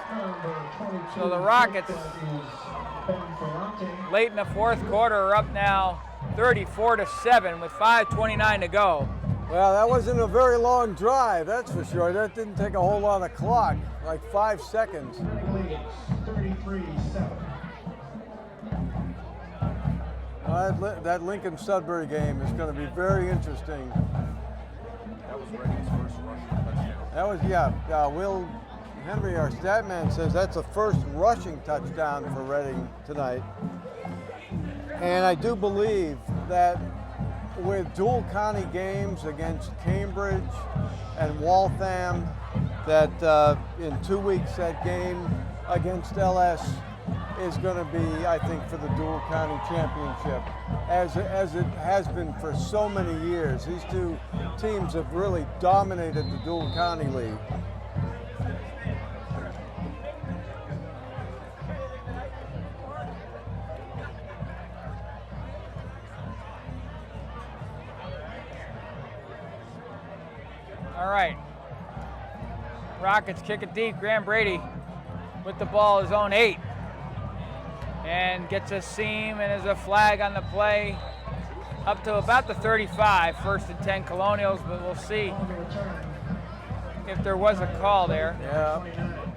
So the Rockets, late in the fourth quarter, are up now 34-7 with 5:29 to go. Well, that wasn't a very long drive, that's for sure. That didn't take a whole lot of clock, like 5 seconds. 33-7. That Lincoln-Sudbury game is going to be very interesting. That was Reading's first rushing touchdown. That was, Will Henry, our stat man, says that's the first rushing touchdown for Reading tonight. And I do believe that with dual county games against Cambridge and Waltham, that in 2 weeks that game against LS is going to be, I think, for the dual county championship, as it has been for so many years. These two teams have really dominated the dual county league. All right. Rockets kick it deep. Graham Brady with the ball, his own 8. And gets a seam and is a flag on the play up to about the 35. 1st and 10 Colonials, but we'll see if there was a call there. Yeah,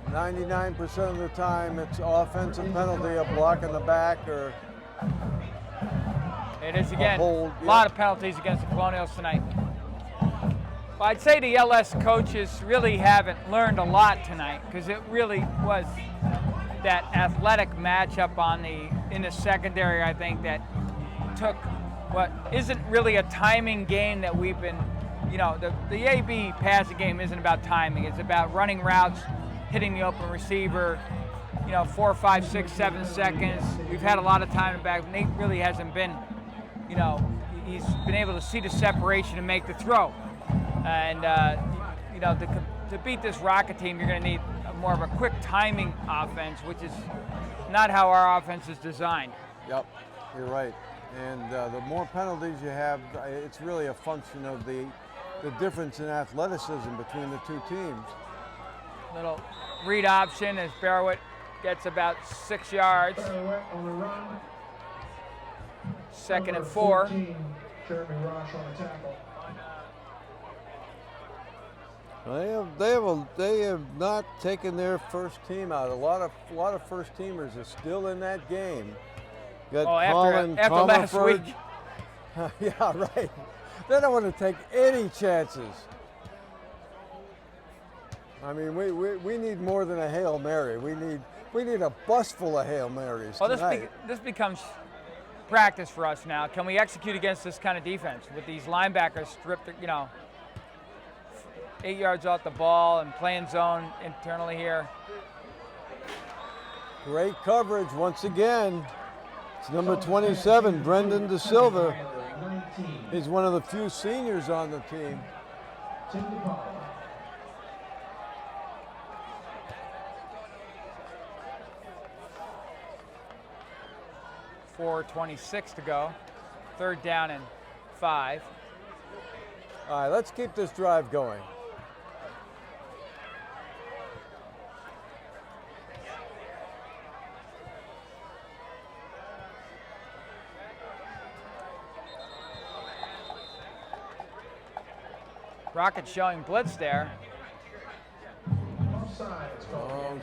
99% of the time it's offensive penalty, a block in the back, or it is again hold, a lot of penalties against the Colonials tonight. Well, I'd say the LS coaches really haven't learned a lot tonight, because it really was that athletic matchup in the secondary, I think, that took what isn't really a timing game that we've been, the AB passing game isn't about timing. It's about running routes, hitting the open receiver, 4, 5, 6, 7 seconds. We've had a lot of time in back. Nate really hasn't been, he's been able to see the separation and make the throw. And, to beat this Rocket team, you're going to need more of a quick timing offense, which is not how our offense is designed. Yep, you're right. And the more penalties you have, it's really a function of the difference in athleticism between the two teams. Little read option as Barrowit gets about 6 yards. On the run. 2nd and 4. Jeremy Rosh on the tackle. They have not taken their first team out. A lot of first teamers are still in that game. Got after last week. Yeah, right. They don't want to take any chances. I mean, we need more than a Hail Mary. We need a bus full of Hail Marys tonight. This becomes practice for us now. Can we execute against this kind of defense with these linebackers stripped, 8 yards off the ball and playing zone internally here? Great coverage once again. It's number 27, Brendan De Silva. He's one of the few seniors on the team. 4:26 to go. 3rd down and 5. All right, let's keep this drive going. Rocket showing blitz there.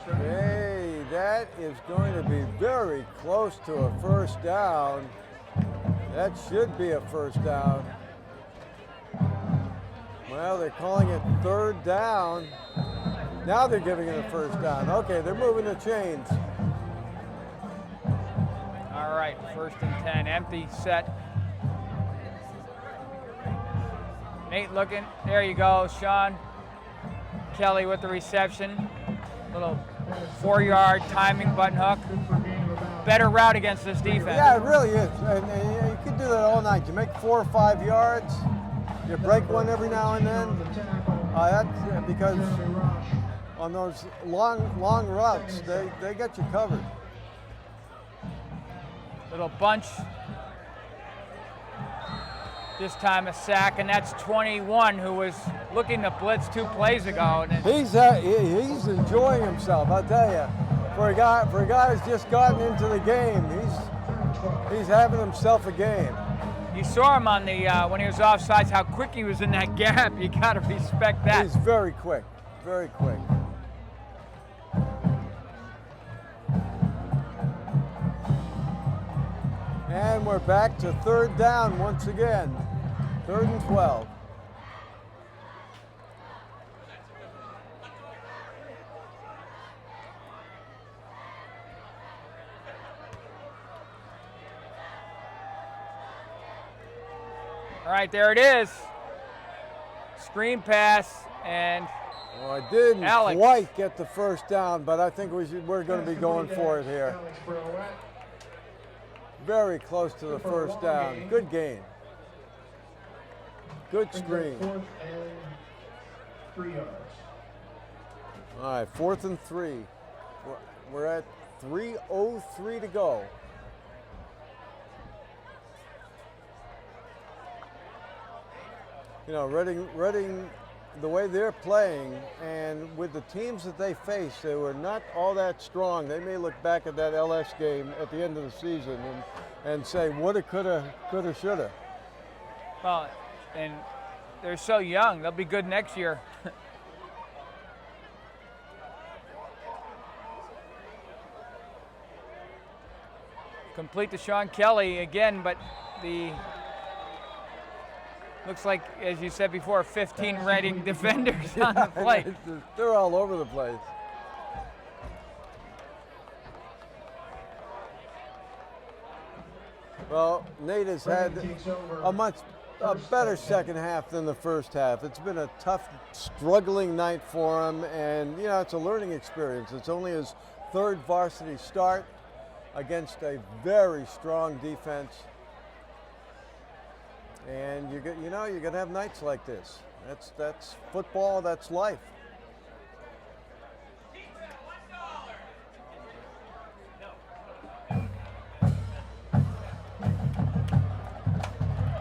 Okay, that is going to be very close to a first down. That should be a first down. Well, they're calling it 3rd down. Now they're giving it a first down. Okay, they're moving the chains. All right, 1st and 10, empty set. Nate looking, there you go, Sean Kelly with the reception. Little 4-yard timing button hook. Better route against this defense. Yeah, it really is. And you can do that all night. You make 4 or 5 yards. You break one every now and then. That's because on those long routes, they got you covered. Little bunch. This time a sack, and that's 21, who was looking to blitz 2 plays ago. And he's enjoying himself, I'll tell you. For a guy who's just gotten into the game, he's having himself a game. You saw him on the when he was offsides, how quick he was in that gap. You got to respect that. He's very quick, very quick. And we're back to 3rd down once again. 3rd and 12. All right, there it is. Screen pass, and Well, I didn't Alex. quite get the first down, but I think we're going to be going for it here. Alex Burrowett. Very close to the first down. Good gain. Good Brings up screen. 4th and 3 yards. All right, 4th and 3. We're at 3:03 to go. You know, Reading, the way they're playing, and with the teams that they face, they were not all that strong. They may look back at that LS game at the end of the season and say, woulda, coulda, shoulda. Well, and they're so young. They'll be good next year. Complete to Sean Kelly again, but the looks like, as you said before, 15 Reading defenders on the plate. They're all over the place. Well, Nate has had a better second half than the first half. It's been a tough, struggling night for him, and you know, it's a learning experience. It's only his 3rd varsity start against a very strong defense. And you're gonna have nights like this. That's football. That's life.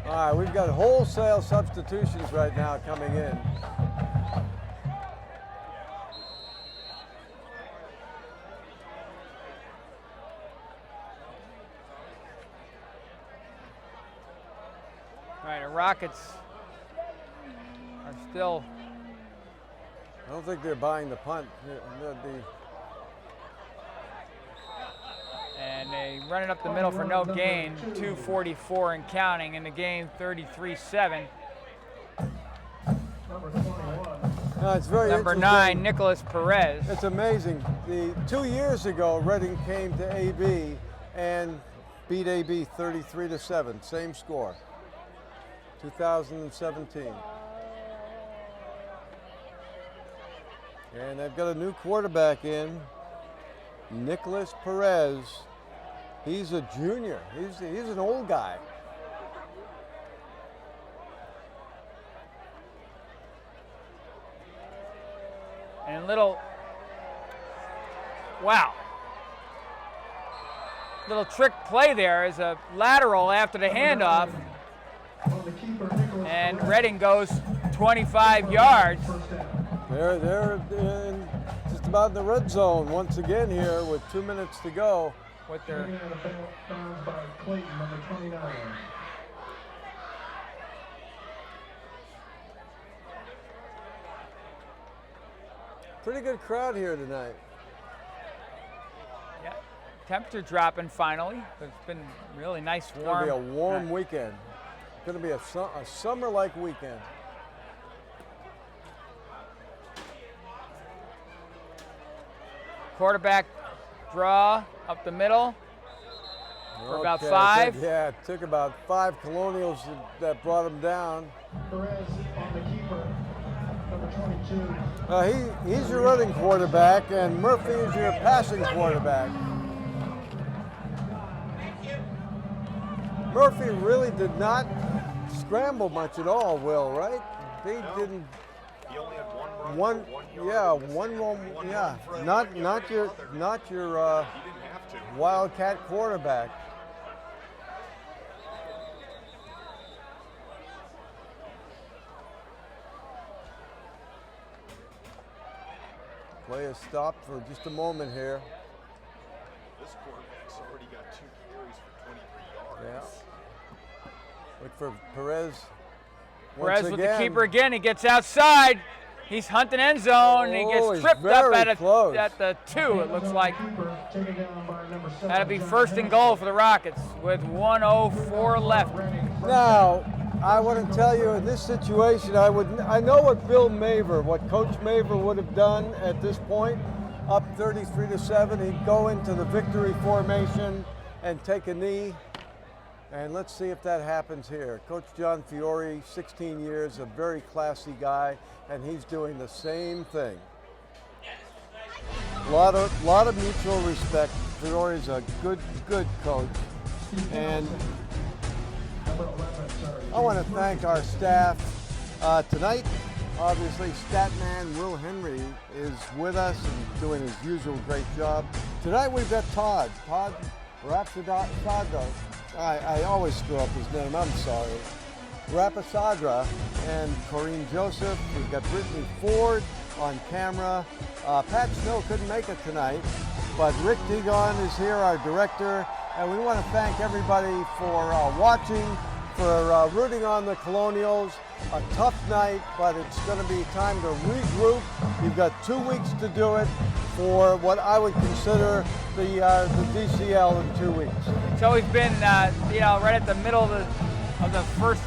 All right, we've got wholesale substitutions right now coming in. All right, the Rockets are still. I don't think they're buying the punt. And they run it up the middle for no gain, 2:44 and counting in the game, 33-7. Number 21. No, it's very Number interesting. 9, Nicholas Perez. It's amazing. 2 years ago, Reading came to AB and beat AB 33-7, same score. 2017. And they've got a new quarterback in, Nicholas Perez. He's a junior. He's an old guy. And little trick play there is a lateral after the handoff. On the keeper, Nicholas And Burrowett. Reading goes 25 yards. First down. They're just about in the red zone once again here with 2 minutes to go. With their Taken out of bounds by Clayton, number 29. Pretty good crowd here tonight. yeah, temperature dropping finally. It's been really nice, It's going to warm. be a warm weekend. It's going to be a summer-like weekend. Quarterback draw up the middle for about Okay, 5. it took about 5 Colonials that brought him down. Perez on the keeper, number 22. He's your running quarterback, and Murphy is your passing quarterback. Murphy really did not scramble much at all, Will, right? He didn't. He only had one run. One, for 1 yard. yeah, Missed one, one yeah, run for not 1 not yard your other. not your He didn't have to. Wildcat quarterback. Play is stopped for just a moment here. This quarterback's already got 2 carries for 23 Yeah. yards. Look for Perez. Perez once with the again. keeper again. He gets outside. He's hunting end zone. And he Oh, gets he's tripped up very close. at the 2, it looks like. Keeper taken down by number 7. That'll be first and goal for the Rockets with 1:04 left. Now, I want to tell you, in this situation, I know what what Coach Maver would have done at this point. Up 33-7, he'd go into the victory formation and take a knee. And let's see if that happens here. Coach John Fiore, 16 years, a very classy guy, and he's doing the same thing. A lot of mutual respect. Fiore's a good coach. And I want to thank our staff. Tonight, obviously, Statman Will Henry is with us and doing his usual great job. Tonight we've got Todd Rapasadra. I always screw up his name, I'm sorry. Rapasadra and Corrine Joseph. We've got Brittany Ford on camera. Pat Snow couldn't make it tonight, but Rick Degon is here, our director, and we want to thank everybody for watching, for rooting on the Colonials. A tough night, but it's going to be time to regroup. You've got 2 weeks to do it for what I would consider the DCL in 2 weeks. It's always been, right at the middle of the first,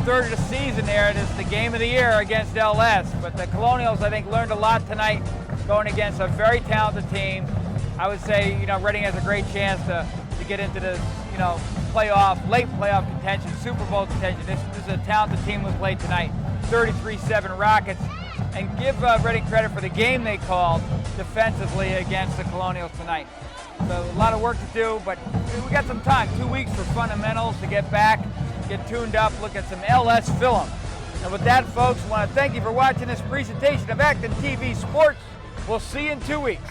third of the season there. It is the game of the year against LS. But the Colonials, I think, learned a lot tonight going against a very talented team. I would say, Reading has a great chance to get into the, late playoff contention, Super Bowl contention. This is a talented team who played tonight. 33-7 Rockets. And give Reading credit for the game they called defensively against the Colonials tonight. So a lot of work to do, but we got some time. 2 weeks for fundamentals to get back, get tuned up, look at some LS film. And with that, folks, I want to thank you for watching this presentation of ActonTV Sports. We'll see you in 2 weeks.